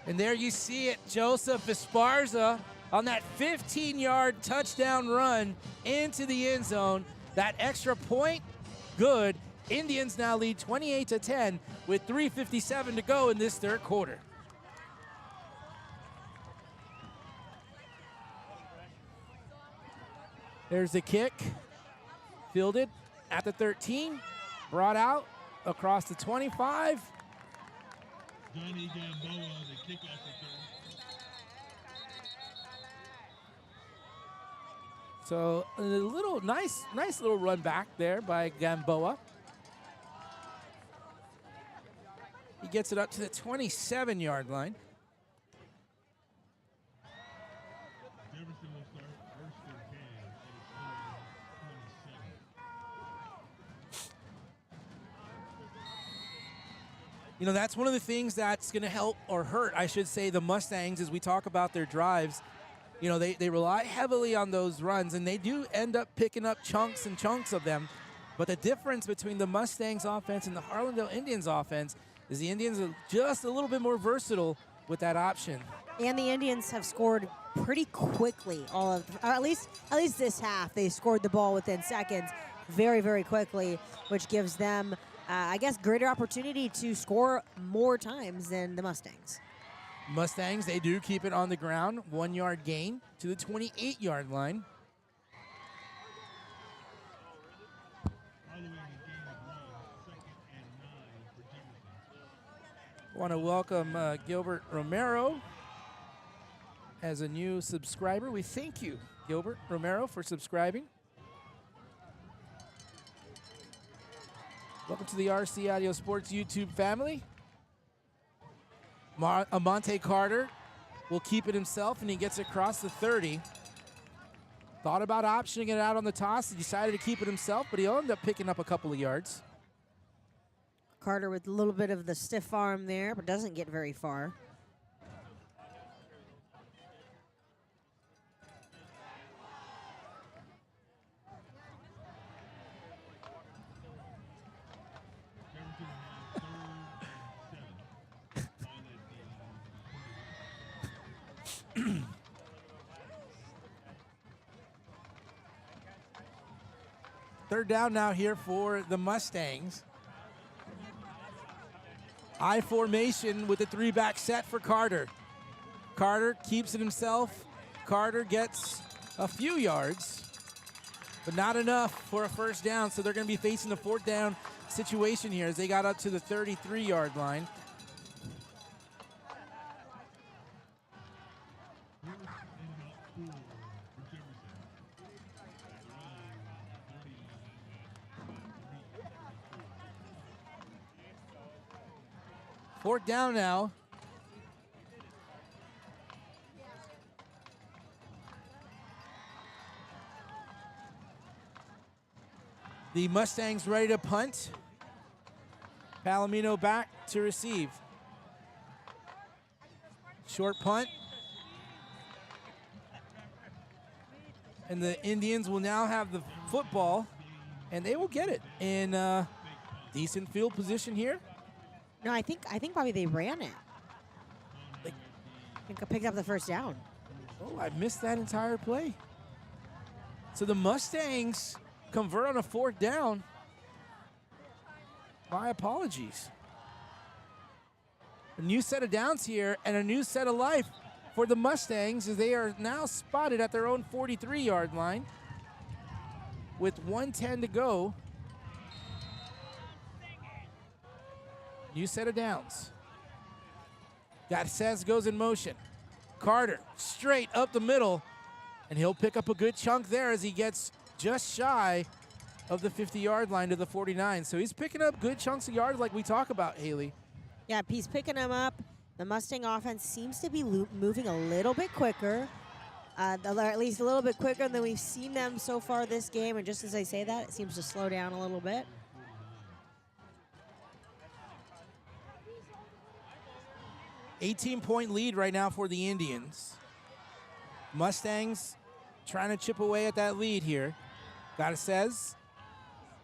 And there you see it, Joseph Esparza on that 15-yard touchdown run into the end zone. That extra point, good. Indians now lead 28-10 with 3:57 to go in this third quarter. There's the kick, fielded at the 13, brought out across the 25. Johnny Gamboa, the kickoff return. So a little nice little run back there by Gamboa. He gets it up to the 27-yard line. Jefferson will start first and 10 at his 27. You know, that's one of the things that's going to help or hurt, I should say, the Mustangs as we talk about their drives. You know, they rely heavily on those runs, and they do end up picking up chunks and chunks of them. But the difference between the Mustangs offense and the Harlandale Indians offense is the Indians are just a little bit more versatile with that option. And the Indians have scored pretty quickly. At least this half, they scored the ball within seconds, very, very quickly, which gives them, I guess, greater opportunity to score more times than the Mustangs. Mustangs, they do keep it on the ground, 1 yard gain to the 28-yard line. Want to welcome Gilbert Romero as a new subscriber. We thank you, Gilbert Romero, for subscribing. Welcome to the RC Audio Sports YouTube family. Amonte Carter will keep it himself, and he gets across the 30. Thought about optioning it out on the toss. He decided to keep it himself, but he'll end up picking up a couple of yards. Carter with a little bit of the stiff arm there, but doesn't get very far. Third down now here for the Mustangs. I formation with the 3-back set for Carter. Carter keeps it himself. Carter gets a few yards, but not enough for a first down. So they're going to be facing a 4th down situation here as they got up to the 33-yard line. Fourth down now. The Mustangs ready to punt. Palomino back to receive. Short punt. And the Indians will now have the football, and they will get it in decent field position here. No, I think probably they ran it. I think I picked up the first down. Oh, I missed that entire play. So the Mustangs convert on a 4th down. My apologies. A new set of downs here and a new set of life for the Mustangs as they are now spotted at their own 43-yard line with 1:10 to go. New set of downs. Garces goes in motion. Carter straight up the middle, and he'll pick up a good chunk there as he gets just shy of the 50-yard line to the 49. So he's picking up good chunks of yards like we talk about, Haley. Yeah, he's picking them up. The Mustang offense seems to be moving a little bit quicker, or at least a little bit quicker than we've seen them so far this game. And just as I say that, it seems to slow down a little bit. $18-point lead right now for the Indians. Mustangs trying to chip away at that lead here. Garces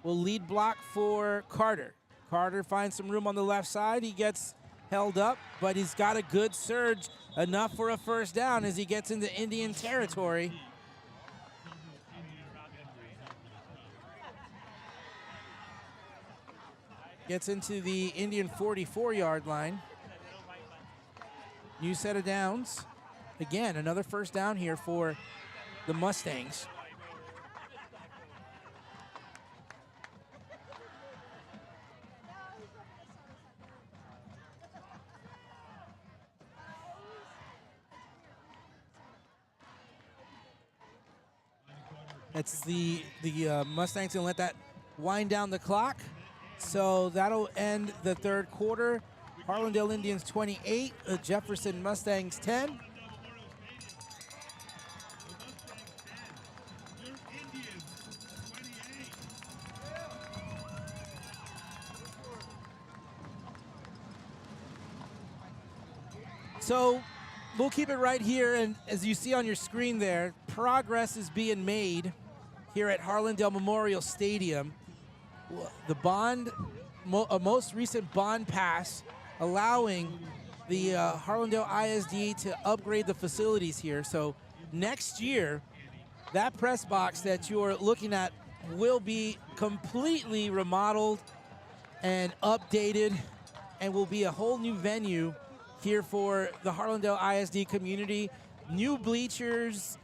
will lead block for Carter. Carter finds some room on the left side. He gets held up, but he's got a good surge, enough for a first down as he gets into Indian territory. Gets into the Indian 44-yard line. New set of downs. Again, another first down here for the Mustangs. That's the Mustangs gonna let that wind down the clock. So that'll end the 3rd quarter. Harlandale Indians 28, Jefferson Mustangs 10. So we'll keep it right here, and as you see on your screen there, progress is being made here at Harlandale Memorial Stadium. The a most recent bond pass allowing the Harlandale ISD to upgrade the facilities here. So next year, that press box that you're looking at will be completely remodeled and updated and will be a whole new venue here for the Harlandale ISD community. New bleachers,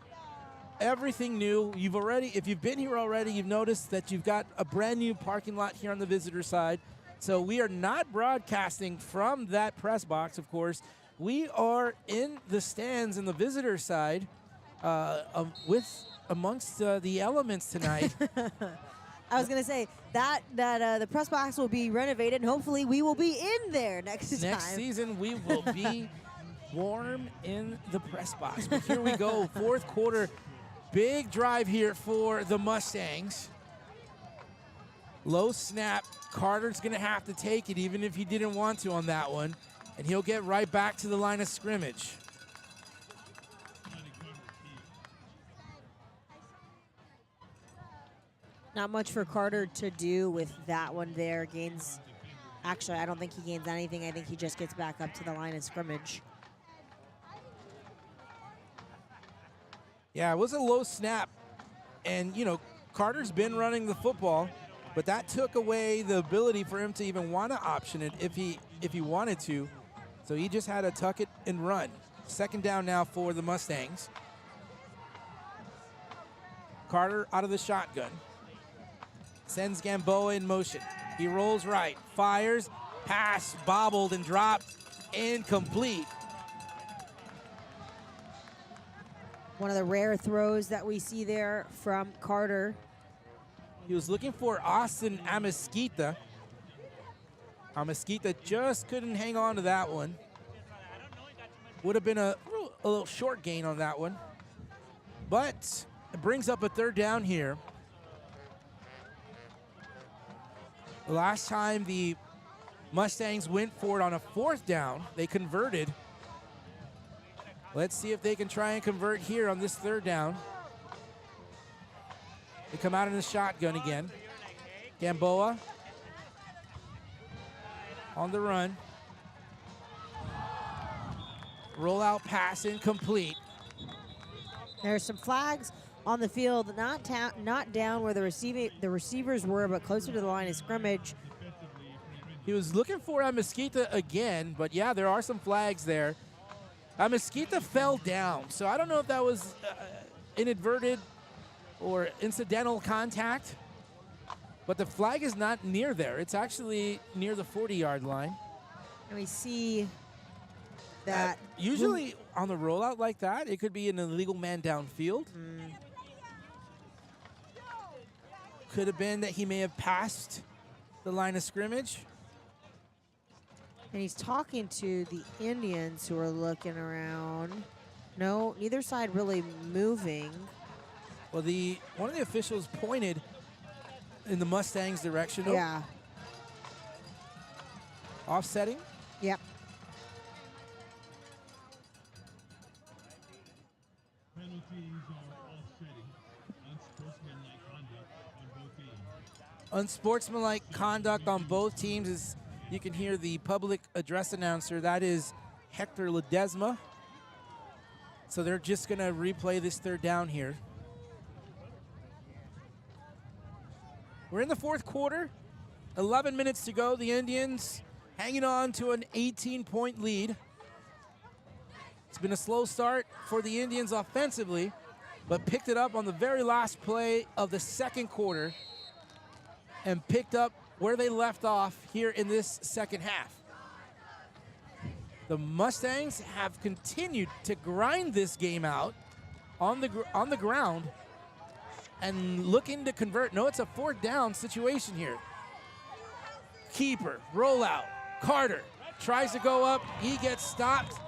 everything new. If you've been here already, you've noticed that you've got a brand new parking lot here on the visitor side. So we are not broadcasting from that press box, of course. We are in the stands in the visitor side amongst the elements tonight. I was going to say that the press box will be renovated, and hopefully we will be in there next time. Next season, we will be warm in the press box. But here we go, 4th quarter. Big drive here for the Mustangs. Low snap. Carter's going to have to take it, even if he didn't want to on that one. And he'll get right back to the line of scrimmage. Not much for Carter to do with that one there. Actually, I don't think he gains anything. I think he just gets back up to the line of scrimmage. Yeah, it was a low snap. And, Carter's been running the football, but that took away the ability for him to even want to option it if he wanted to. So he just had to tuck it and run. Second down now for the Mustangs. Carter out of the shotgun. Sends Gamboa in motion. He rolls right, fires, pass, bobbled and dropped, incomplete. One of the rare throws that we see there from Carter. He was looking for Austin Amesquita. Amesquita just couldn't hang on to that one. Would have been a little short gain on that one. But it brings up a third down here. The last time the Mustangs went for it on a fourth down, they converted. Let's see if they can try and convert here on this third down. They come out in the shotgun again. Gamboa on the run. Rollout pass incomplete. There's some flags on the field, not down where the receivers were, but closer to the line of scrimmage. He was looking for Amesquita again, but yeah, there are some flags there. Amesquita fell down, so I don't know if that was inadvertent or incidental contact, but the flag is not near there. It's actually near the 40-yard line. And we see that usually on the rollout like that, it could be an illegal man downfield. Could have been that he may have passed the line of scrimmage. And he's talking to the Indians who are looking around. No, neither side really moving. Well, one of the officials pointed in the Mustangs' direction. Yeah. Offsetting? Yep. Unsportsmanlike conduct on both teams, as you can hear the public address announcer. That is Hector Ledesma. So they're just going to replay this third down here. We're in the fourth quarter. 11 minutes to go. The Indians hanging on to an 18-point lead. It's been a slow start for the Indians offensively, but picked it up on the very last play of the second quarter and picked up where they left off here in this second half. The Mustangs have continued to grind this game out on the ground and looking to convert. No, it's a fourth down situation here. Keeper, rollout, Carter tries to go up, he gets stopped,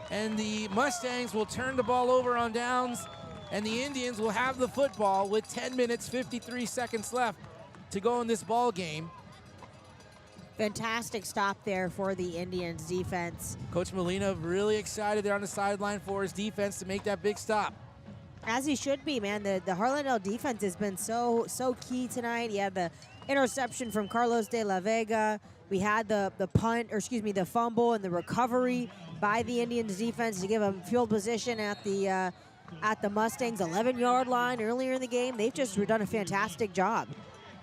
and the Mustangs will turn the ball over on downs, and the Indians will have the football with 10 minutes, 53 seconds left to go in this ball game. Fantastic stop there for the Indians defense. Coach Molina really excited there on the sideline for his defense to make that big stop. As he should be, man. The Harlandale defense has been so key tonight. You had the interception from Carlos de la Vega. We had the fumble and the recovery by the Indians defense to give them field position at the Mustangs 11-yard line earlier in the game. They've just done a fantastic job.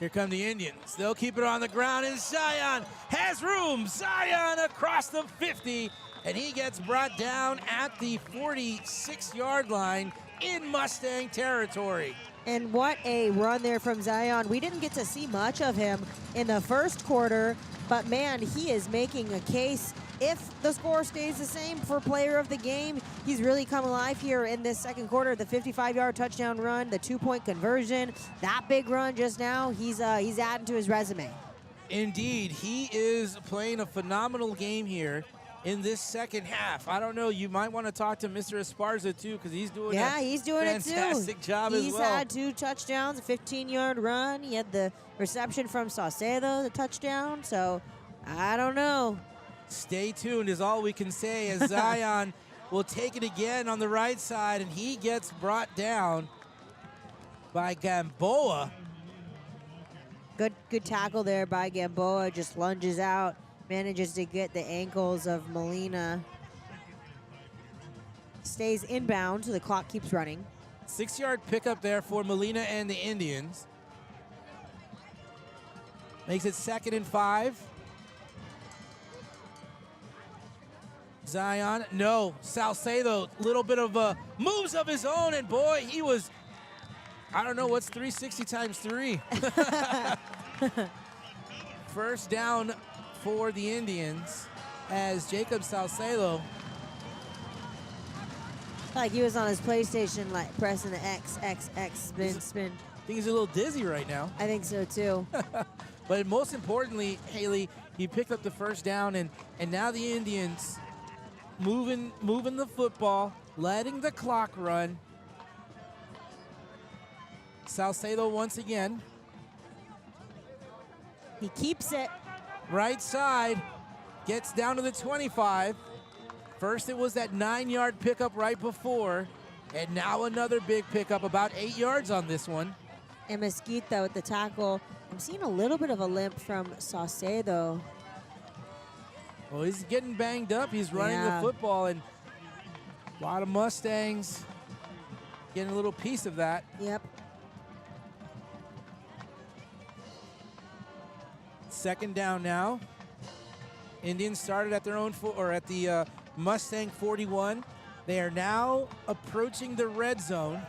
Here come the Indians. They'll keep it on the ground, and Zion has room. Zion across the 50, and he gets brought down at the 46-yard line in Mustang territory. And what a run there from Zion. We didn't get to see much of him in the first quarter, but man, he is making a case. If the score stays the same for player of the game, he's really come alive here in this second quarter. The 55-yard touchdown run, the 2-point conversion, that big run just now, he's adding to his resume. Indeed, he is playing a phenomenal game here in this second half. I don't know, you might want to talk to Mr. Esparza too, because he's doing a fantastic job as well. He's had 2 touchdowns, a 15-yard run. He had the reception from Saucedo, the touchdown. So, I don't know. Stay tuned is all we can say, as Zion will take it again on the right side, and he gets brought down by Gamboa. Good tackle there by Gamboa, just lunges out, manages to get the ankles of Molina. Stays inbound, so the clock keeps running. 6-yard pickup there for Molina and the Indians. Makes it 2nd and 5. Zion, no. Salcedo, little bit of moves of his own, and boy, he was, I don't know, what's 360 times 3? First down for the Indians as Jacob Salcedo. Like he was on his PlayStation, like pressing the X, spin, spin. I think he's a little dizzy right now. I think so too. But most importantly, Haley, he picked up the first down, and now the Indians moving the football, letting the clock run. Salcedo once again. He keeps it. Right side, gets down to the 25. First it was that 9-yard pickup right before, and now another big pickup, about 8 yards on this one. And Mesquita with the tackle. I'm seeing a little bit of a limp from Saucedo. Well, he's getting banged up. He's running the football, and a lot of Mustangs getting a little piece of that. Yep. Second down now. Indians started at their own at the Mustang 41. They are now approaching the red zone.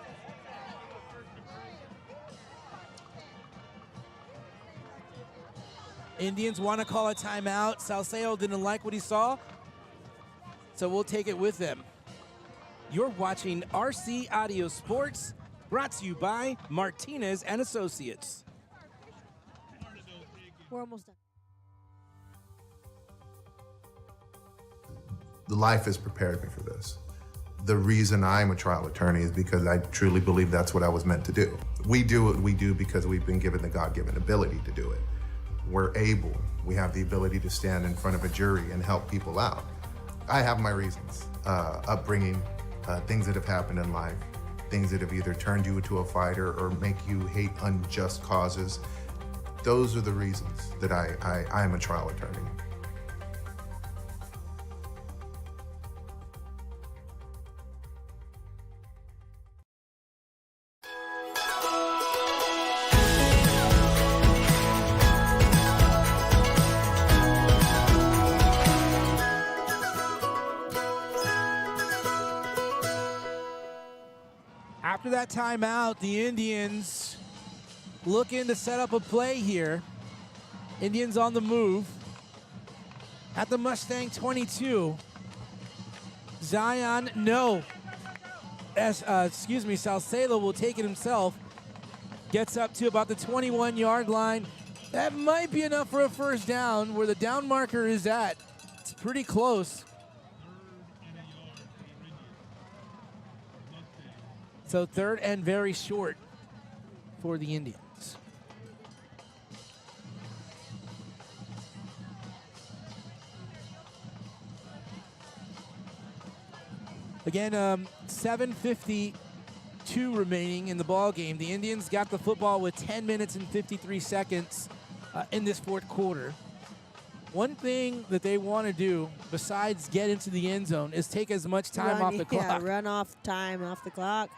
Indians want to call a timeout. Salcedo didn't like what he saw, so we'll take it with them. You're watching RC Audio Sports, brought to you by Martinez and Associates. We're almost done. The life has prepared me for this. The reason I'm a trial attorney is because I truly believe that's what I was meant to do. We do what we do because we've been given the God-given ability to do it. We're able, we have the ability to stand in front of a jury and help people out. I have my reasons, upbringing, things that have happened in life, things that have either turned you into a fighter or make you hate unjust causes. Those are the reasons that I am a trial attorney. After that timeout, the Indians looking to set up a play here. Indians on the move at the Mustang 22. Zion, no. Salcedo will take it himself. Gets up to about the 21-yard line. That might be enough for a first down where the down marker is at. It's pretty close. So third and very short for the Indians. Again, 7:52 remaining in the ball game. The Indians got the football with 10 minutes and 53 seconds in this fourth quarter. One thing that they want to do, besides get into the end zone, is take as much time off the clock. Yeah, run off time off the clock.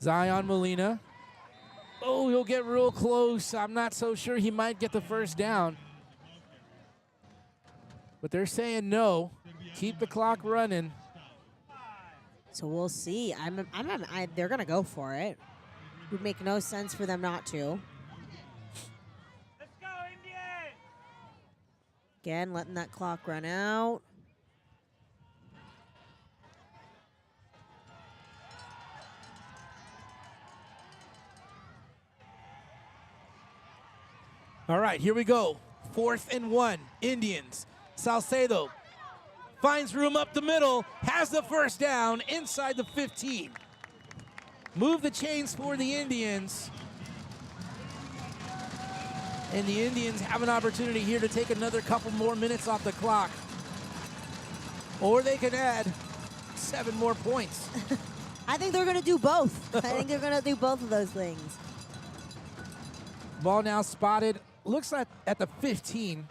Zion Molina. Oh, he'll get real close. I'm not so sure he might get the first down. But they're saying no. Keep the clock running. So we'll see. They're going to go for it. It would make no sense for them not to. Let's go, Indians! Again, letting that clock run out. All right, here we go. 4th and 1, Indians. Salcedo finds room up the middle, has the first down inside the 15. Move the chains for the Indians. And the Indians have an opportunity here to take another couple more minutes off the clock. Or they can add 7 more points. I think they're going to do both. I think they're going to do both of those things. Ball now spotted. Looks like at the 15.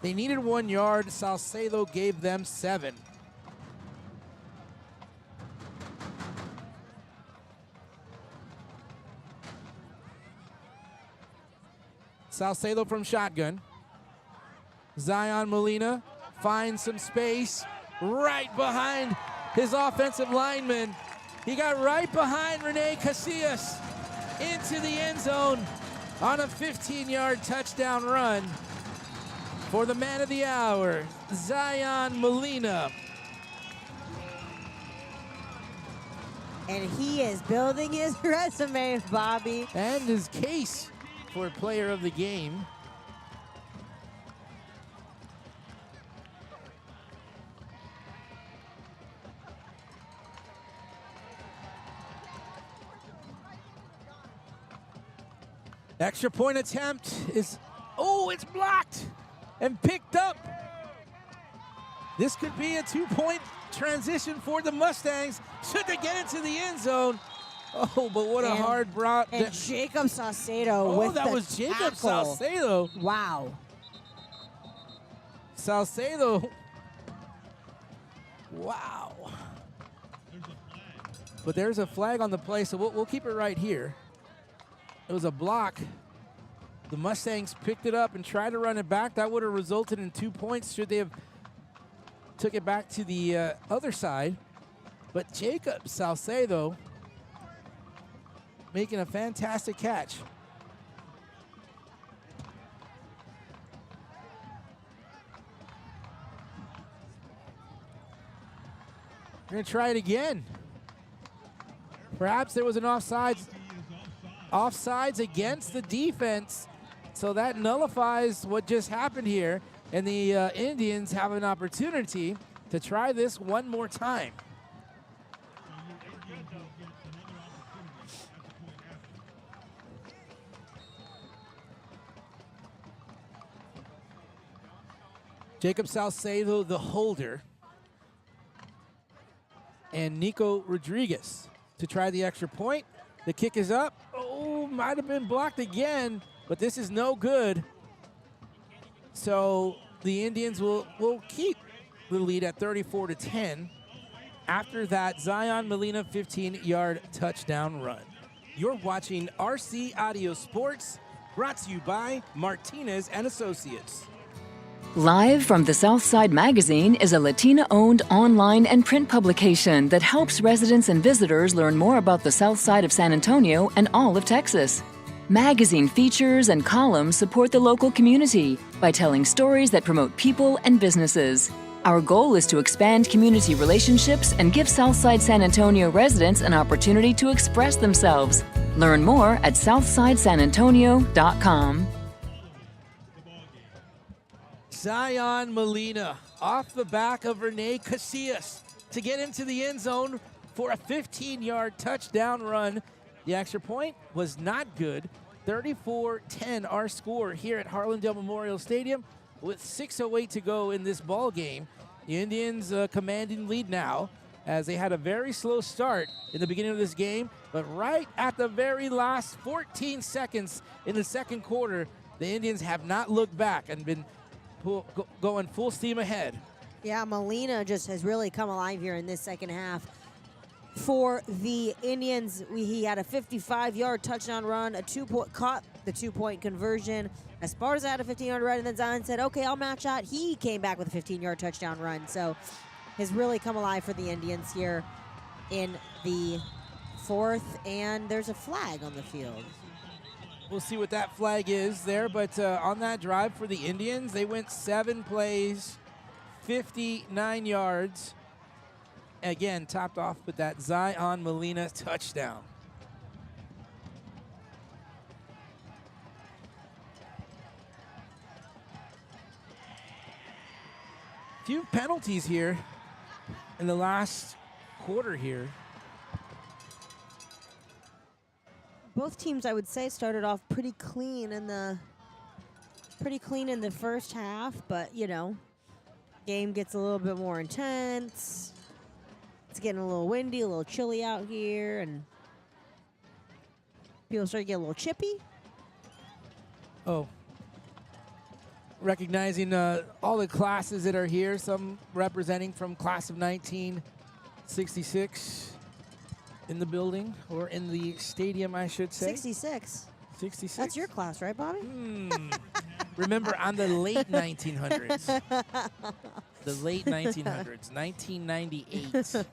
They needed 1 yard. Salcedo gave them 7. Salcedo from shotgun. Zion Molina finds some space right behind his offensive lineman. He got right behind Rene Casillas into the end zone on a 15-yard touchdown run for the man of the hour, Zion Molina. And he is building his resume, Bobby. And his case for player of the game. Extra point attempt is, oh, it's blocked and picked up. This could be a 2-point transition for the Mustangs should they get into the end zone. Oh, but what a hard brought. And Jacob Salcedo with that the was Jacob tackle. Salcedo. Wow. Salcedo. Wow. But there's a flag on the play, so we'll keep it right here. It was a block. The Mustangs picked it up and tried to run it back. That would have resulted in 2 points should they have took it back to the other side. But Jacob Salcedo making a fantastic catch. We're going to try it again. Perhaps there was an offsides against the defense, so that nullifies what just happened here, and the Indians have an opportunity to try this one more time. Jacob Salcedo, the holder, and Nico Rodriguez to try the extra point. The kick is up. Oh, might have been blocked again, but this is no good. So the Indians will keep the lead at 34-10 after that Zion Molina 15-yard touchdown run. You're watching RC Audio Sports, brought to you by Martinez and Associates. Live from the Southside Magazine is a Latina-owned online and print publication that helps residents and visitors learn more about the South Side of San Antonio and all of Texas. Magazine features and columns support the local community by telling stories that promote people and businesses. Our goal is to expand community relationships and give Southside San Antonio residents an opportunity to express themselves. Learn more at southsidesanantonio.com. Zion Molina off the back of Rene Casillas to get into the end zone for a 15-yard touchdown run. The extra point was not good. 34-10 our score here at Harlandale Memorial Stadium with 6:08 to go in this ball game. The Indians commanding lead now as they had a very slow start in the beginning of this game, but right at the very last 14 seconds in the second quarter, the Indians have not looked back and been going full steam ahead. Yeah, Molina just has really come alive here in this second half. For the Indians, he had a 55-yard touchdown run, caught the 2-point conversion. Esparza had a 15-yard run, and then Zion said, okay, I'll match that. He came back with a 15-yard touchdown run. So has really come alive for the Indians here in the fourth, and there's a flag on the field. We'll see what that flag is there, but on that drive for the Indians, they went 7 plays, 59 yards. Again, topped off with that Zion Molina touchdown. Few penalties here in the last quarter here. Both teams, I would say, started off pretty clean in the first half, but you know, game gets a little bit more intense. It's getting a little windy, a little chilly out here, and people start to get a little chippy. Oh, recognizing all the classes that are here, some representing from class of 1966 in the building, or in the stadium, I should say. 66. 66. That's your class, right, Bobby? Remember, on the late 1900s. The late 1900s, 1998.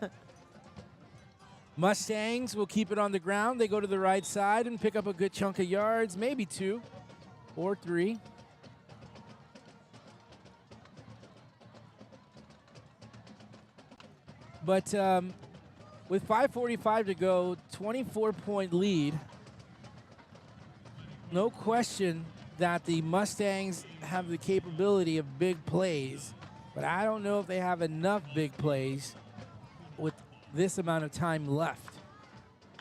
Mustangs will keep it on the ground. They go to the right side and pick up a good chunk of yards, maybe 2 or 3. But with 5:45 to go, 24-point lead. No question that the Mustangs have the capability of big plays, but I don't know if they have enough big plays with this amount of time left.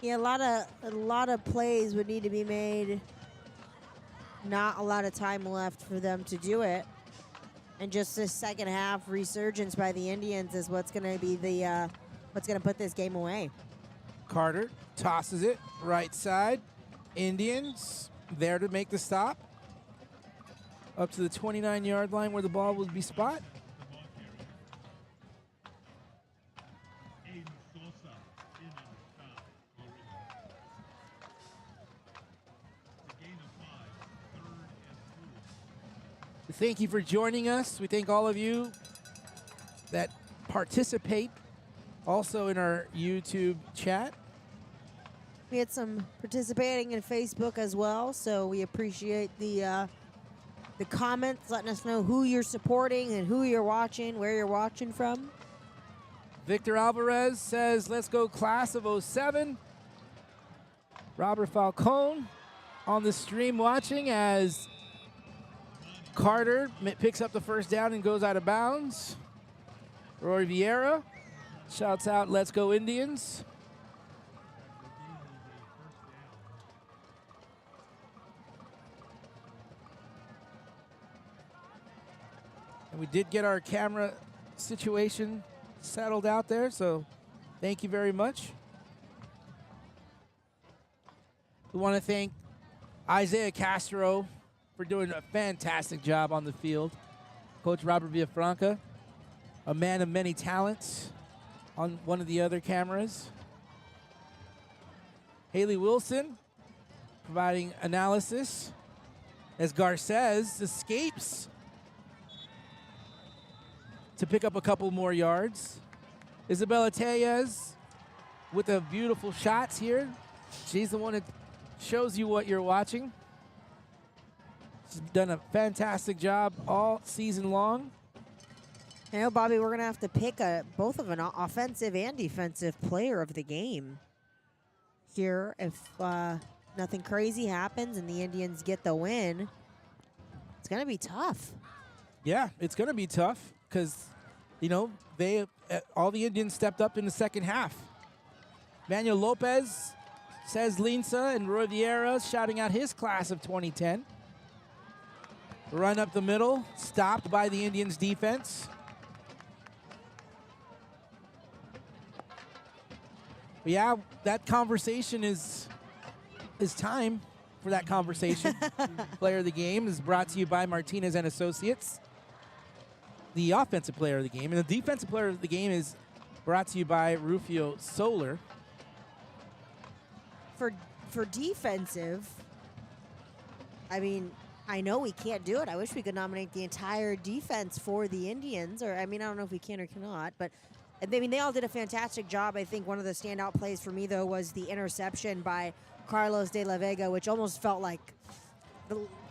Yeah, a lot of plays would need to be made. Not a lot of time left for them to do it. And just this second half resurgence by the Indians is what's going to be the what's going to put this game away. Carter tosses it right side. Indians there to make the stop. Up to the 29-yard line where the ball would be spot. Thank you for joining us. We thank all of you that participate also in our YouTube chat. We had some participating in Facebook as well, so we appreciate the comments, letting us know who you're supporting and who you're watching, where you're watching from. Victor Alvarez says, let's go class of 07. Robert Falcone on the stream watching as Carter picks up the first down and goes out of bounds. Roy Vieira shouts out, let's go Indians. And we did get our camera situation settled out there, so thank you very much. We want to thank Isaiah Castro for doing a fantastic job on the field. Coach Robert Villafranca, a man of many talents on one of the other cameras. Haley Wilson providing analysis as Garces escapes to pick up a couple more yards. Isabella Tellez with the beautiful shots here. She's the one that shows you what you're watching. She's done a fantastic job all season long. I know, Bobby, we're going to have to pick both of an offensive and defensive player of the game here. If nothing crazy happens and the Indians get the win, it's going to be tough. Yeah, it's going to be tough because, you know, all the Indians stepped up in the second half. Manuel Lopez says Linsa and Roy Vieira shouting out his class of 2010. Run up the middle, stopped by the Indians defense. But yeah, that conversation is time for that conversation. Player of the game is brought to you by Martinez and Associates. The offensive player of the game. And the defensive player of the game is brought to you by Rufio Solar. For defensive, I mean, I know we can't do it. I wish we could nominate the entire defense for the Indians. Or, I mean, I don't know if we can or cannot. But, I mean, they all did a fantastic job. I think one of the standout plays for me, though, was the interception by Carlos de la Vega, which almost felt like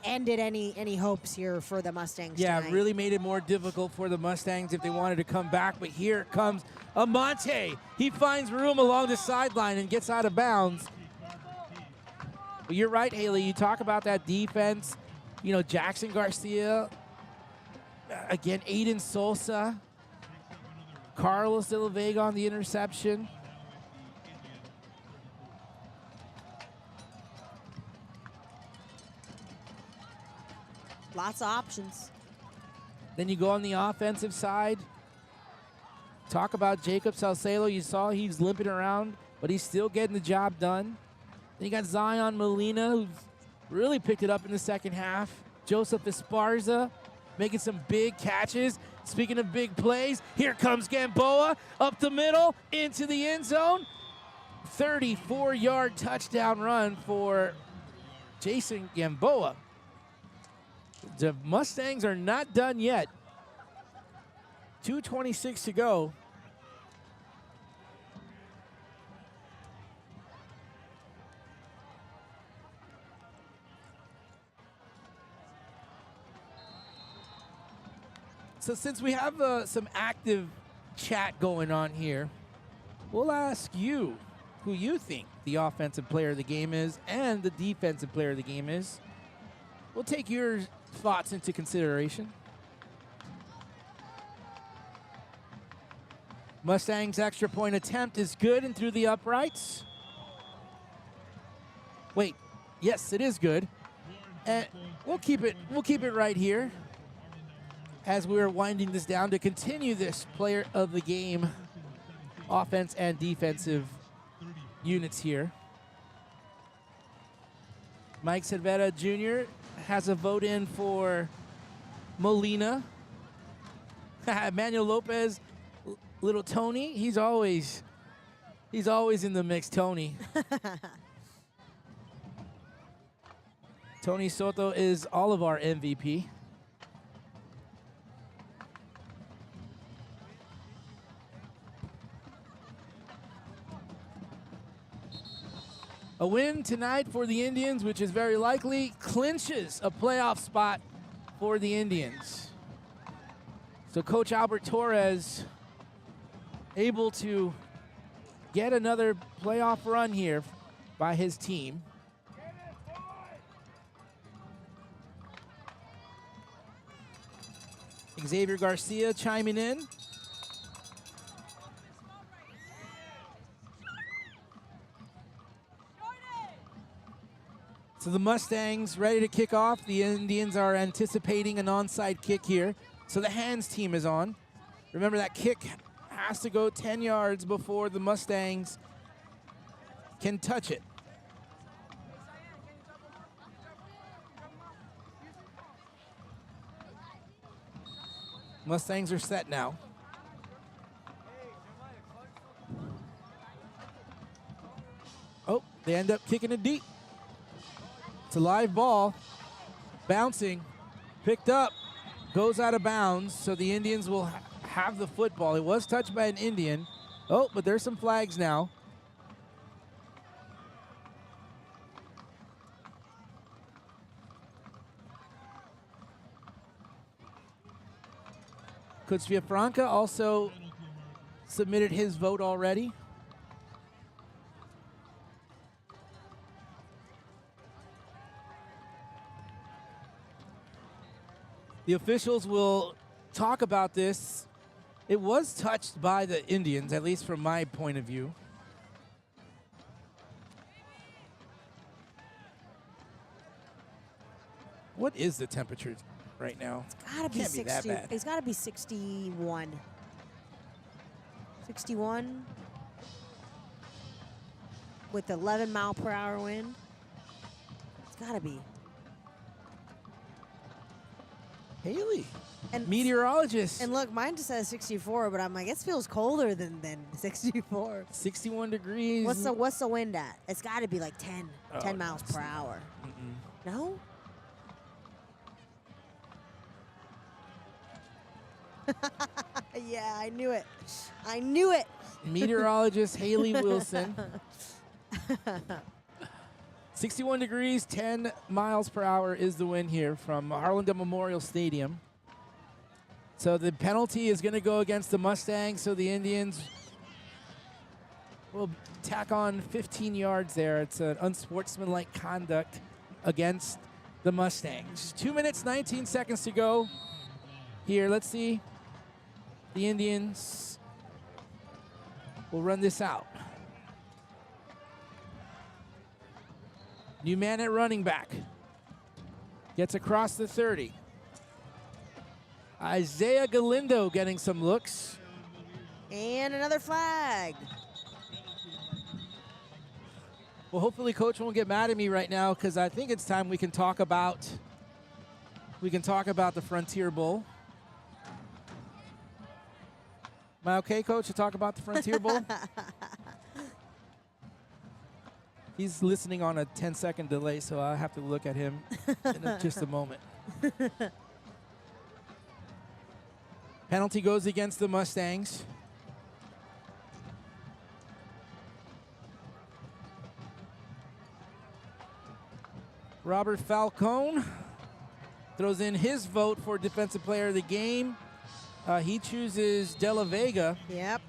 ended any hopes here for the Mustangs tonight. Really made it more difficult for the Mustangs if they wanted to come back. But here comes Amante. He finds room along the sideline and gets out of bounds. But you're right, Haley. You talk about that defense. You know, Jackson Garcia, again, Aiden Sosa, Carlos de la Vega on the interception. Lots of options. Then you go on the offensive side. Talk about Jacob Salcedo. You saw he's limping around, but he's still getting the job done. Then you got Zion Molina, who's really picked it up in the second half. Joseph Esparza making some big catches. Speaking of big plays, here comes Gamboa up the middle into the end zone. 34-yard touchdown run for Jason Gamboa. The Mustangs are not done yet. 2:26 to go. So since we have some active chat going on here, we'll ask you who you think the offensive player of the game is and the defensive player of the game is. We'll take your thoughts into consideration. Mustang's extra point attempt is good and through the uprights. Wait, yes, it is good. And we'll keep it right here as we're winding this down to continue this player of the game offense and defensive units here. Mike Cervera Jr. has a vote in for Molina. Emmanuel Lopez, little Tony, he's always in the mix, Tony. Tony Soto is all of our MVP. A win tonight for the Indians, which is very likely, clinches a playoff spot for the Indians. So Coach Albert Torres able to get another playoff run here by his team. Xavier Garcia chiming in. So the Mustangs ready to kick off. The Indians are anticipating an onside kick here. So the hands team is on. Remember, that kick has to go 10 yards before the Mustangs can touch it. Mustangs are set now. Oh, they end up kicking it deep. It's a live ball, bouncing, picked up, goes out of bounds, so the Indians will have the football. It was touched by an Indian. Oh, but there's some flags now. Coach Villafranca also submitted his vote already. The officials will talk about this. It was touched by the Indians, at least from my point of view. What is the temperature right now? It's gotta be 60. It's gotta be 61. 61 with 11 mile per hour wind. It's gotta be. Haley, and meteorologist. And look, mine just says 64, but I'm like, it feels colder than 64. 61 degrees. What's the wind at? It's got to be like 10 miles per hour. No? Yeah, I knew it. I knew it. Meteorologist Haley Wilson. 61 degrees, 10 miles per hour is the wind here from Harlandale Memorial Stadium. So the penalty is going to go against the Mustangs, so the Indians will tack on 15 yards there. It's an unsportsmanlike conduct against the Mustangs. 2 minutes, 19 seconds to go here. Let's see. The Indians will run this out. New man at running back. Gets across the 30. Isaiah Galindo getting some looks. And another flag. Well, hopefully Coach won't get mad at me right now, because I think it's time we can talk about the Frontier Bowl. Am I okay, Coach, to talk about the Frontier Bowl? He's listening on a 10-second delay, so I'll have to look at him in just a moment. Penalty goes against the Mustangs. Robert Falcone throws in his vote for Defensive Player of the Game. He chooses De La Vega. Yep.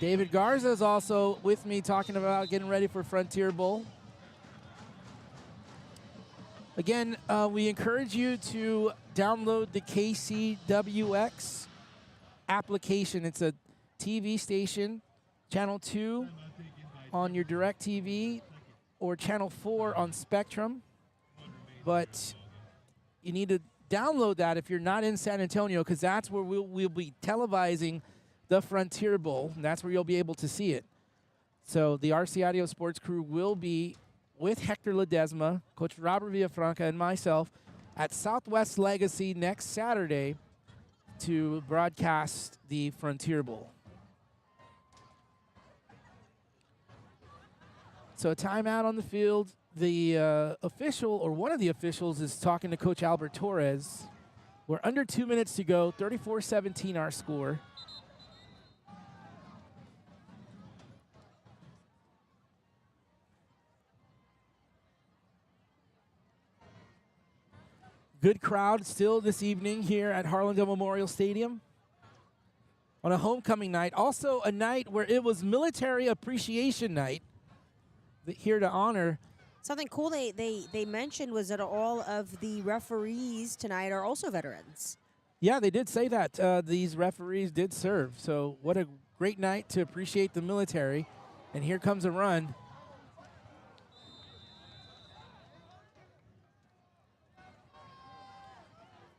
David Garza is also with me talking about getting ready for Frontier Bowl. Again, we encourage you to download the KCWX application. It's a TV station, Channel 2 on your DirecTV or Channel 4 on Spectrum. But you need to download that if you're not in San Antonio, because that's where we'll be televising the Frontier Bowl, and that's where you'll be able to see it. So the RC Audio Sports crew will be with Hector Ledesma, Coach Robert Villafranca, and myself at Southwest Legacy next Saturday to broadcast the Frontier Bowl. So a timeout on the field. The official, or one of the officials, is talking to Coach Albert Torres. We're under 2 minutes to go, 34-17 our score. Good crowd still this evening here at Harlandale Memorial Stadium on a homecoming night. Also a night where it was Military Appreciation Night here to honor. Something cool they mentioned was that all of the referees tonight are also veterans. Yeah, they did say that. These referees did serve. So what a great night to appreciate the military. And here comes a run.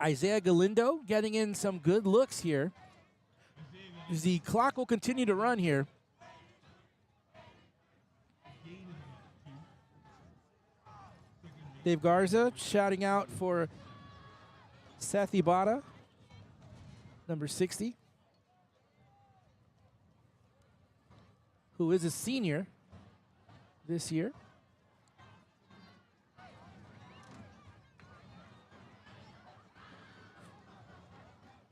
Isaiah Galindo getting in some good looks here. The clock will continue to run here. Dave Garza shouting out for Seth Ibarra, number 60, who is a senior this year.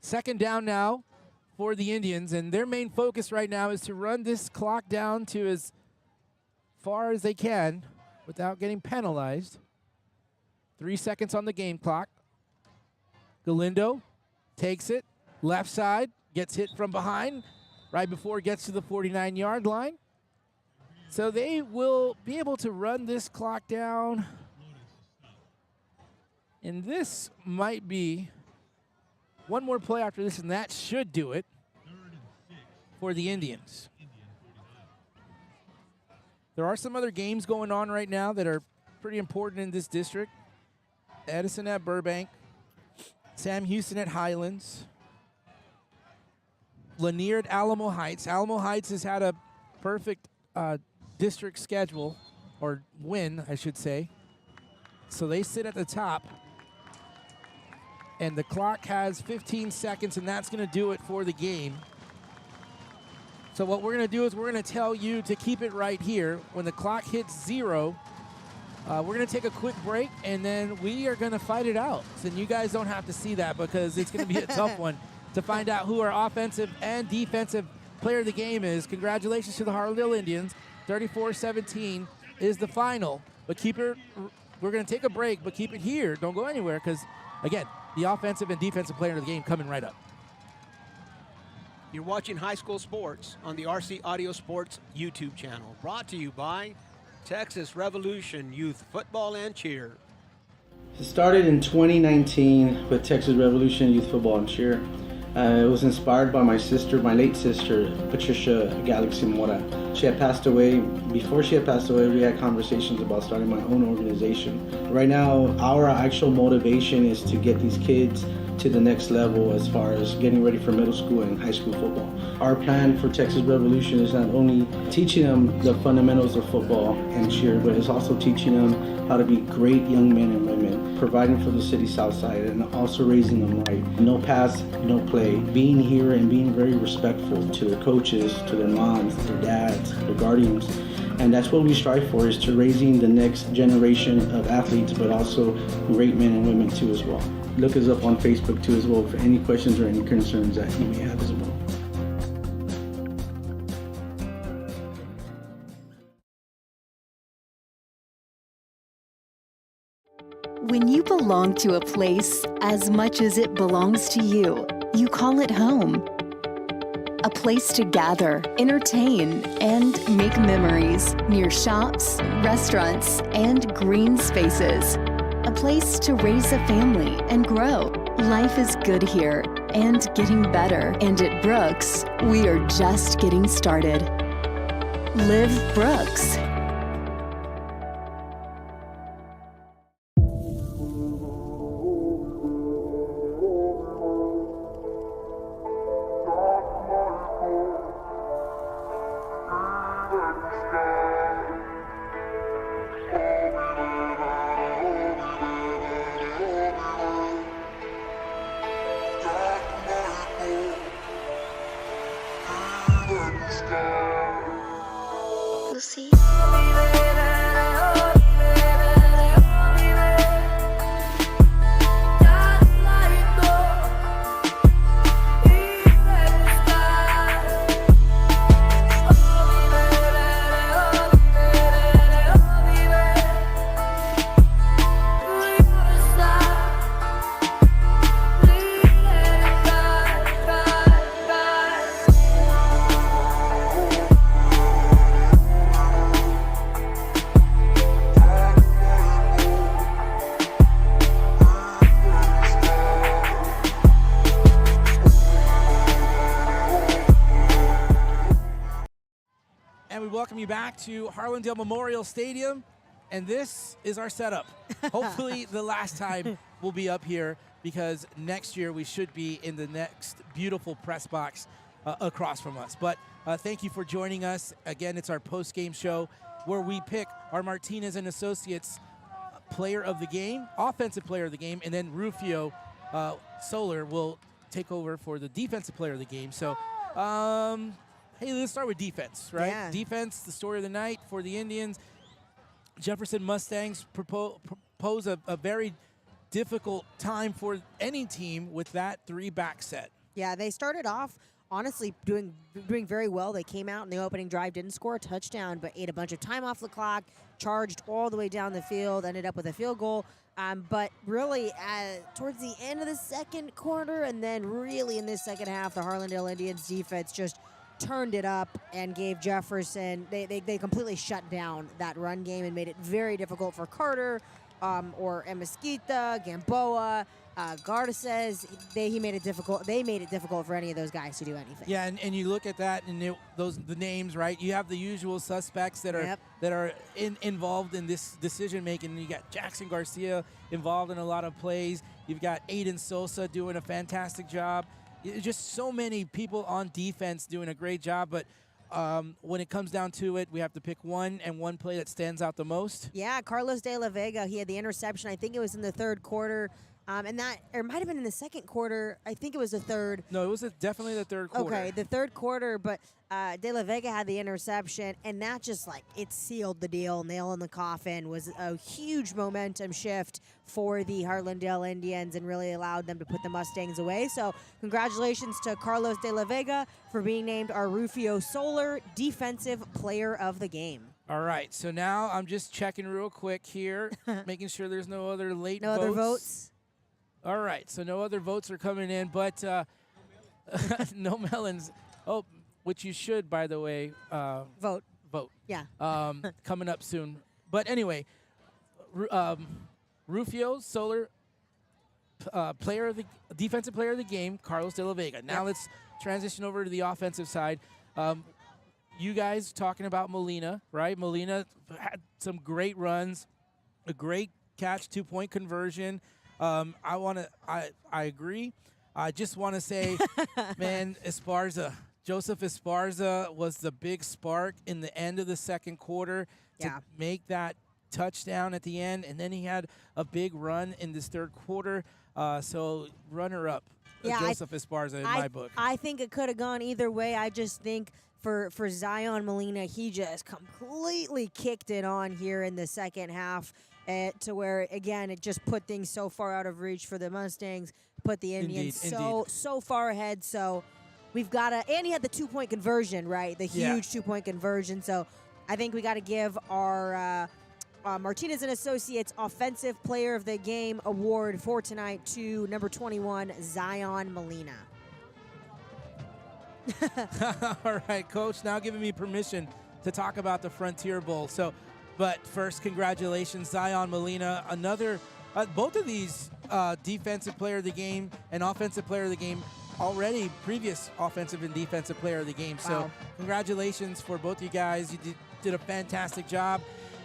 Second down now for the Indians, and their main focus right now is to run this clock down to as far as they can without getting penalized. 3 seconds on the game clock. Galindo takes it, left side, gets hit from behind right before it gets to the 49-yard line. So they will be able to run this clock down. And this might be one more play after this, and that should do it for the Indians. There are some other games going on right now that are pretty important in this district. Edison at Burbank, Sam Houston at Highlands, Lanier at Alamo Heights. Alamo Heights has had a perfect district schedule, or win, I should say. So they sit at the top. And the clock has 15 seconds, and that's going to do it for the game. So what we're going to do is we're going to tell you to keep it right here. When the clock hits 0, we're going to take a quick break, and then we are going to fight it out. So you guys don't have to see that, because it's going to be a tough one to find out who our offensive and defensive player of the game is. Congratulations to the Harlandale Indians. 34-17 is the final. But keep it, we're going to take a break, but keep it here. Don't go anywhere, because, again, the offensive and defensive player of the game coming right up. You're watching High School Sports on the RC Audio Sports YouTube channel, brought to you by Texas Revolution Youth Football and Cheer. It started in 2019 with Texas Revolution Youth Football and Cheer. It was inspired by my sister, my late sister, Patricia Galaxy Mora. She had passed away. Before she had passed away, we had conversations about starting my own organization. Right now, our actual motivation is to get these kids to the next level as far as getting ready for middle school and high school football. Our plan for Texas Revolution is not only teaching them the fundamentals of football and cheer, but it's also teaching them how to be great young men and women, providing for the city south side, and also raising them right. No pass, no play. Being here and being very respectful to their coaches, to their moms, their dads, their guardians, And that's what we strive for, is to raising the next generation of athletes, but also great men and women too as well. Look us up on Facebook too as well for any questions or any concerns that you may have as well. When you belong to a place as much as it belongs to you, you call it home. A place to gather, entertain, and make memories near shops, restaurants, and green spaces. A place to raise a family and grow. Life is good here and getting better. And at Brooks, we are just getting started. Live Brooks. Welcome you back to Harlandale Memorial Stadium, and this is our setup. Hopefully the last time we'll be up here, because next year we should be in the next beautiful press box across from us. But thank you for joining us. Again, it's our post-game show where we pick our Martinez and Associates player of the game, offensive player of the game, and then Rufio Solar will take over for the defensive player of the game. So hey, let's start with defense, right? Yeah. Defense, the story of the night for the Indians. Jefferson Mustangs propose a very difficult time for any team with that three-back set. Yeah, they started off, honestly, doing very well. They came out in the opening drive, didn't score a touchdown, but ate a bunch of time off the clock, charged all the way down the field, ended up with a field goal. But really, towards the end of the second quarter, and then really in this second half, the Harlandale Indians defense just turned it up and gave Jefferson, they completely shut down that run game and made it very difficult for Carter or Mesquita, Gamboa, Garces. They made it difficult for any of those guys to do anything. Yeah, and you look at that, and the names, right? You have the usual suspects that are involved in this decision making. You got Jackson Garcia involved in a lot of plays. You've got Aiden Sosa doing a fantastic job. Just so many people on defense doing a great job, but when it comes down to it, we have to pick one play that stands out the most. Yeah, Carlos de la Vega, he had the interception. I think it was in the third quarter. Or it might have been in the second quarter. I think it was the third. No, it was definitely the third quarter. Okay, the third quarter, but De La Vega had the interception, and that just, it sealed the deal. Nail in the coffin. Was a huge momentum shift for the Harlandale Indians and really allowed them to put the Mustangs away. So congratulations to Carlos De La Vega for being named our Rufio Solar Defensive Player of the Game. All right, so now I'm just checking real quick here, making sure there's no other late votes. No other votes? All right, so no other votes are coming in, but no melons. Oh, which you should, by the way. Vote. Yeah. Yeah. Coming up soon. But anyway, Rufio Solar, defensive player of the game, Carlos de la Vega. Now let's transition over to the offensive side. You guys talking about Molina, right? Molina had some great runs, a great catch, 2-point conversion. I agree. I just want to say, man, Joseph Esparza was the big spark in the end of the second quarter to make that touchdown at the end, and then he had a big run in this third quarter. So runner-up, Joseph Esparza in my book. I think it could have gone either way. I just think for Zion Molina. He just completely kicked it on here in the second half to where, again, it just put things so far out of reach for the Mustangs, put the Indians so far ahead. So we've got to, and he had the 2-point conversion, right? The huge 2-point conversion. So I think we got to give our Martinez and Associates Offensive Player of the Game award for tonight to number 21, Zion Molina. All right, Coach, now giving me permission to talk about the Frontier Bowl. So, but first, congratulations, Zion Molina. Another, both of these Defensive Player of the Game and Offensive Player of the Game, already previous Offensive and Defensive Player of the Game. So, congratulations for both you guys. You did a fantastic job.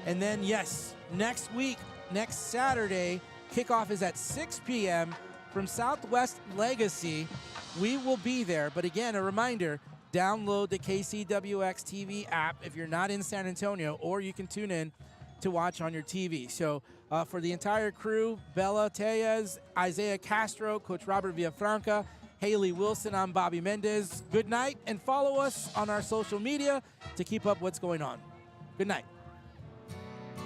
And then, yes, next week, next Saturday, kickoff is at 6 p.m. from Southwest Legacy. We will be there. But again, a reminder, download the KCWX TV app if you're not in San Antonio, or you can tune in to watch on your TV. So for the entire crew, Bella Tellez, Isaiah Castro, Coach Robert Villafranca, Haley Wilson, I'm Bobby Mendez. Good night, and follow us on our social media to keep up what's going on. Good night.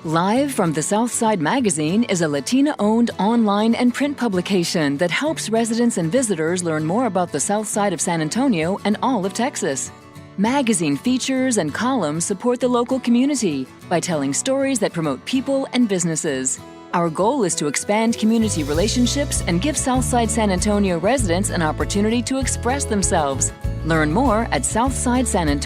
Live from the Southside Magazine is a Latina-owned online and print publication that helps residents and visitors learn more about the South Side of San Antonio and all of Texas. Magazine features and columns support the local community by telling stories that promote people and businesses. Our goal is to expand community relationships and give Southside San Antonio residents an opportunity to express themselves. Learn more at Southside San Antonio.